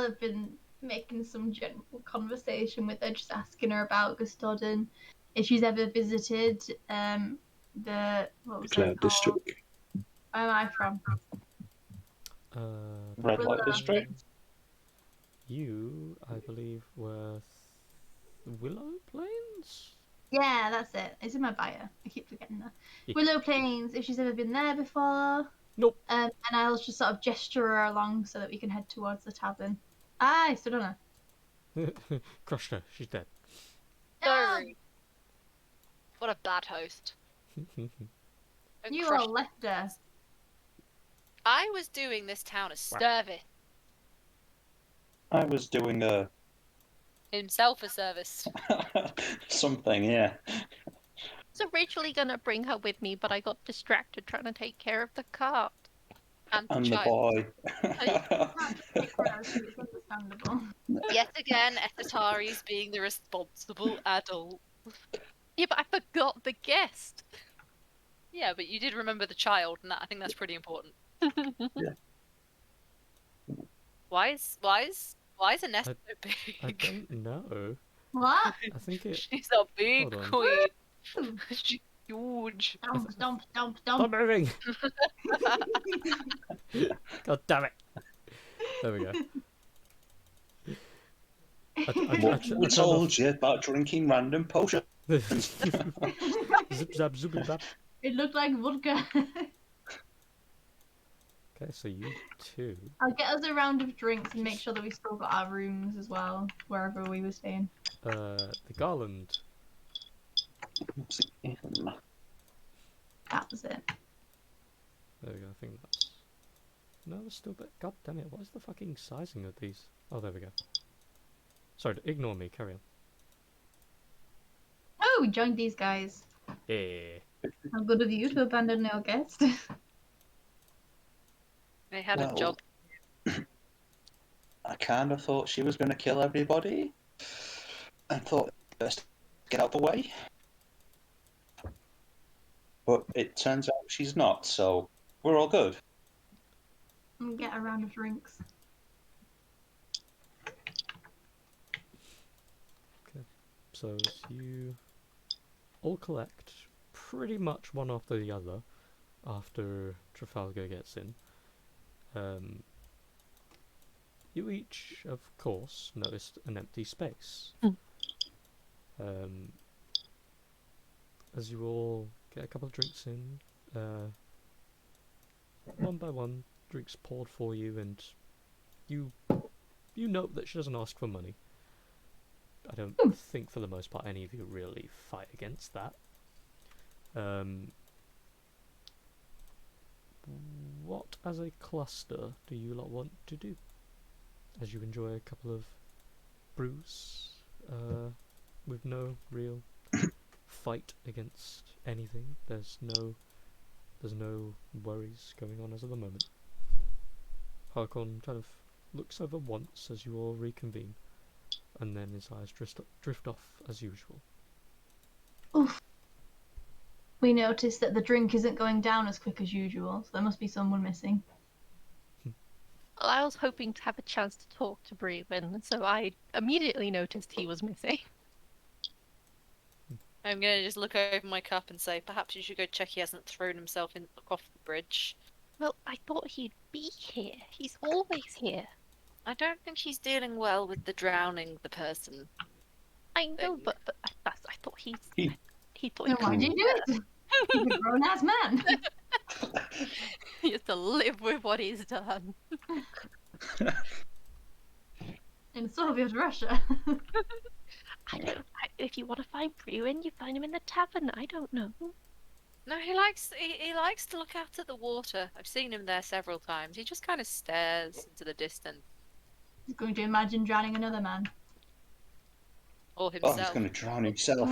well have been making some general conversation with her, just asking her about Gustodon, if she's ever visited the what was it Cloud called? District. Where am I from? Red Light Willow. District. You, I believe, were Willow Plains? Yeah, that's it. It's in my bio. I keep forgetting that. Yeah. Willow Plains, if she's ever been there before. Nope. And I'll just sort of gesture her along so that we can head towards the tavern. Ah, I stood on her. Crushed her. She's dead. Sorry. What a bad host. Don't You crush all left her. I was doing this town a service. I was doing Himself a service. something, yeah. was originally gonna bring her with me, but I got distracted trying to take care of the cart. And the And the child. boy. It's understandable. Yet again, Ethatari's being the responsible adult. Yeah, but I forgot the guest. Yeah, but you did remember the child, and I think that's pretty important. Yeah. Why is a nest so big? I don't know. What? I think it. She's a big Hold on. queen. She's huge. Stomp. Stop moving! God damn it! There we go. We told you about drinking random potions. Zip zap zoop zap. It looked like vodka. Okay, so you two. I'll get us a round of drinks and make sure that we still got our rooms as well, wherever we were staying. The garland. That was it. There we go. I think that's. No, it's still. God damn it! What is the fucking sizing of these? Oh, there we go. Sorry, ignore me. Carry on. Oh, we joined these guys. Yeah. How good of you to abandon your guest. They had a job. I kind of thought she was going to kill everybody. And thought, best get out the way. But it turns out she's not, so we're all good. And get a round of drinks. So as you all collect pretty much one after the other after Trafalgar gets in. You each, of course, noticed an empty space. As you all get a couple of drinks in, one by one, drinks poured for you, and you note that she doesn't ask for money. I don't think, for the most part, any of you really fight against that. What, as a cluster, do you lot want to do? As you enjoy a couple of brews, with no real fight against anything. There's no worries going on as of the moment. Harkon kind of looks over once as you all reconvene, and then his eyes drift off as usual. Oof. We noticed that the drink isn't going down as quick as usual, so there must be someone missing. Well, I was hoping to have a chance to talk to Breven, so I immediately noticed he was missing. I'm gonna just look over my cup and say, perhaps you should go check he hasn't thrown himself off the bridge. Well, I thought he'd be here. He's always here. I don't think he's dealing well with the drowning the person. I know, but I thought he thought Then he why could. did you do it? He's a grown ass man. He has to live with what he's done. In Soviet Russia. If you want to find Brewen, you find him in the tavern. I don't know. No, he likes to look out at the water. I've seen him there several times. He just kind of stares into the distance. He's going to imagine drowning another man. Or Oh, himself. he's going to drown himself.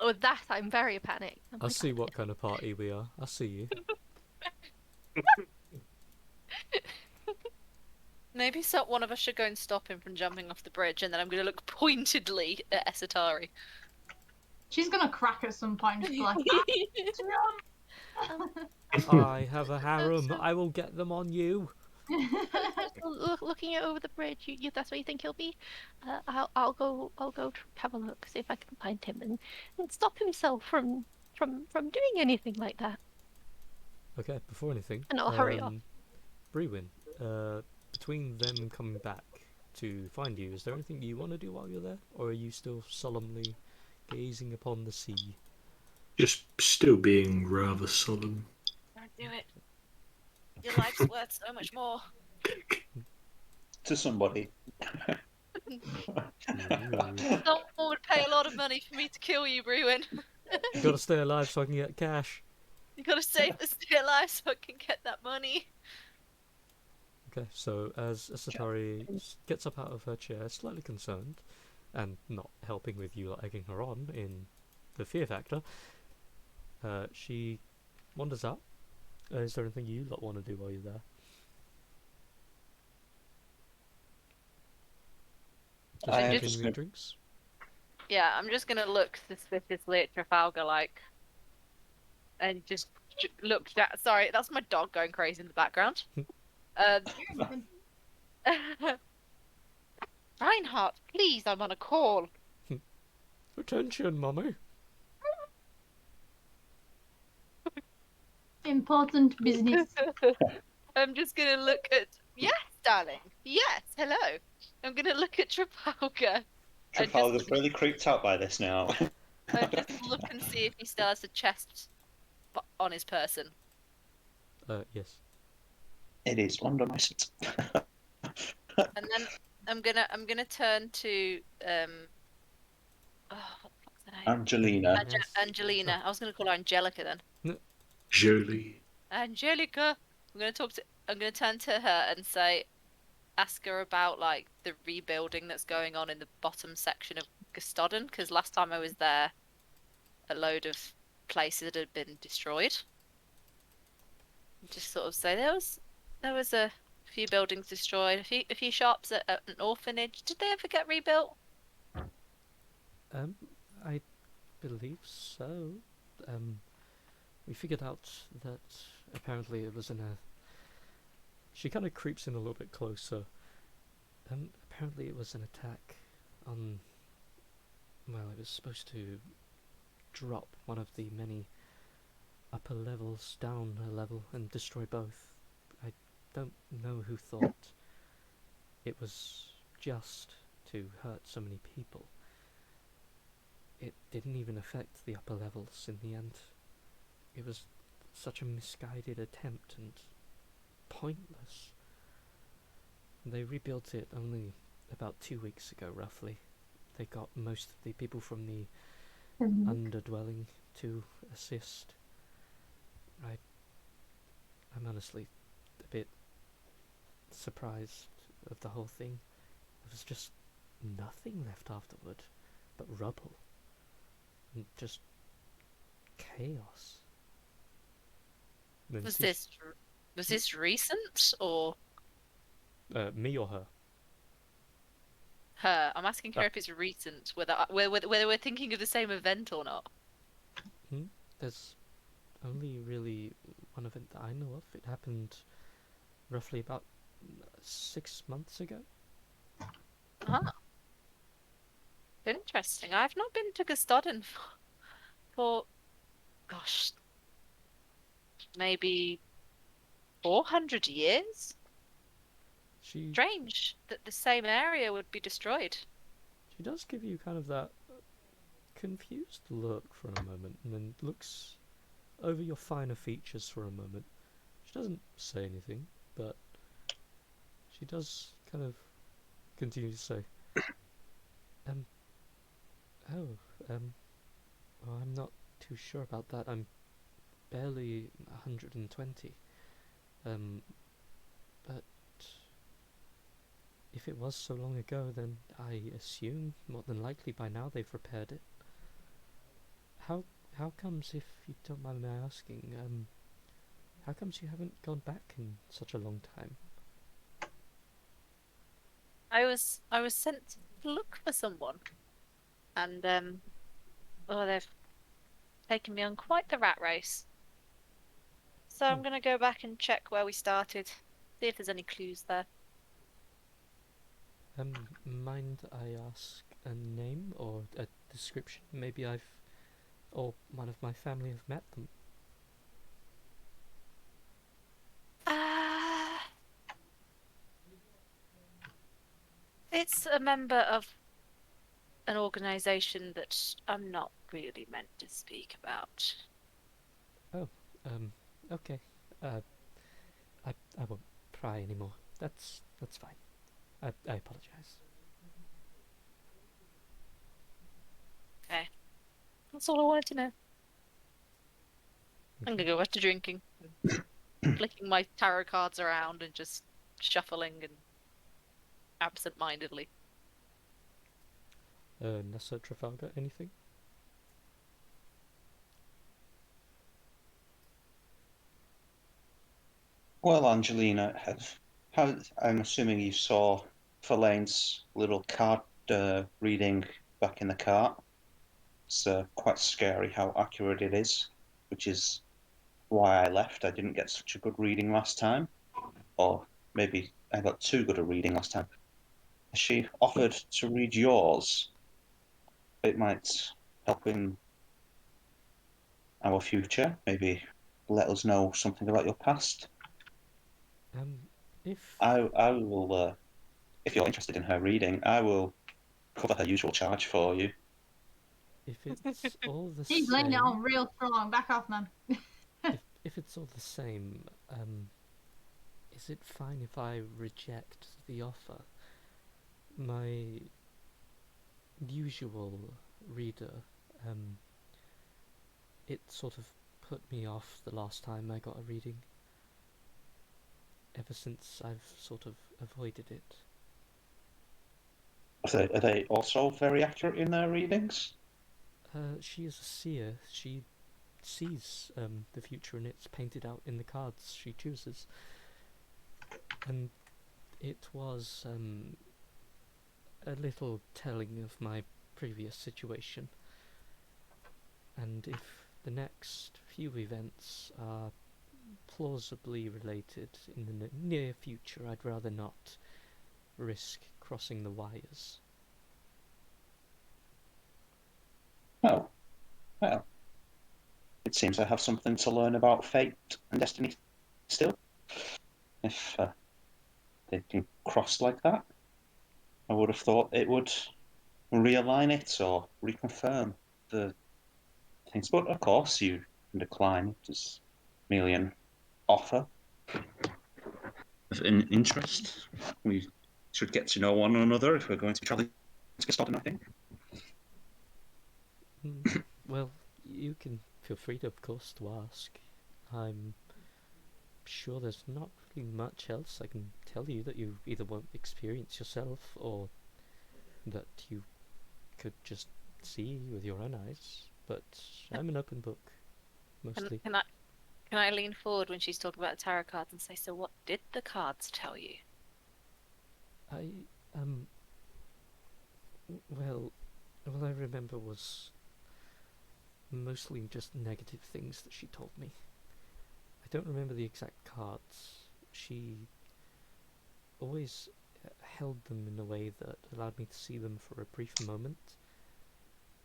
With that, I'm very panicked. I see what kind of party we are. I see you. Maybe one of us should go and stop him from jumping off the bridge, and then I'm going to look pointedly at Esatari. She's going to crack at some point and just be like, I have a harem. I will get them on you. Looking at over the bridge, that's where you think he'll be. I'll go have a look, see if I can find him and stop himself from doing anything like that. Okay, before anything, And I'll hurry off. Brewin, between them coming back to find you, is there anything you want to do while you're there, or are you still solemnly gazing upon the sea? Just still being rather solemn. Don't do it. Your life's worth so much more. To somebody. Someone would pay a lot of money for me to kill you, Bruin. You gotta stay alive so I can get cash. You gotta save us, stay alive so I can get that money. Okay, so as Satari gets up out of her chair, slightly concerned, and not helping with you egging her on in the fear factor, she wanders out. Is there anything you lot want to do while you're there? Just continuing drinks? Yeah, I'm just gonna look suspiciously at Trafalgar, like, and just look at. Sorry, that's my dog going crazy in the background. Reinhardt, please, I'm on a call. Attention, mummy. Important business. I'm just gonna look at. Yes, darling. Yes, hello. I'm gonna look at Trafalgar. Trafalgar's really creeped out by this now. And just look and see if he still has a chest on his person. Yes. It is under my seat. And then I'm gonna turn to oh, what the fuck's her name? Angelina. Angelina. I was gonna call her Angelica then. Jolie. Angelica. I'm gonna turn to her and ask her about like the rebuilding that's going on in the bottom section of Gustodon, because last time I was there, a load of places had been destroyed. Just sort of say there was a few buildings destroyed, a few shops at an orphanage. Did they ever get rebuilt? I believe so. We figured out that apparently it was in a. She kind of creeps in a little bit closer. Apparently it was an attack on. Well, it was supposed to drop one of the many upper levels down a level and destroy both. I don't know who thought it was just to hurt so many people. It didn't even affect the upper levels in the end. It was such a misguided attempt and pointless. They rebuilt it only about 2 weeks ago, roughly. They got most of the people from the underdwelling to assist. I'm honestly a bit surprised of the whole thing. There was just nothing left afterward but rubble and just chaos. Was this recent or me or her? her? I'm asking her if it's recent, whether we're thinking of the same event or not. There's only really one event that I know of. It happened roughly about 6 months ago. Ah, interesting. I've not been to Gustodon for gosh, maybe 400 years. Strange that the same area would be destroyed. She does give you kind of that confused look for a moment, and then looks over your finer features for a moment. She doesn't say anything, but she does kind of continue to say, well, I'm not too sure about that. I'm barely 120. But if it was so long ago, then I assume more than likely by now they've repaired it. How comes, if you don't mind me asking, how comes you haven't gone back in such a long time? I was sent to look for someone, and they've taken me on quite the rat race. So I'm gonna go back and check where we started. See if there's any clues there. Mind I ask a name or a description? Maybe I've or one of my family have met them. It's a member of an organisation that I'm not really meant to speak about. Oh, okay. Uh, I won't pry anymore. That's fine. I apologise. Okay. That's all I wanted to know. I'm Okay. gonna go back to drinking. Flicking my tarot cards around and just shuffling and absent-mindedly. Nessa Trafalgar, anything? Well, Angelina, I'm assuming you saw Verlaine's little card reading back in the cart. It's quite scary how accurate it is, which is why I left. I didn't get such a good reading last time, or maybe I got too good a reading last time. She offered to read yours. It might help in our future. Maybe let us know something about your past. If I will, if you're interested in her reading, I will cover her usual charge for you. if it's all the He's laying it same, on real strong. Back off, man. if it's all the same, is it fine if I reject the offer? My usual reader, it sort of put me off the last time I got a reading. Ever since I've sort of avoided it. Are they also very accurate in their readings? She is a seer. She sees the future and it's painted out in the cards she chooses. And it was a little telling of my previous situation. And if the next few events are plausibly related in the near future, I'd rather not risk crossing the wires. Oh, well. It seems I have something to learn about fate and destiny still. If they can cross like that, I would have thought it would realign it or reconfirm the things. But of course, you can decline it as merely an offer of an interest. We should get to know one another if we're going to be traveling to Gestaden, I think. Well, you can feel free, of course, to ask. I'm sure there's not really much else I can tell you that you either won't experience yourself or that you could just see with your own eyes. But I'm an open book, mostly. Can I lean forward when she's talking about the tarot cards and say, so what did the cards tell you? Well, all I remember was mostly just negative things that she told me. I don't remember the exact cards. She always held them in a way that allowed me to see them for a brief moment,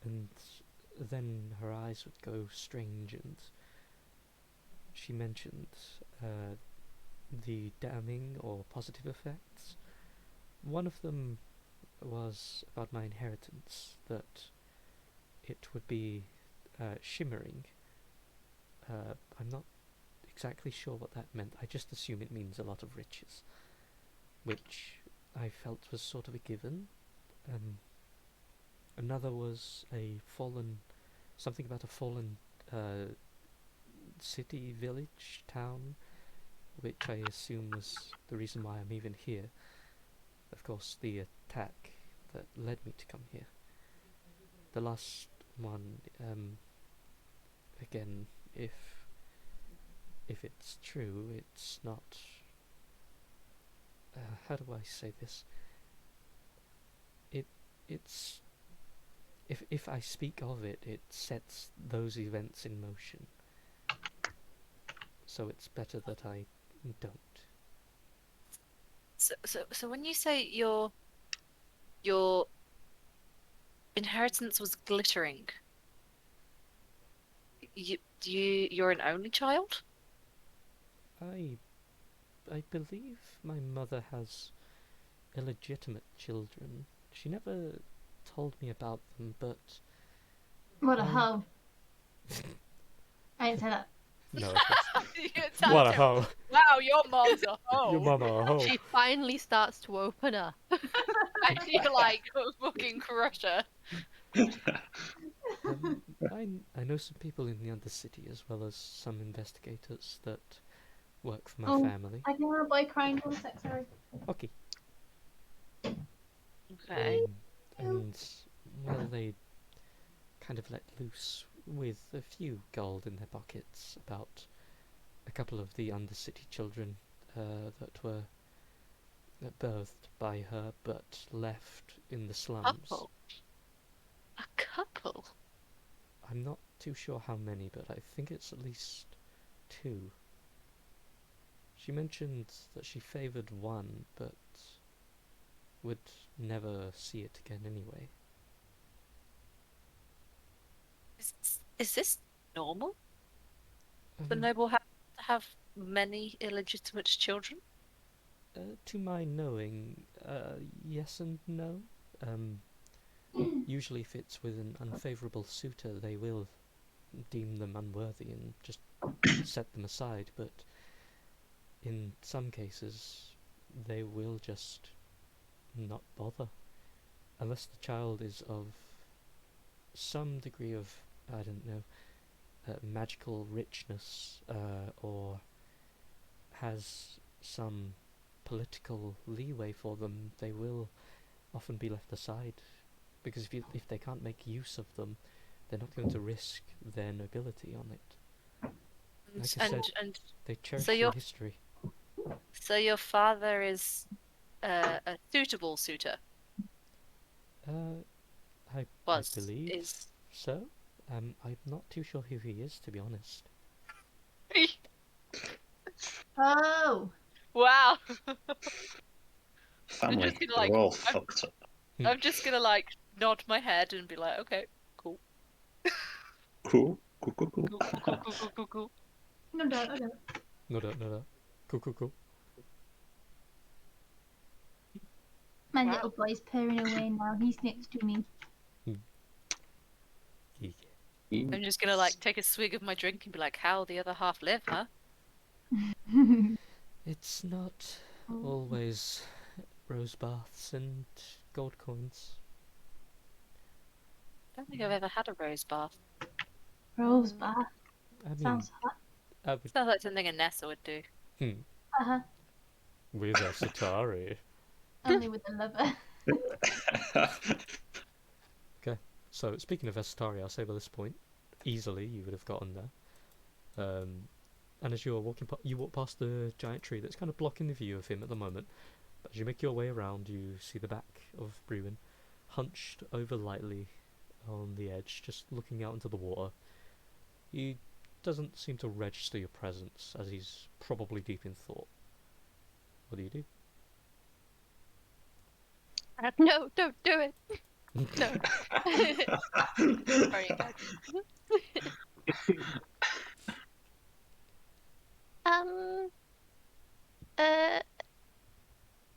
and then her eyes would go strange, and she mentioned the damning or positive effects. One of them was about my inheritance, that it would be shimmering. I'm not exactly sure what that meant. I just assume it means a lot of riches, which I felt was sort of a given. Another was something about a fallen city, village, town, which I assume was the reason why I'm even here. Of course, the attack that led me to come here. The last one, again, if it's true, it's not. How do I say this? It's if I speak of it, it sets those events in motion. So it's better that I don't. So when you say your inheritance was glittering, you're an only child? I believe my mother has illegitimate children. She never told me about them, but What a I- hoe. I didn't say that. no, of course. You sound What a terrible. hoe! Wow, your mom's a hoe. Your mama a hoe. She finally starts to open up. And you're like a fucking crusher. I know some people in the Undercity as well as some investigators that work for my Oh. family. I can hear a boy crying. 1 sec, sorry. Okay. Okay. And well, they kind of let loose with a few gold in their pockets about a couple of the Undercity children that were birthed by her but left in the slums. Couple. A couple. I'm not too sure how many, but I think it's at least 2. She mentioned that she favoured one, but would never see it again anyway. Is this normal? The noble to have many illegitimate children? To my knowing, yes and no. Usually if it's with an unfavourable suitor, they will deem them unworthy and just set them aside, but in some cases they will just not bother. Unless the child is of some degree of, I don't know, magical richness, or has some political leeway for them, they will often be left aside. Because if they can't make use of them, they're not going to risk their nobility on it. Like I said, they cherish their history. So your father is a suitable suitor? I believe so. I'm not too sure who he is, to be honest. Oh! Wow! Family, gonna, they're all fucked up. I'm just gonna nod my head and be like, okay, cool. Cool. Cool. No doubt, no doubt. No doubt. Cool. My little boy's purring away now. He's next to me. I'm just gonna take a swig of my drink and be like, how the other half live, huh? It's not always rose baths and gold coins. I don't think I've ever had a rose bath. Rose bath? I mean, Sounds hot. Sounds like something a Nessa would do. Uh-huh. With a Satari. Only with a lover. Okay, so speaking of Esatari, I'll say by this point, easily you would have gotten there. And as you're walking, you walk past the giant tree that's kind of blocking the view of him at the moment. But as you make your way around, you see the back of Bruin, hunched over lightly on the edge, just looking out into the water. He doesn't seem to register your presence, as he's probably deep in thought. What do you do? No, don't do it. No. Very good.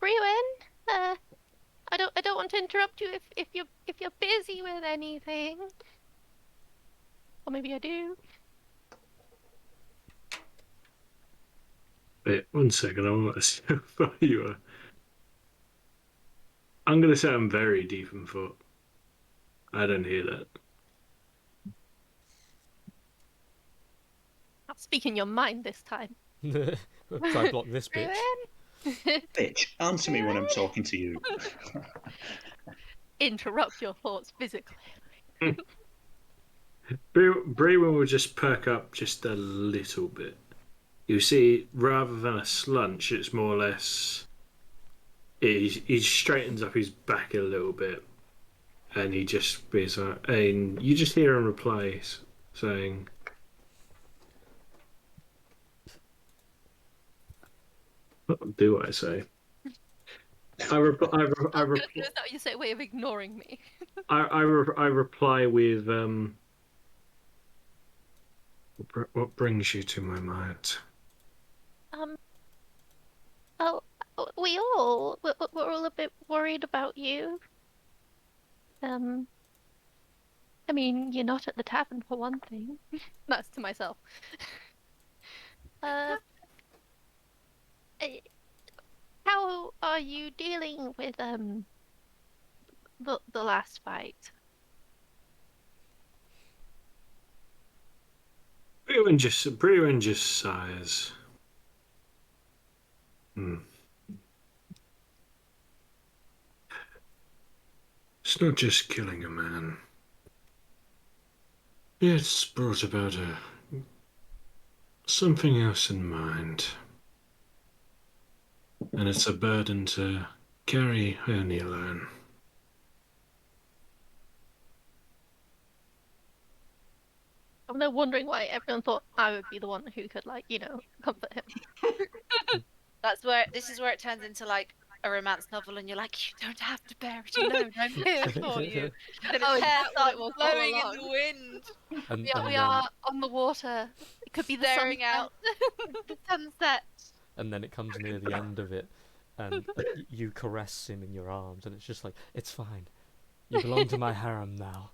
Briwen, I don't want to interrupt you if you're busy with anything. Or maybe I do. Wait, 1 second. I want to see how far you are. I'm going to say I'm very deep in thought. I don't hear that. I'll speak in your mind this time. Try block this bitch. Bitch, answer me when I'm talking to you. Interrupt your thoughts physically. Braywin will just perk up just a little bit. You see, rather than a slunch, it's more or less. He straightens up his back a little bit, and he just is like, and you just hear him reply saying, "What do I say?" I Is that your way of ignoring me? I reply with what brings you to my mind? Well, we're all a bit worried about you. I mean, you're not at the tavern for one thing. That's to myself. Eh, how are you dealing with the last fight? Brewin just sighs. It's not just killing a man. It's brought about something else in mind. And it's a burden to carry only alone. I'm now wondering why everyone thought I would be the one who could, like, comfort him. This is where it turns into like a romance novel, and you're like, you don't have to bear it alone. I'm here for you. And Oh, his is hair that what starts it was all blowing in along? the wind, And We then are on the water. It could be the staring sunset. out the sunset. and then it comes near the end of it, and you caress him in your arms, and it's just like, it's fine. You belong to my harem now.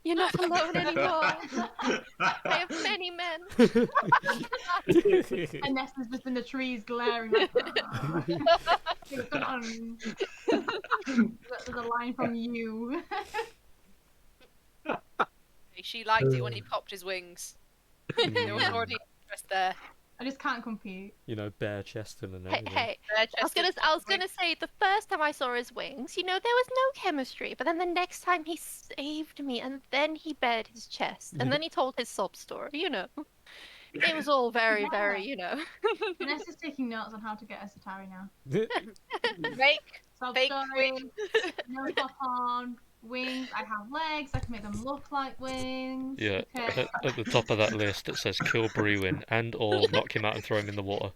You're not alone anymore. I have many men. And Nessa's just in the trees glaring like, what's going on? There's a line from you. She liked it when he popped his wings. There was already interest there. I just can't compete. You know, bare chested and Hey, everything. hey. I was gonna say the first time I saw his wings, there was no chemistry. But then the next time he saved me, and then he bared his chest, and then he told his sob story. It was all very, very, Nessa's taking notes on how to get a Satari now. Fake Story, wing. no top on, wings. I have legs. I can make them look like wings. Yeah, Okay. at the top of that list it says kill Brewin and or knock him out and throw him in the water.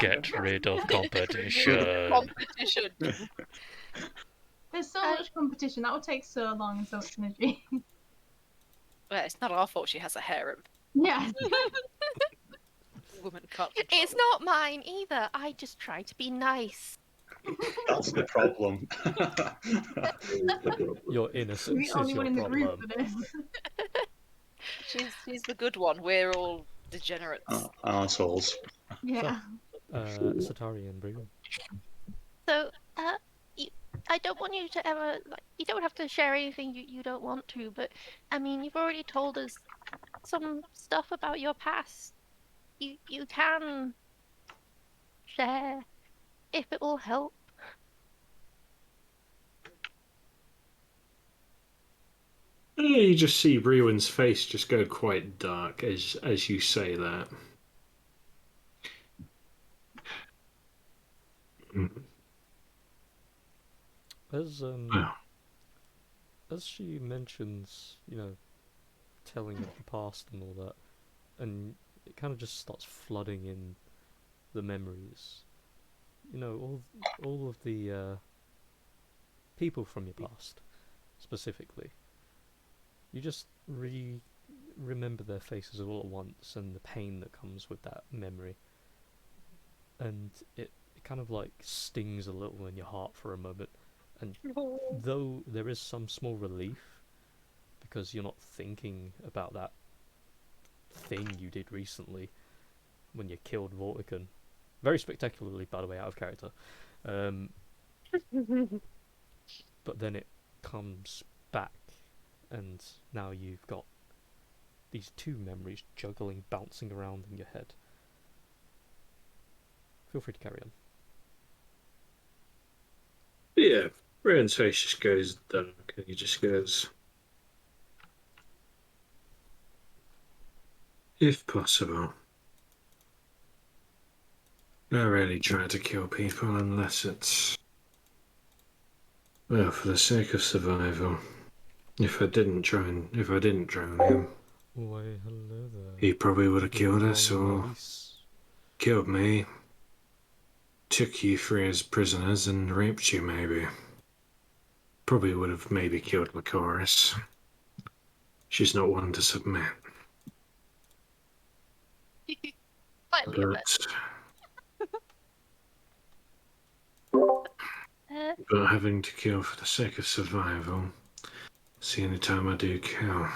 Get rid of competition. Competition. There's so much competition. That would take so long and so much energy. Well, it's not our fault she has a harem. Yeah. Woman can't. It's not mine either. I just try to be nice. That's the problem. Your innocence the only is one your in the group problem. for this. She's the good one. We're all degenerates. Assholes. Yeah. Satari and Brewin. So, I don't want you to ever, you don't have to share anything you don't want to, but, I mean, you've already told us some stuff about your past. You can share, if it will help. You just see Brewin's face just go quite dark as you say that. As she mentions, telling of the past and all that, and it kind of just starts flooding in the memories. All of the people from your past, specifically. You just remember their faces all at once, and the pain that comes with that memory. And it kind of like stings a little in your heart for a moment. And though there is some small relief, because you're not thinking about that thing you did recently when you killed Vortican, very spectacularly, by the way, out of character. But then it comes back, and now you've got these two memories juggling, bouncing around in your head. Feel free to carry on. Yeah, Brewin's face just goes dark, and he just goes, if possible. I really try to kill people unless it's, well, for the sake of survival. If I didn't drown him, Why, hello there. he probably would have killed us or Release. killed me. took you three as prisoners and raped you, maybe. Probably would have maybe killed Lycoris. She's not one to submit. Slightly a bit. But having to kill for the sake of survival, it's the only time I do kill.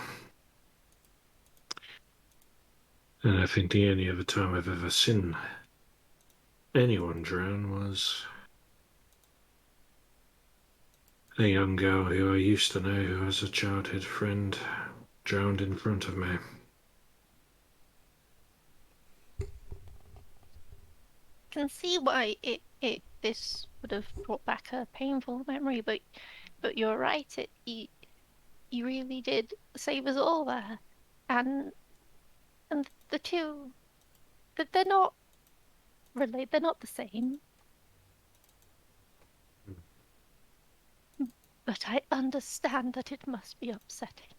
And I think the only other time I've ever seen anyone drown was a young girl who I used to know who was a childhood friend drowned in front of me. Can see why this would have brought back a painful memory, but you're right. You really did save us all there, and the two, that they're not related. They're not the same. But I understand that it must be upsetting.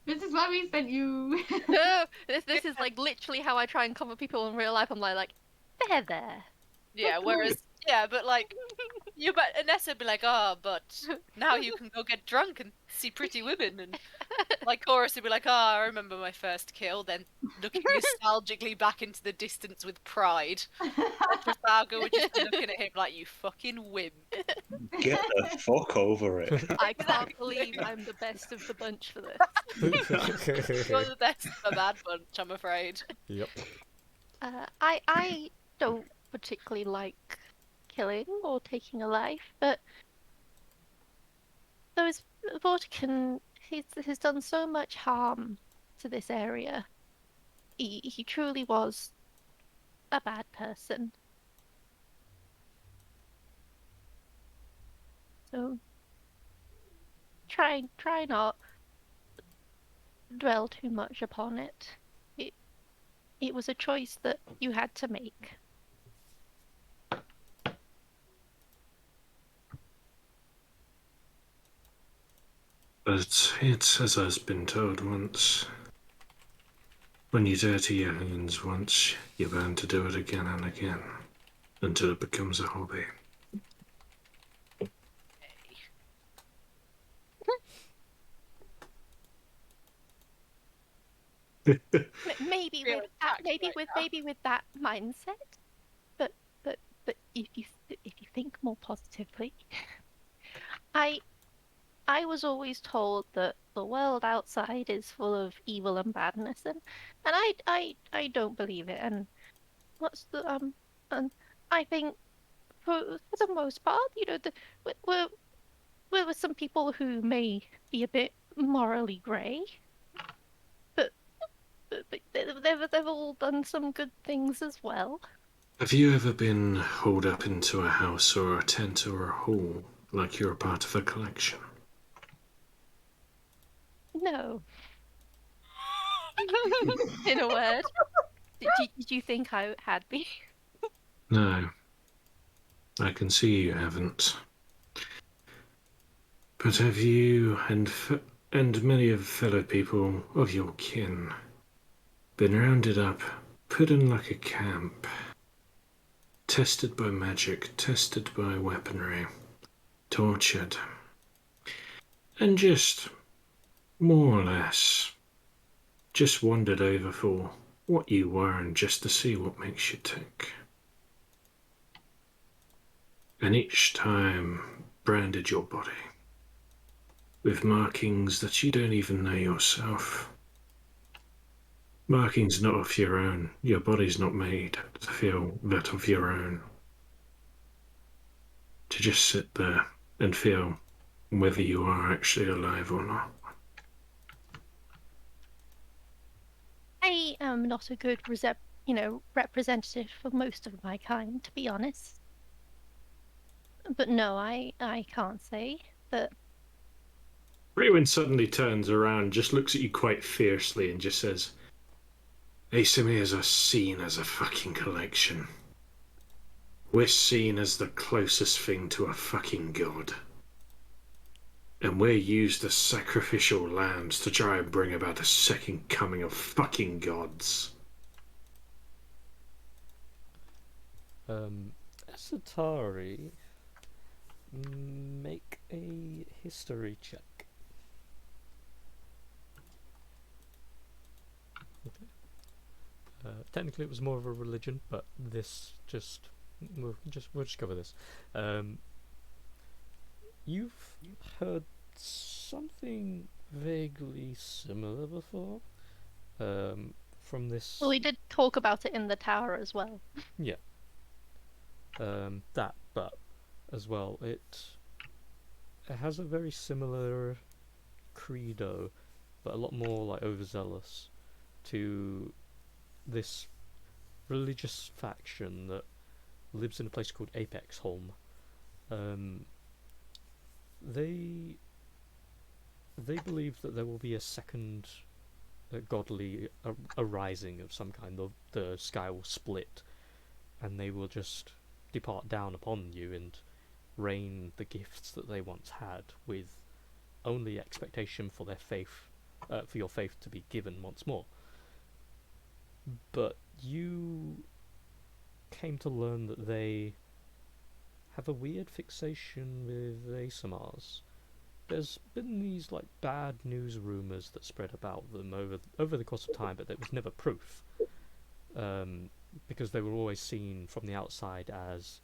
This is why we sent you. No, this is like literally how I try and comfort people in real life. I'm like, they're there. Yeah, whereas, yeah, but like, Anessa would be like, oh, but now you can go get drunk and see pretty women. And like, Chorus would be like, oh, I remember my first kill, then looking nostalgically back into the distance with pride. And Trafalgar would just be looking at him like, you fucking wimp. Get the fuck over it. I can't believe I'm the best of the bunch for this. You're the best of the bad bunch, I'm afraid. Yep. I don't particularly like killing or taking a life, but those Vortican, he's done so much harm to this area. He truly was a bad person. So try not dwell too much upon it. It was a choice that you had to make. But it's as I've been told once. When you dirty your hands once, you're bound to do it again and again, until it becomes a hobby. Maybe Real with that, attack right now. maybe with that mindset, but if you think more positively, I was always told that the world outside is full of evil and badness, and I don't believe it. And and I think for the most part, we're some people who may be a bit morally grey, but they've all done some good things as well. Have you ever been hauled up into a house or a tent or a hall like you're a part of a collection? No. In a word. Did you think I had been? No. I can see you haven't. But have you and many of fellow people of your kin been rounded up, put in like a camp, tested by magic, tested by weaponry, tortured, and just more or less just wandered over for what you were and just to see what makes you tick. And each time branded your body with markings that you don't even know yourself. Markings not of your own. Your body's not made to feel that of your own. To just sit there and feel whether you are actually alive or not. I am not a good representative for most of my kind, to be honest. But no, I can't say that. Brewin suddenly turns around, just looks at you quite fiercely and just says, Asimirs are seen as a fucking collection. We're seen as the closest thing to a fucking god. And we're used as sacrificial lambs to try and bring about the second coming of fucking gods. Asatari, make a history check. Okay. Technically, it was more of a religion, but this we'll just cover this. You've heard something vaguely similar before. From this. Well, we did talk about it in the tower as well. Yeah. But as well, it has a very similar credo, but a lot more like overzealous to this religious faction that lives in a place called Apex Holm. They believe that there will be a second godly arising of some kind. The sky will split, and they will just depart down upon you and rain the gifts that they once had, with only expectation for their faith, for your faith to be given once more. But you came to learn that they have a weird fixation with ASMRs. There's been these like bad news rumours that spread about them over the course of time, but there was never proof, because they were always seen from the outside as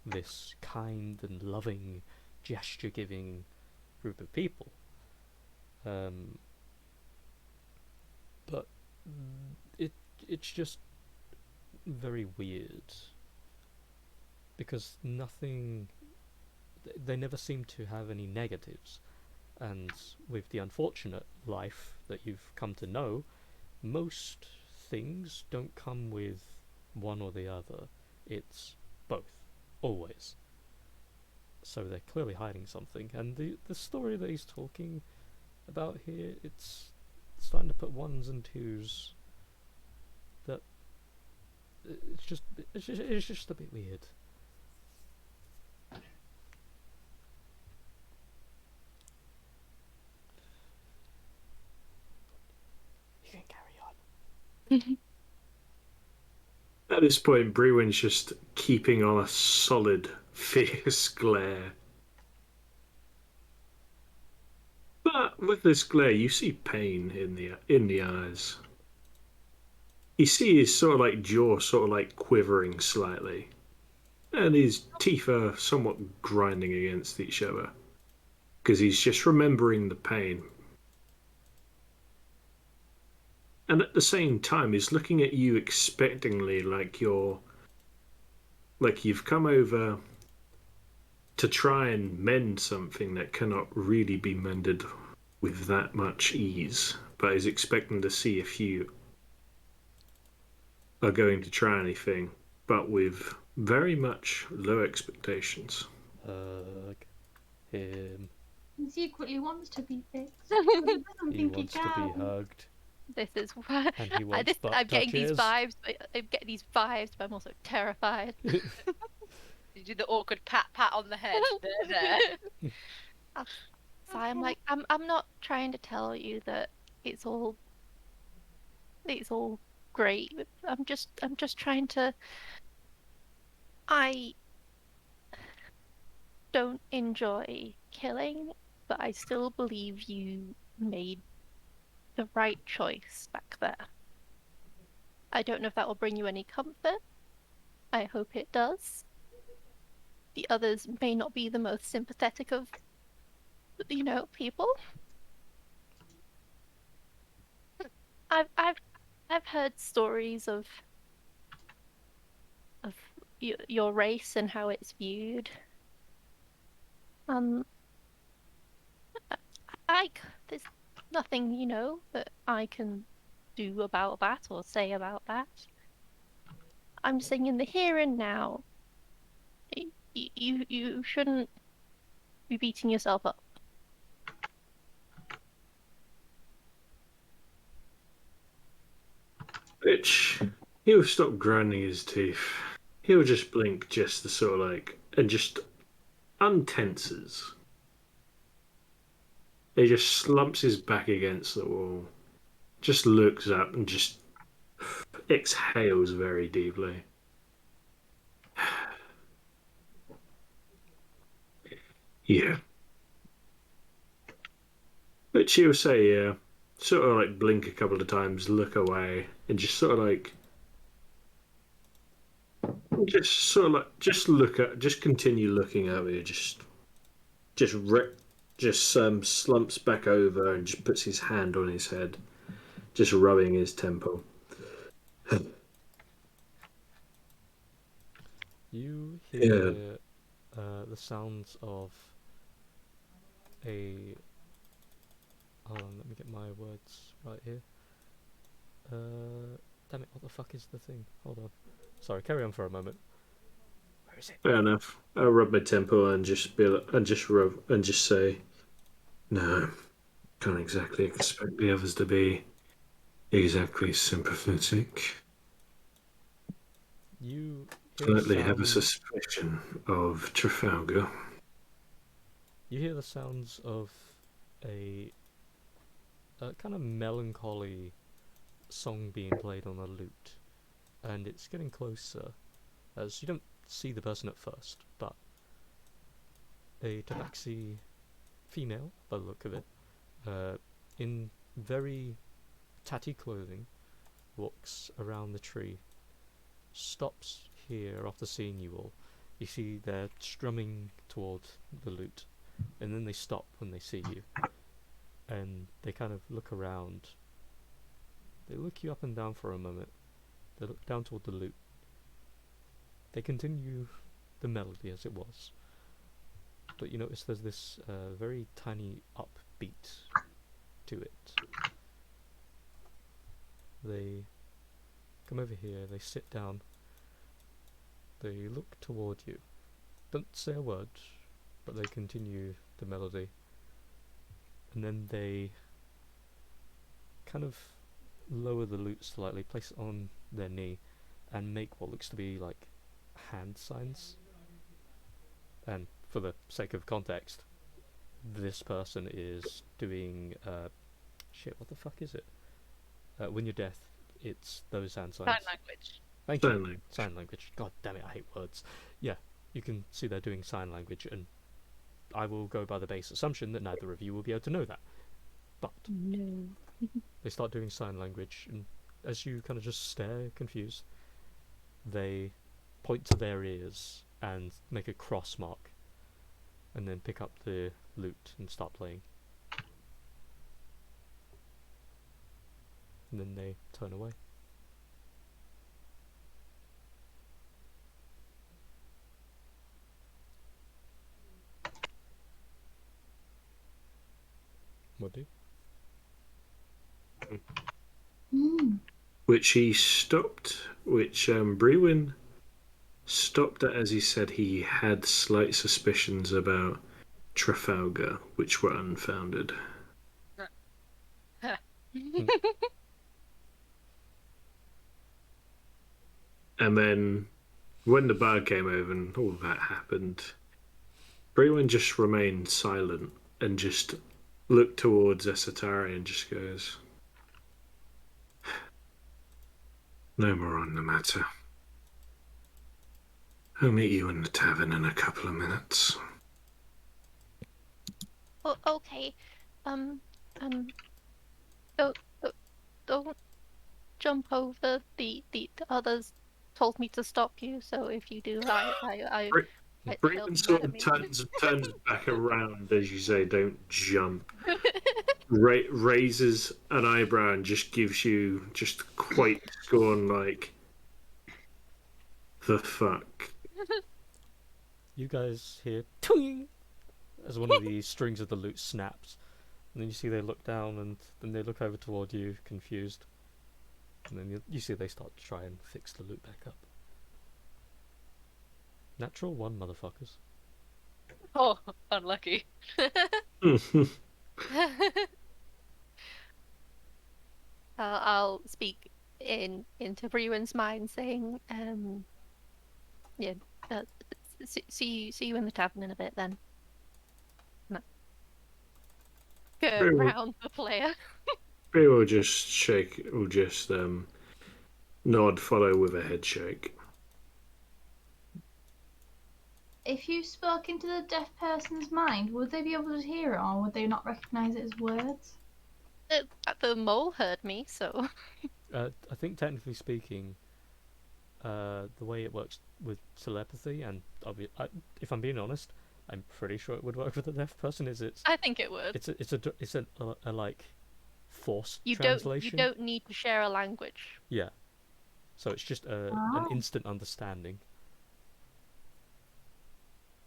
this kind and loving, gesture-giving group of people. But it's just very weird, because they never seem to have any negatives, and with the unfortunate life that you've come to know, most things don't come with one or the other. It's both, always. So they're clearly hiding something, and the story that he's talking about here, it's starting to put ones and twos. That it's just a bit weird. You can carry on. At this point, Brewin's just keeping on a solid, fierce glare. But with this glare, you see pain in the eyes. You see his sort of like jaw sort of like quivering slightly, and his teeth are somewhat grinding against each other, because he's just remembering the pain. And at the same time, he's looking at you expectingly, like you've come over to try and mend something that cannot really be mended with that much ease, but is expecting to see if you are going to try anything, but with very much low expectations. Hug him. He secretly wants to be fixed. But he doesn't He think wants he to can. be hugged, This is why and he wants butt I'm getting these touches. vibes. I'm getting these vibes, but I'm also terrified. You do the awkward pat on the head. There. So I'm like, I'm not trying to tell you that it's all great. I'm just trying to. I don't enjoy killing, but I still believe you made the right choice back there. I don't know if that will bring you any comfort. I hope it does. The others may not be the most sympathetic of, people. I've heard stories of your race and how it's viewed. There's nothing, that I can do about that or say about that. I'm saying in the here and now, you shouldn't be beating yourself up. Which he'll stop grinding his teeth. He'll just blink just to sort of like, and just untenses. He just slumps his back against the wall, just looks up and just exhales very deeply. Yeah. But she'll say, yeah, sort of like blink a couple of times, look away, and just sort of like, just continue looking at me, just slumps back over and just puts his hand on his head, just rubbing his temple. You Yeah. hear the sounds of a. Hold on, let me get my words right here. Damn it! What the fuck is the thing? Hold on. Sorry, carry on for a moment. Where is it? Fair enough. I'll rub my temple and just say, no, can't exactly expect the others to be exactly sympathetic. You hear the Slightly have a sound. suspicion of Trafalgar. You hear the sounds of a kind of melancholy song being played on a lute, and it's getting closer as you don't see the person at first, but a tabaxi female, by the look of it, in very tatty clothing, walks around the tree, stops here after seeing you all. You see they're strumming toward the lute, and then they stop when they see you, and they kind of look around. They look you up and down for a moment. They look down toward the lute. They continue the melody as it was, but you notice there's this very tiny upbeat to it. They come over here, they sit down, they look toward you. Don't say a word, but they continue the melody. And then they kind of lower the lute slightly, place it on their knee, and make what looks to be like hand signs. And for the sake of context, this person is doing shit, what the fuck is it? When you're deaf, it's those hand signs. Sign language. Thank Sign you. language. Sign language. God damn it, I hate words. Yeah, you can see they're doing sign language, and I will go by the base assumption that neither of you will be able to know that. But No. they start doing sign language, and as you kind of just stare confused, they point to their ears and make a cross mark, and then pick up the lute and start playing. And then they turn away. What do? Which he stopped, which Brewin stopped at as he said he had slight suspicions about Trafalgar, which were unfounded. And then when the bar came over and all that happened, Brewin just remained silent and just looked towards Esatari and just goes, no more on the matter. I'll meet you in the tavern in a couple of minutes. Oh, okay. Don't, don't jump over. The others told me to stop you, so if you do, I Brewin sort of turns back around as you say, don't jump. Raises an eyebrow and just gives you just quite scorn, like, the fuck. You guys hear twing as one of the strings of the lute snaps, and then you see they look down, and then they look over toward you, confused, and then you see they start to try and fix the lute back up. Natural one, motherfuckers. Oh, unlucky. I'll speak into Brewin's mind, saying, yeah, see you in the tavern in a bit then. No. Go Very well. round the player. Beer will just nod, follow with a head shake. if you spoke into the deaf person's mind, would they be able to hear it, or would they not recognise it as words? The mole heard me, so I think technically speaking, the way it works with telepathy, and if I'm being honest, I'm pretty sure it would work with a deaf person. I think it would. It's a like forced You translation. don't need to share a language. Yeah. So it's just an instant understanding.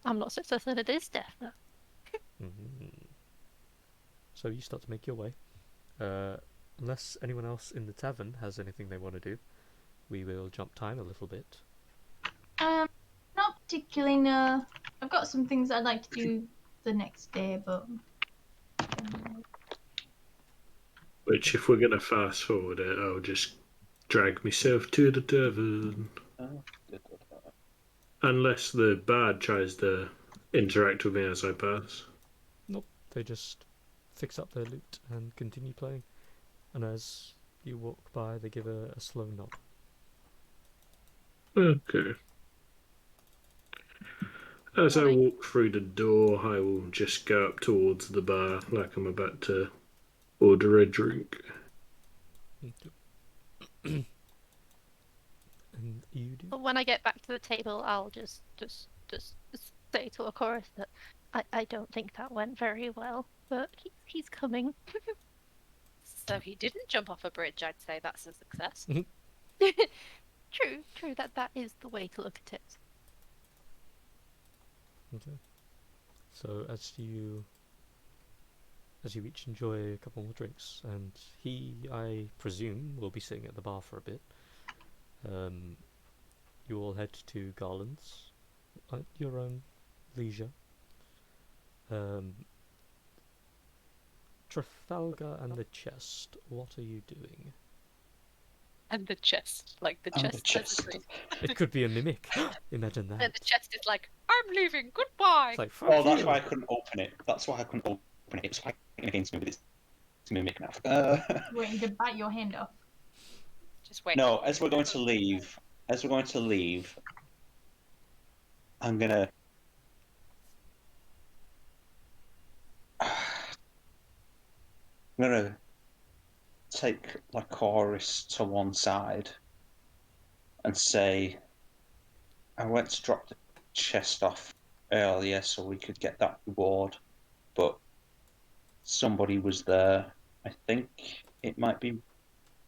I'm not so certain it is deaf though. So you start to make your way. Unless anyone else in the tavern has anything they want to do, we will jump time a little bit. Not particularly, no. I've got some things I'd like to do the next day, but... Which, if we're going to fast forward it, I'll just drag myself to the tavern. Unless the bard tries to interact with me as I pass. Nope, they just fix up their loot and continue playing. And as you walk by, they give a slow nod. Okay. As I walk through the door, I will just go up towards the bar like I'm about to order a drink. And you do? When I get back to the table, I'll just say to a chorus that I don't think that went very well, but he's coming. So he didn't jump off a bridge. I'd say that's a success. True. That is the way to look at it. Okay. So as you each enjoy a couple more drinks, and he, I presume, will be sitting at the bar for a bit. You all head to Garland's at your own leisure. Trafalgar and the chest, what are you doing? And the chest, like the And chest. the chest. It could be a mimic. Imagine that. And the chest is like, I'm leaving. Goodbye. It's like, fuck Oh, that's you. why I couldn't open it. That's why I couldn't open it. It was fighting against me with its mimic now. Waiting to bite your hand off. Just wait. No, as we're going to leave, I'm gonna. I'm gonna take Lycoris to one side and say, I went to drop the chest off earlier so we could get that reward, but somebody was there. I think it might be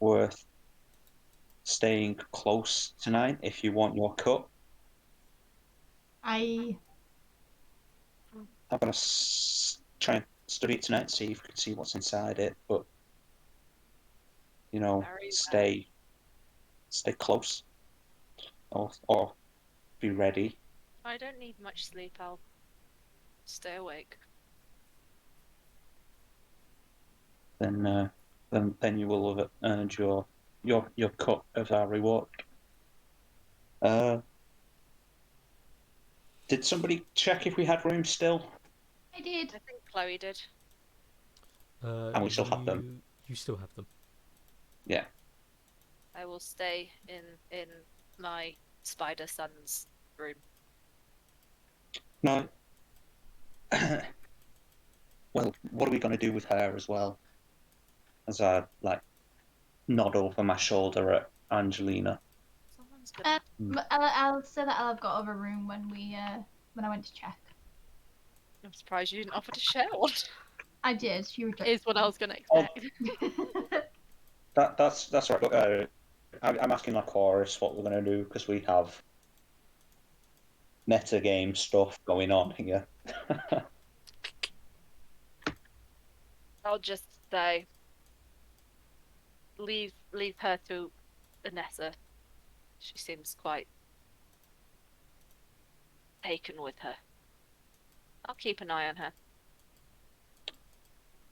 worth staying close tonight if you want your cut. I I'm gonna try and study it tonight, see if we can see what's inside it, but stay close or be ready. I don't need much sleep. I'll stay awake. Then you will have earned your cut of our reward. Did somebody check if we had room still? I did. I think Chloe did. And we still have them. You still have them. Yeah. I will stay in my spider son's room. No. Well, what are we going to do with her as well? As I nod over my shoulder at Angelina. Someone's gonna. I'll say that I've got over room when I went to check. I'm surprised you didn't offer to share one. I did. She rejected. Is what I was going to expect. That's right. Look, I'm asking Chorus what we're going to do because we have metagame stuff going on here. I'll just say, leave her to Anessa. She seems quite taken with her. I'll keep an eye on her.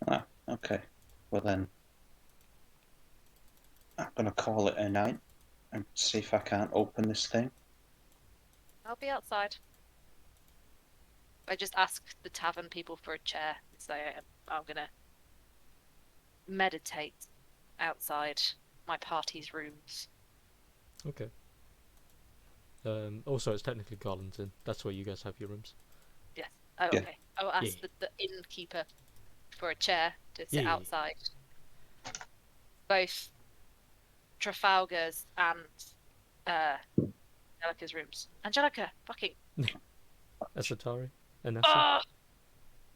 Ah, okay. Well then, I'm gonna call it a night and see if I can't open this thing. I'll be outside. I just ask the tavern people for a chair and say I'm gonna meditate outside my party's rooms. Okay. Also, it's technically Garlington. That's where you guys have your rooms. Yes. Oh, Yeah. okay. I will ask Yeah. the innkeeper for a chair to sit Yeah. outside both Trafalgar's and Angelica's rooms. Angelica, fucking. Esatari, Anessa. Oh!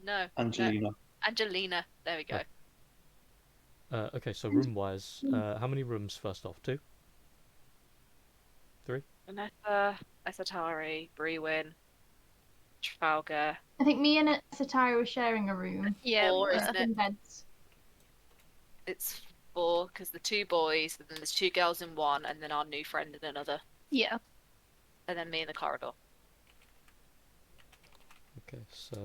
No. Angelina. No. Angelina. There we go. Okay, so room-wise, how many rooms first off? 2? 3? Vanessa, Esatari, Brewin, Trafalgar. I think me and Satire were sharing a room. Yeah, Four, we isn't were. it? In beds. It's 4 because the 2 boys, and then there's 2 girls in one, and then our new friend in another, Yeah. and then me in the corridor. Okay, so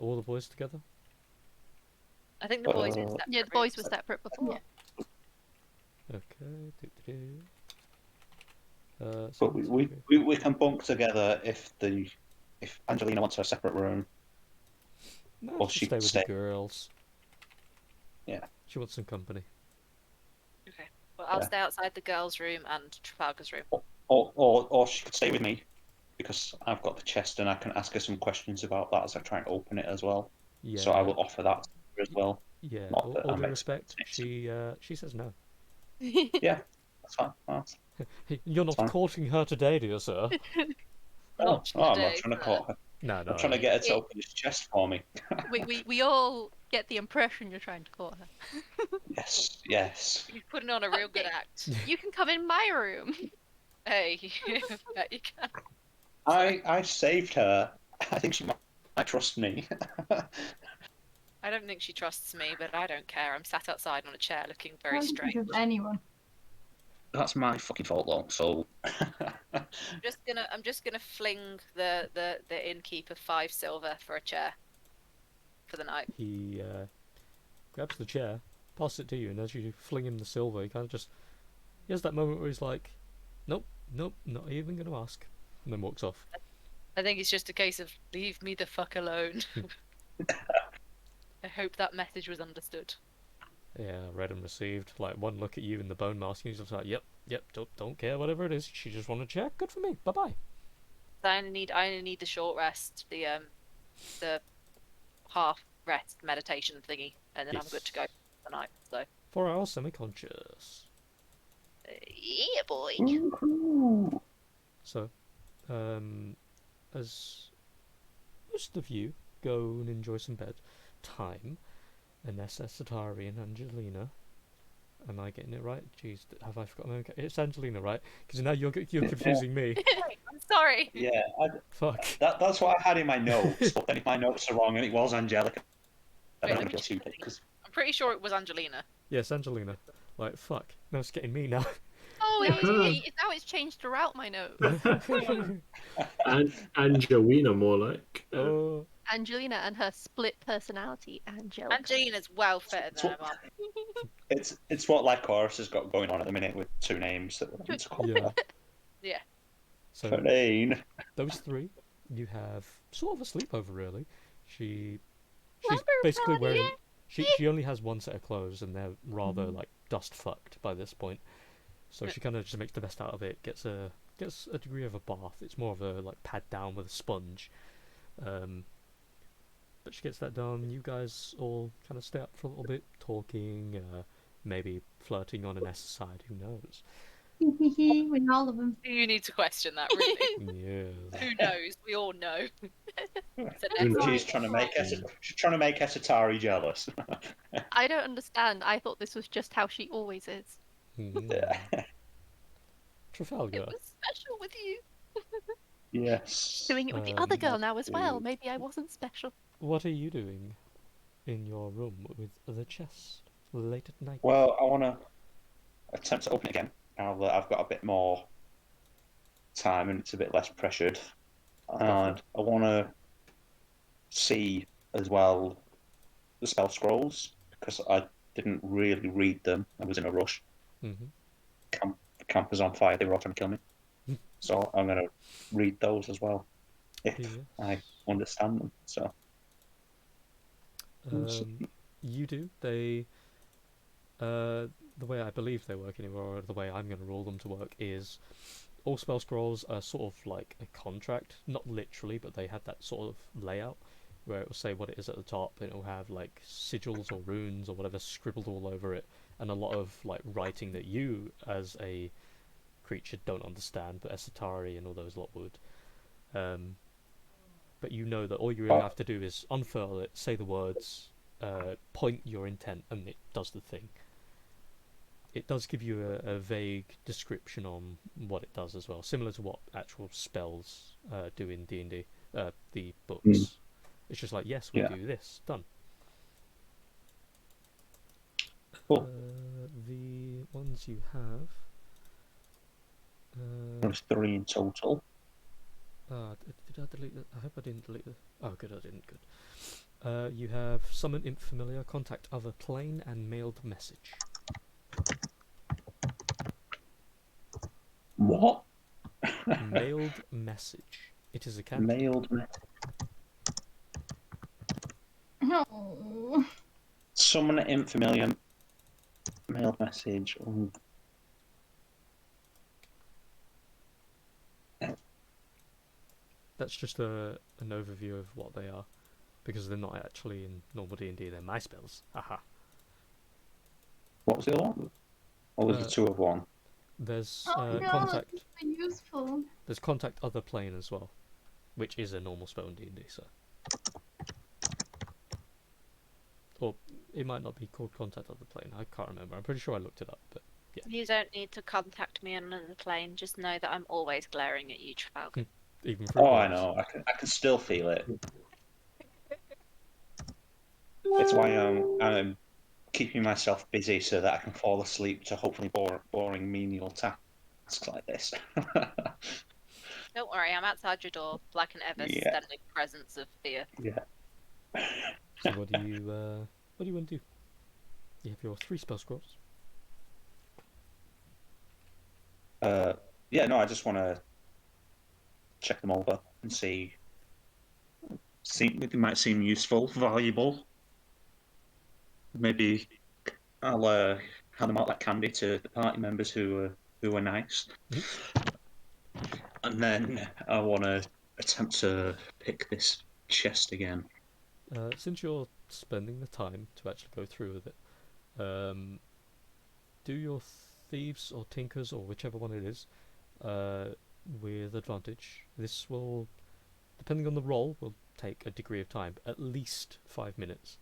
all the boys together. I think the boys in Uh, separate Yeah, the boys rooms. were separate before. Yeah. Okay. But we can bunk together if Angelina wants her separate room. No, Or she'll she stay with stay. the girls. Yeah. She wants some company. Okay. Well, I'll Yeah. stay outside the girls' room and Trafalgar's room. Or she could stay with me because I've got the chest and I can ask her some questions about that as I try and open it as well. Yeah. So I will offer that to her as well. Yeah. Not that All I'm due respect, expecting she says no. Yeah, that's fine. Hey, you're not fine. courting her today, dear sir. Not I'm not today, trying to sir. call her. No, I'm trying to get her to It- open this chest for me. we all get the impression you're trying to court her. Yes. You're putting on a real good Okay. act. You can come in my room. Hey, bet you can. I saved her. I think she might trust me. I don't think she trusts me, but I don't care. I'm sat outside on a chair looking very I don't strange. think of anyone. That's my fucking fault though. So I'm just gonna fling the innkeeper 5 silver for a chair for the night. He grabs the chair, passes it to you, and as you fling him the silver, he kind of he has that moment where he's like, nope, not even going to ask, and then walks off. I think it's just a case of leave me the fuck alone. I hope that message was understood. Yeah, read and received. Like, one look at you in the bone mask, and he's just like, yep, don't care, whatever it is. She just wanted a chair. Good for me. Bye bye. I only need the short rest, the half rest meditation thingy, and then I'm good to go for the night. So 4 hours semi-conscious. yeah, boy. So, as most of you go and enjoy some bed time, Anessa, Satari, and Angelina. Am I getting it right? Jeez, have I forgotten? Okay, it's Angelina, right? Because now you're confusing me. I'm sorry. yeah, Fuck. that's what I had in my notes. But then if my notes are wrong and it was Angelica, I Wait, don't let want to me get sued because I'm pretty sure it was Angelina. Yes, Angelina. Like, fuck. No, it's getting me now. Oh, now it's changed throughout my notes. And Angelina, more like. Oh, Angelina and her split personality, Angelica. Angelina's well fitted It's there, what- man. it's what like Chorus has got going on at the minute with 2 names that we're having to call. yeah. Yeah. So, Fine. those 3, you have sort of a sleepover, really. She's Lumber basically party, wearing... She only has one set of clothes, and they're rather, like, dust-fucked by this point. So she kind of just makes the best out of it, gets a degree of a bath. It's more of a, like, pad down with a sponge. But she gets that done. You guys all kind of stay up for a little bit, talking, maybe flirting on an S side, who knows? With all of them. You need to question that, really. Yes. Who knows? We all know. It's an Who knows? She's trying to make Esatari jealous. I don't understand. I thought this was just how she always is. Trafalgar. It was special with you. Yes. Doing it with the other girl Um, now as well. Maybe I wasn't special. What are you doing in your room with the chest late at night? Well, I want to attempt to open it again now that I've got a bit more time and it's a bit less pressured. And I want to see as well the spell scrolls because I didn't really read them. I was in a rush. Mm-hmm. Camp was on fire. They were all trying to kill me. So I'm going to read those as well if Yes. I understand them. So You do. They the way I believe they work anyway, or the way I'm going to rule them to work, is all spell scrolls are sort of like a contract, not literally, but they have that sort of layout where it will say what it is at the top, and it will have like sigils or runes or whatever scribbled all over it, and a lot of like writing that you as a creature don't understand, but Esatari and all those lot would. But you know that all you really have to do is unfurl it, say the words, point your intent, and it does the thing. It does give you a vague description on what it does as well, similar to what actual spells do in D&D, the books. It's just like, yes, we do this, done. Cool. The ones you have... There's 3 in total. Did I delete that? I hope I didn't delete that. Oh, good, I didn't. Good. You have Summon Imp Familiar, Contact Other Plane, and Mailed Message. What? Mailed Message. It is a cantrip. Mailed message. No. Summon Imp Familiar. Mailed message. Ooh. That's just an overview of what they are, because they're not actually in normal D&D. They're my spells. Haha. What was the other one? Or was it 2 of 1? There's Oh no, contact. that's so useful. There's Contact Other Plane as well, which is a normal spell in D&D. So, or it might not be called Contact Other Plane. I can't remember. I'm pretty sure I looked it up, but yeah. You don't need to contact me on another plane. Just know that I'm always glaring at you, Trafalgar. Even through Oh, I walls. know. I can still feel it. It's why I'm keeping myself busy so that I can fall asleep to hopefully boring menial tasks like this. Don't worry, I'm outside your door, black and ever, Yeah. stunning presence of fear. Yeah. So what do you want to do? You have your 3 spell scrolls. Yeah, no, I just want to check them over and see. They might seem useful, valuable. Maybe I'll hand them out like candy to the party members who are nice. And then I want to attempt to pick this chest again. Since you're spending the time to actually go through with it, do your thieves or tinkers or whichever one it is with advantage. This will, depending on the roll, will take a degree of time, at least 5 minutes.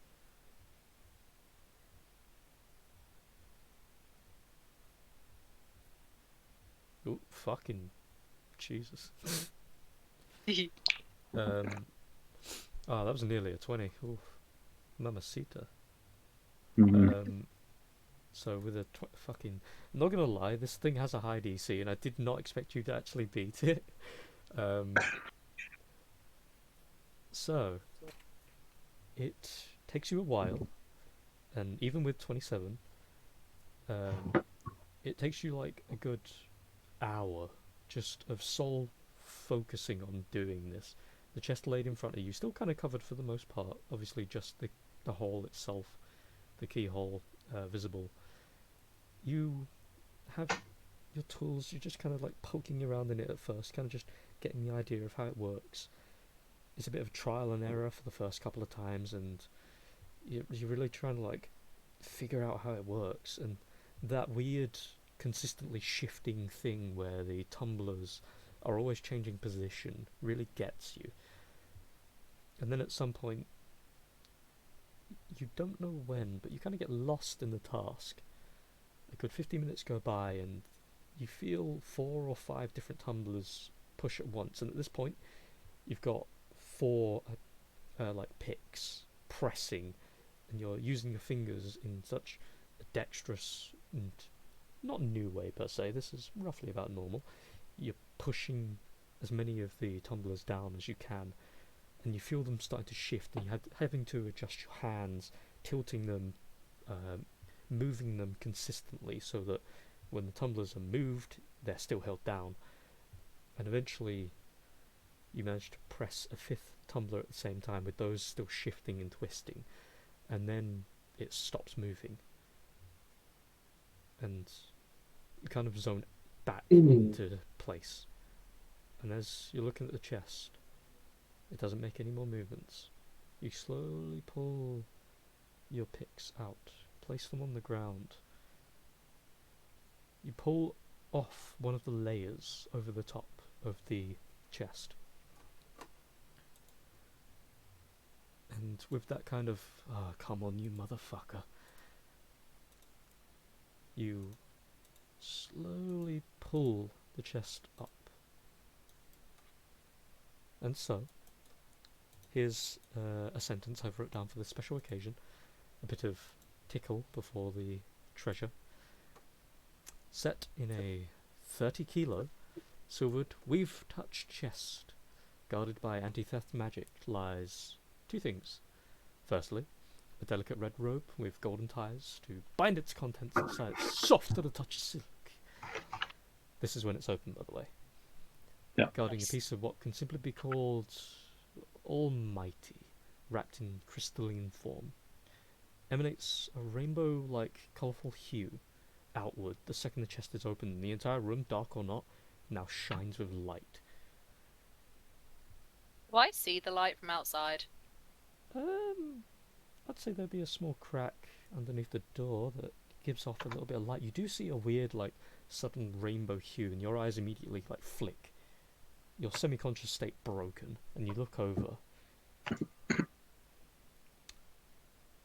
Ooh, fucking Jesus. That was nearly a 20. Oof. Mamacita. So with a fucking... I'm not gonna lie, this thing has a high DC, and I did not expect you to actually beat it. So, it takes you a while, and even with 27, it takes you like a good hour just of sole focusing on doing this. The chest laid in front of you, still kind of covered for the most part, obviously just the hole itself, the keyhole visible. You have your tools, you're just kind of like poking around in it at first, kind of just getting the idea of how it works. It's a bit of trial and error for the first couple of times, and you're really trying to like figure out how it works, and that weird consistently shifting thing where the tumblers are always changing position really gets you. And then at some point, you don't know when, but you kind of get lost in the task. A good 50 minutes go by and you feel 4 or 5 different tumblers push at once, and at this point you've got 4 like picks pressing, and you're using your fingers in such a dexterous and not new way per se, this is roughly about normal. You're pushing as many of the tumblers down as you can, and you feel them starting to shift, and you're having to adjust your hands, tilting them, moving them consistently so that when the tumblers are moved, they're still held down. And eventually you manage to press a 5th tumbler at the same time, with those still shifting and twisting, and then it stops moving. and you kind of zone back into place. And as you're looking at the chest, it doesn't make any more movements. You slowly pull your picks out, place them on the ground. You pull off one of the layers over the top of the chest. And with that kind of, come on you motherfucker, you slowly pull the chest up. And so, here's a sentence I've wrote down for this special occasion. A bit of tickle before the treasure. Set in a 30-kilo, silvered, weave-touched chest, guarded by anti-theft magic, lies two things. Firstly, a delicate red rope with golden ties to bind its contents inside, soft to the touch of silk. This is when it's open, by the way. Yeah. Guarding a piece of what can simply be called almighty, wrapped in crystalline form. Emanates a rainbow-like colourful hue outward the second the chest is open, and the entire room, dark or not, now shines with light. Do I see the light from outside? I'd say there'd be a small crack underneath the door that gives off a little bit of light. You do see a weird, like, sudden rainbow hue, and your eyes immediately, like, flick. Your semi-conscious state broken, and you look over.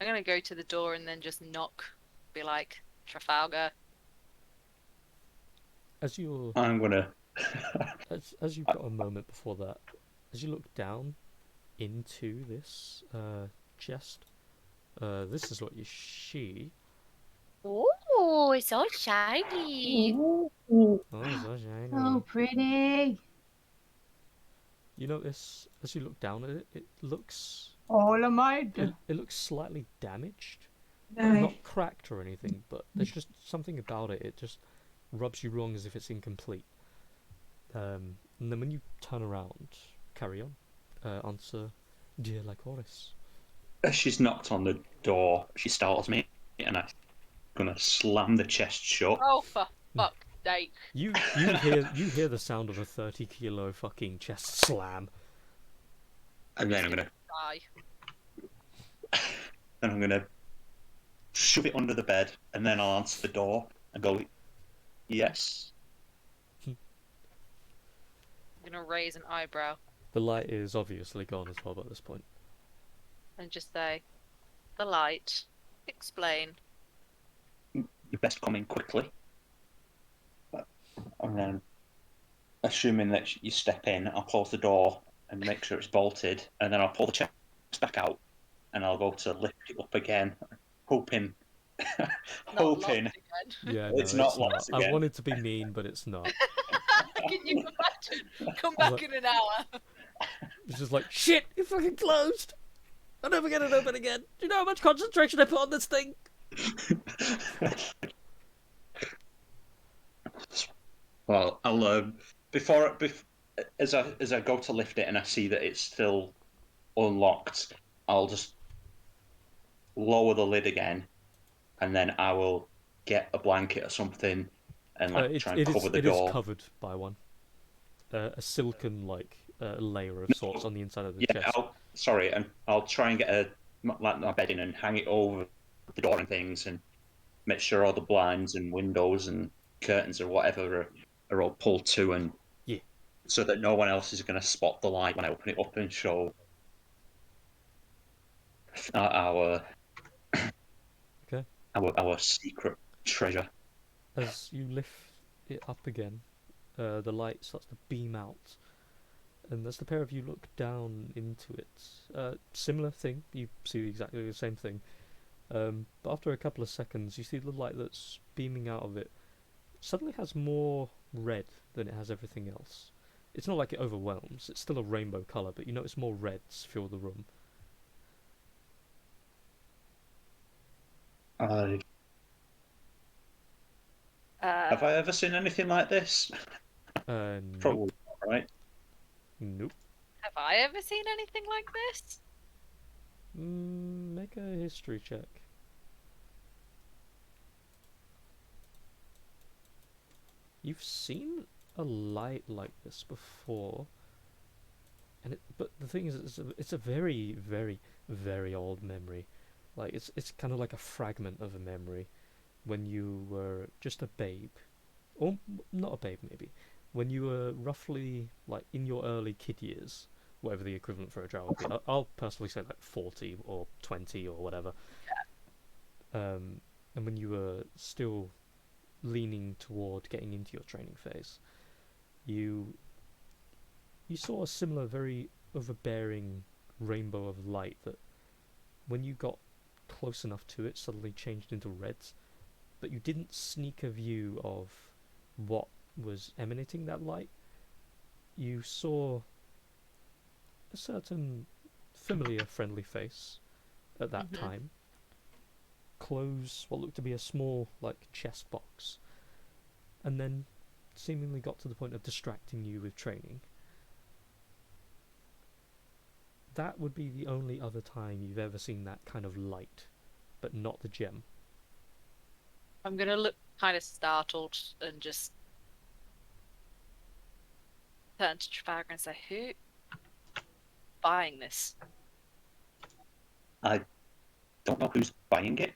I'm gonna go to the door and then just knock. Be like, Trafalgar. As you're... I'm gonna... as you've got a moment before that, as you look down into this chest, this is what you see. Oh, it's so shiny. Oh, so shiny. So pretty. You notice, as you look down at it, it looks... All of my It looks slightly damaged. no. Not cracked or anything, but there's just something about it. It just rubs you wrong as if it's incomplete. And then when you turn around, carry on. Answer, dear Lycoris. As she's knocked on the door, she startles me, and I'm gonna slam the chest shut. Oh, for fuck's sake. You hear the sound of a 30-kilo fucking chest slam. And then I'm gonna Die. shove it under the bed, and then I'll answer the door and go, yes. I'm gonna raise an eyebrow The light is obviously gone as well by this point. and just say, the light. Explain. You best come in quickly. And then, assuming that you step in, I'll close the door and make sure it's bolted, and then I'll pull the chest back out, and I'll go to lift it up again, hoping, Not hoping locked again. Yeah, no, It's not locked I again. wanted to be mean, but it's not. Can you imagine? Come back in an hour. It's just like, shit, it fucking closed! I'll never get it open again! Do you know how much concentration I put on this thing? Well, I'll as I go to lift it and I see that it's still unlocked, I'll just lower the lid again, and then I will get a blanket or something and try and cover the door. It is covered by one. A silken layer of sorts on the inside of the chest. And I'll try and get my bed in and hang it over the door and things, and make sure all the blinds and windows and curtains or whatever are all pulled to, and so that no one else is going to spot the light when I open it up and show our secret treasure. As you lift it up again, the light starts to beam out, and as the pair of you look down into it, similar thing, you see exactly the same thing, but after a couple of seconds you see the light that's beaming out of it suddenly has more red than it has everything else. It's not like it overwhelms, it's still a rainbow colour, but you notice more reds fill the room. Have I ever seen anything like this? Nope. Probably not, right? Nope. Have I ever seen anything like this? Make a history check. You've seen a light like this before, but the thing is, it's a very, very, very old memory. Like it's kind of like a fragment of a memory when you were just a babe, or not a babe maybe, when you were roughly like in your early kid years, whatever the equivalent for a drow would be. I'll personally say like 40 or 20 or whatever. And when you were still leaning toward getting into your training phase, you saw a similar, very overbearing rainbow of light that, when you got close enough to it, suddenly changed into reds. But you didn't sneak a view of what was emanating that light. You saw a certain familiar, friendly face at that time close what looked to be a small, like, chest box, and then seemingly got to the point of distracting you with training. That would be the only other time you've ever seen that kind of light, but not the gem. I'm gonna look kind of startled and just turn to Trafalgar and say, "Who buying this?" I don't know who's buying it,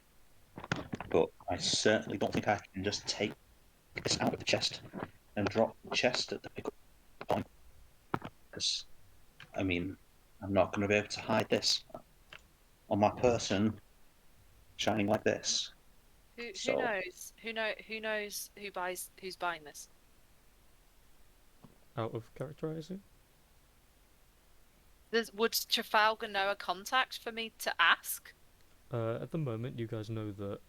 but I certainly don't think I can just take this out of the chest and drop the chest at the pickup point. Because, I mean, I'm not going to be able to hide this on my person, shining like this. Who So, knows? Who knows who's buying this? Out of characterizing? Would Trafalgar know a contact for me to ask? At the moment, you guys know that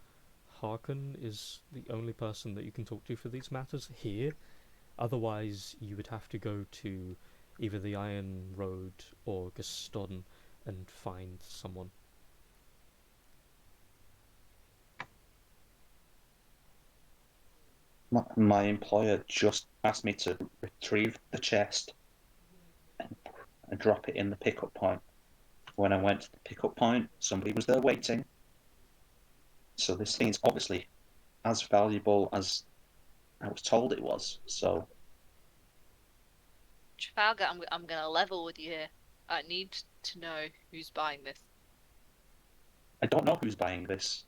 Harkon is the only person that you can talk to for these matters here. Otherwise, you would have to go to either the Iron Road or Gaston and find someone. my employer just asked me to retrieve the chest and drop it in the pickup point. When I went to the pickup point, somebody was there waiting. So this thing's obviously as valuable as I was told it was. So Trafalgar, I'm gonna level with you here. I need to know who's buying this. I don't know who's buying this.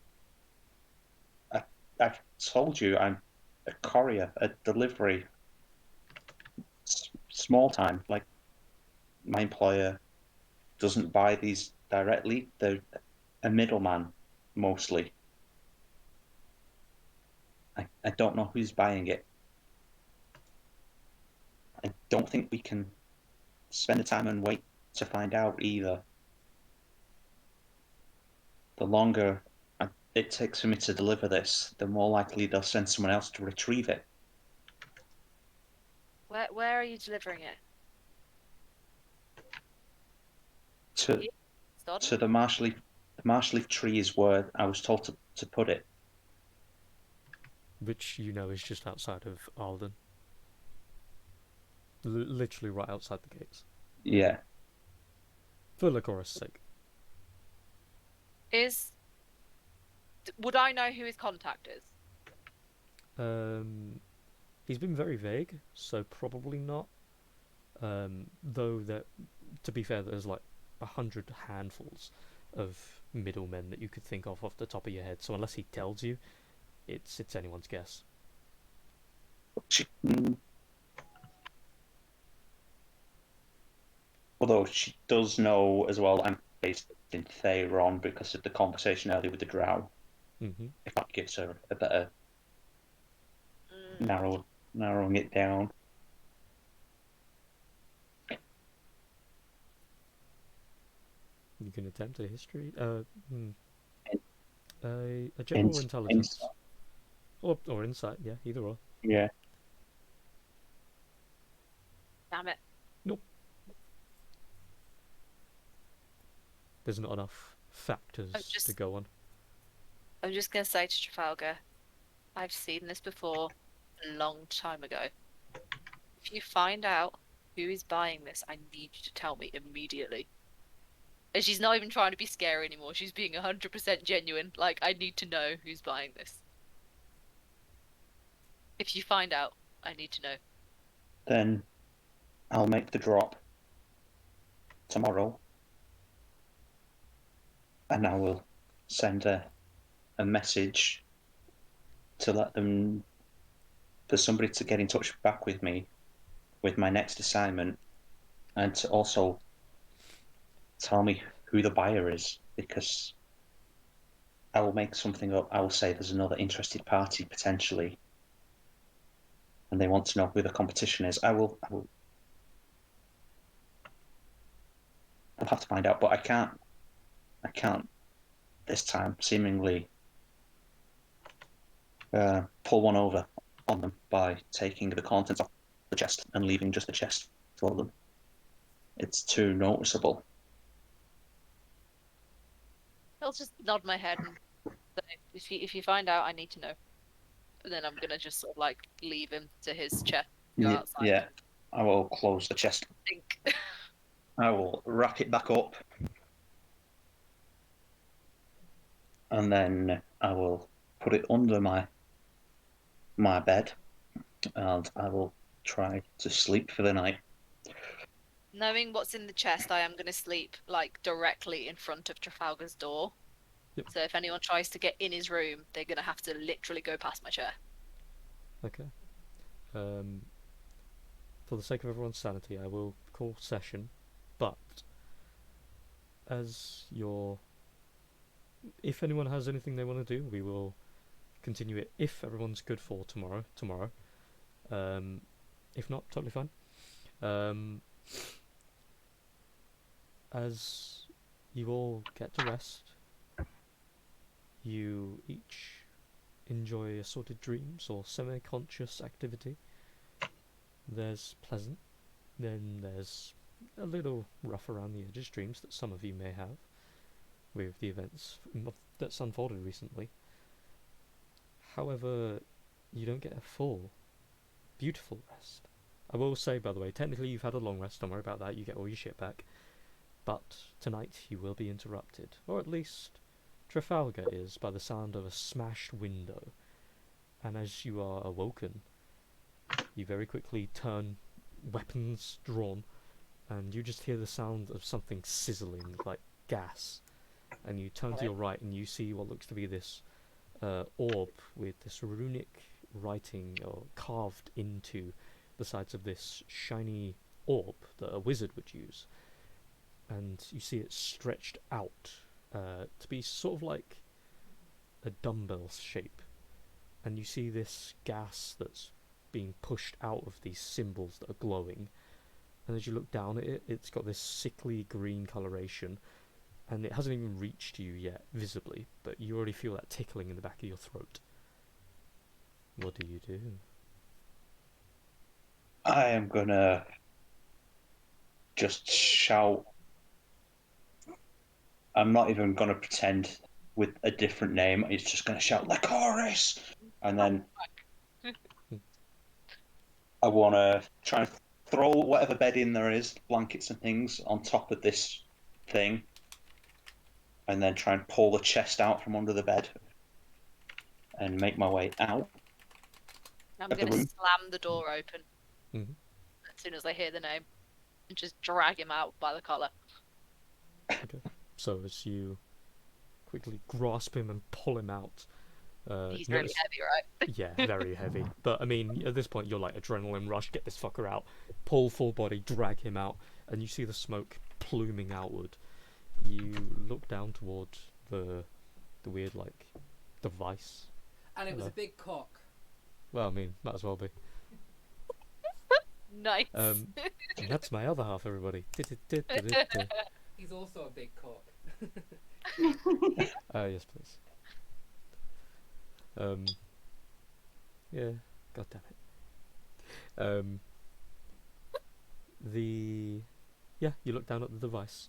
I've told you I'm a courier, a delivery, small time. Like, my employer doesn't buy these directly. They're a middleman, mostly. I don't know who's buying it. I don't think we can spend the time and wait to find out either. The longer it takes for me to deliver this, the more likely they'll send someone else to retrieve it. Where are you delivering it? To Stodden? the marsh leaf tree is where I was told to put it. Which you know is just outside of Alden. Literally right outside the gates. Yeah. For Lycoris' sake. Would I know who his contact is? He's been very vague, so probably not. Though that, to be fair, there's like 100 handfuls of middlemen that you could think of off the top of your head. So unless he tells you, it's anyone's guess. Although she does know as well, I'm based in Theron because of the conversation earlier with the drow. Mm-hmm. If that gives her a better narrowing it down. You can attempt a history. A general intelligence. Or insight, yeah, either or. Yeah. Damn it. Nope. There's not enough factors to go on. I'm just gonna say to Trafalgar, I've seen this before a long time ago. If you find out who is buying this, I need you to tell me immediately. And she's not even trying to be scary anymore. She's being 100% genuine. Like, I need to know who's buying this. If you find out, I need to know. Then I'll make the drop tomorrow, and I will send a message to let them, for somebody to get in touch back with me with my next assignment, and to also tell me who the buyer is, because I will make something up. I will say there's another interested party potentially, and they want to know who the competition is. I'll have to find out, but I can't this time seemingly pull one over on them by taking the contents off the chest and leaving just the chest for them. It's too noticeable. I'll just nod my head and say, if you find out, I need to know. And then I'm gonna just sort of like leave him to his chest, go outside. Yeah, I will close the chest. Think. I will wrap it back up, and then I will put it under my bed, and I will try to sleep for the night. Knowing what's in the chest, I am gonna sleep like directly in front of Trafalgar's door. Yep. So if anyone tries to get in his room, they're gonna have to literally go past my chair. Okay. For the sake of everyone's sanity, I will call session, but if anyone has anything they want to do, we will continue it if everyone's good for tomorrow. If not, totally fine. As you all get to rest, you each enjoy assorted dreams or semi-conscious activity. There's pleasant, then there's a little rough around the edges dreams that some of you may have with the events that's unfolded recently. However, you don't get a full, beautiful rest. I will say, by the way, technically you've had a long rest, don't worry about that, you get all your shit back. But tonight you will be interrupted, or at least Trafalgar is, by the sound of a smashed window. And as you are awoken, you very quickly turn, weapons drawn, and you just hear the sound of something sizzling, like gas. And you turn to your right and you see what looks to be this orb with this runic writing carved into the sides of this shiny orb that a wizard would use. And you see it stretched out to be sort of like a dumbbell shape. And you see this gas that's being pushed out of these symbols that are glowing. And as you look down at it, it's got this sickly green coloration. And it hasn't even reached you yet, visibly, but you already feel that tickling in the back of your throat. What do you do? I am gonna just shout. I'm not even gonna pretend with a different name. It's just gonna shout Lycoris, and then I wanna try and throw whatever bedding there is, blankets and things, on top of this thing, and then try and pull the chest out from under the bed and make my way out. I'm Of the gonna room. slam the door open Mhm. as soon as I hear the name and just drag him out by the collar. Okay. So as you quickly grasp him and pull him out, He's you really notice- heavy, right? yeah, very heavy. But I mean, at this point, you're like adrenaline rush. Get this fucker out. Pull full body, drag him out, and you see the smoke pluming outward. You look down toward the weird like device. And it was a big cock. Well, I mean, might as well be. Nice. And that's my other half, everybody. He's also a big cock. Yes, please. Yeah, god damn it. You look down at the device.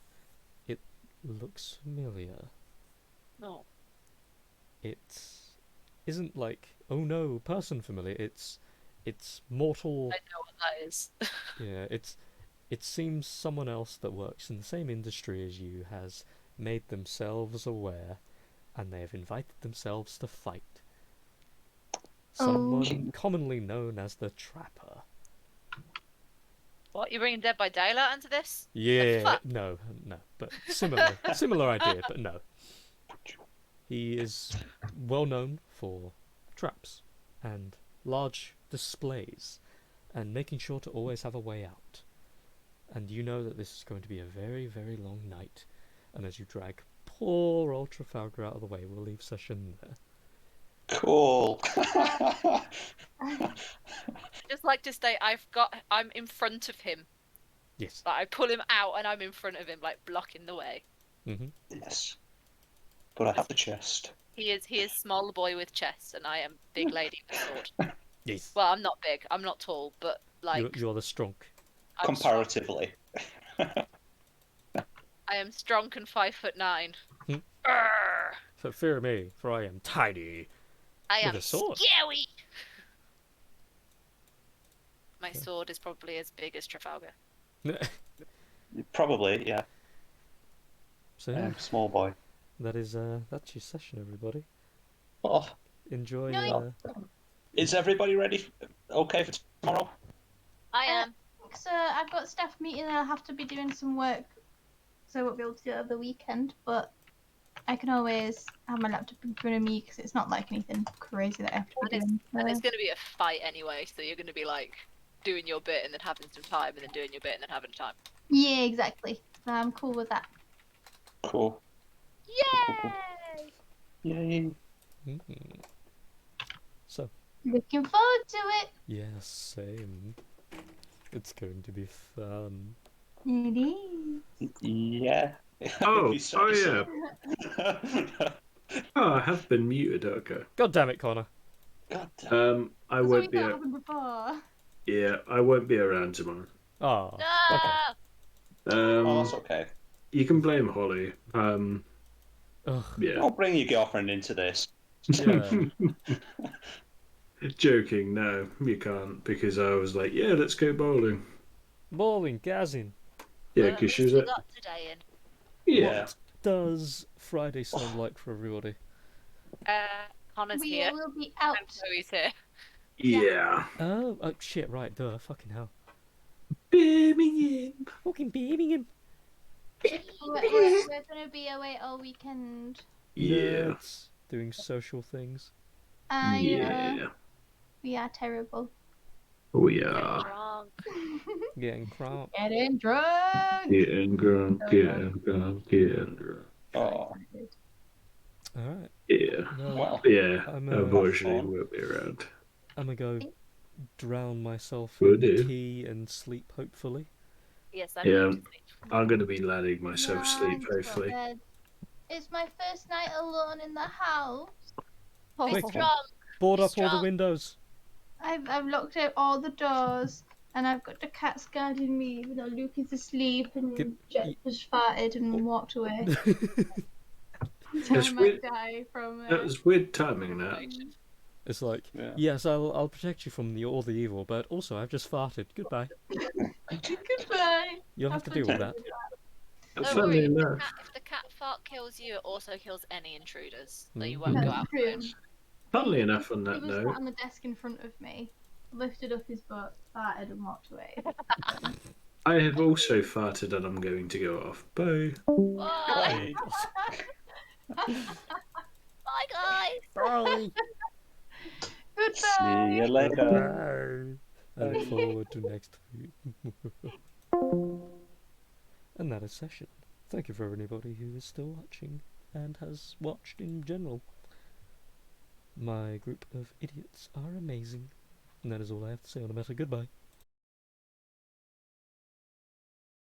It looks familiar. No. It isn't like, oh no, person familiar. It's mortal. I know what that is. Yeah, it seems someone else that works in the same industry as you has made themselves aware, and they have invited themselves to fight. someone commonly known as the Trapper. What? You're bringing Dead by Daylight into this? Yeah, fuck? no, but similar idea, but no. He is well known for traps and large displays and making sure to always have a way out. And you know that this is going to be a very, very long night. And as you drag poor old Trafalgar out of the way, we'll leave session there. Cool. I'd just like to state I'm in front of him. Yes. Like I pull him out and I'm in front of him, like blocking the way. Mm-hmm. Yes. But I have the chest. He is small boy with chest, and I am big lady with sword. Yes. Well, I'm not big. I'm not tall, but like You're the strong. I'm Comparatively. strong. I am strong and 5'9". Hmm. So fear me, for I am tiny. I with am a sword. scary. My sword is probably as big as Trafalgar. Probably, yeah. So yeah, Small boy. that's your session, everybody. Oh, Enjoy. is everybody ready? Okay for tomorrow? I am. So I've got a staff meeting and I'll have to be doing some work, so I won't be able to do it over the weekend, but I can always have my laptop in front of me because it's not like anything crazy that I have to be doing. And it's going to be a fight anyway, so you're going to be like doing your bit and then having some time, and then doing your bit and then having time. Yeah, exactly. So I'm cool with that. Cool. Yay! Yay. Mm-hmm. So. Looking forward to it. Yeah, same. It's going to be fun. It is. Yeah. Oh yeah. Oh, I have been muted. Okay. God damn it, Connor. God damn. I That's won't be. what happened before. Yeah, I won't be around tomorrow. Oh. No! Okay. Oh, that's okay. You can blame Holly. Ugh. Yeah. Don't bring your girlfriend into this. Yeah. Joking. No, you can't, because I was like, yeah, let's go bowling. Bowling, gazzing. Yeah, Well, at because she least was we like, got today in. yeah. What does Friday sound like for everybody? Connor's We here. will be out. And Chloe's here. Yeah. Oh, shit, right, duh, fucking hell. Birmingham. Fucking Birmingham. We're going to be away all weekend. Yeah. Nerds doing social things. Yeah. We are terrible. Oh Getting yeah. drunk. Getting crunk. Getting drunk. Getting drunk. Getting drunk. Getting drunk. Oh. Alright. Yeah. Well. Yeah. I'm Unfortunately, we'll be around. I'm gonna go drown myself Will in do. tea and sleep, hopefully. Yes, I'm Yeah. going to sleep. I'm gonna be letting myself sleep. Hopefully. It's my first night alone in the house. Quick. Strong. Board Be up all the strong. windows. I've locked out all the doors, and I've got the cats guarding me, even though Luke is asleep and Jet just farted and walked away. So That's I might weird. die from That was weird timing. That. It's like, Yeah. yes, I'll protect you from all the evil, but also I've just farted. Goodbye. Goodbye. You'll have to deal with that. Don't Funnily worry, enough. if the cat fart kills you, it also kills any intruders, so you Mhm. won't go That's out. true. Funnily enough, on He that was sat note, on the desk in front of me, lifted up his butt, farted, and walked away. I have also farted and I'm going to go off. Bye. Bye, bye guys. Bye. Goodbye. See you later. I look forward to next week. And that is session. Thank you for anybody who is still watching and has watched in general. My group of idiots are amazing. And that is all I have to say on the matter. Goodbye.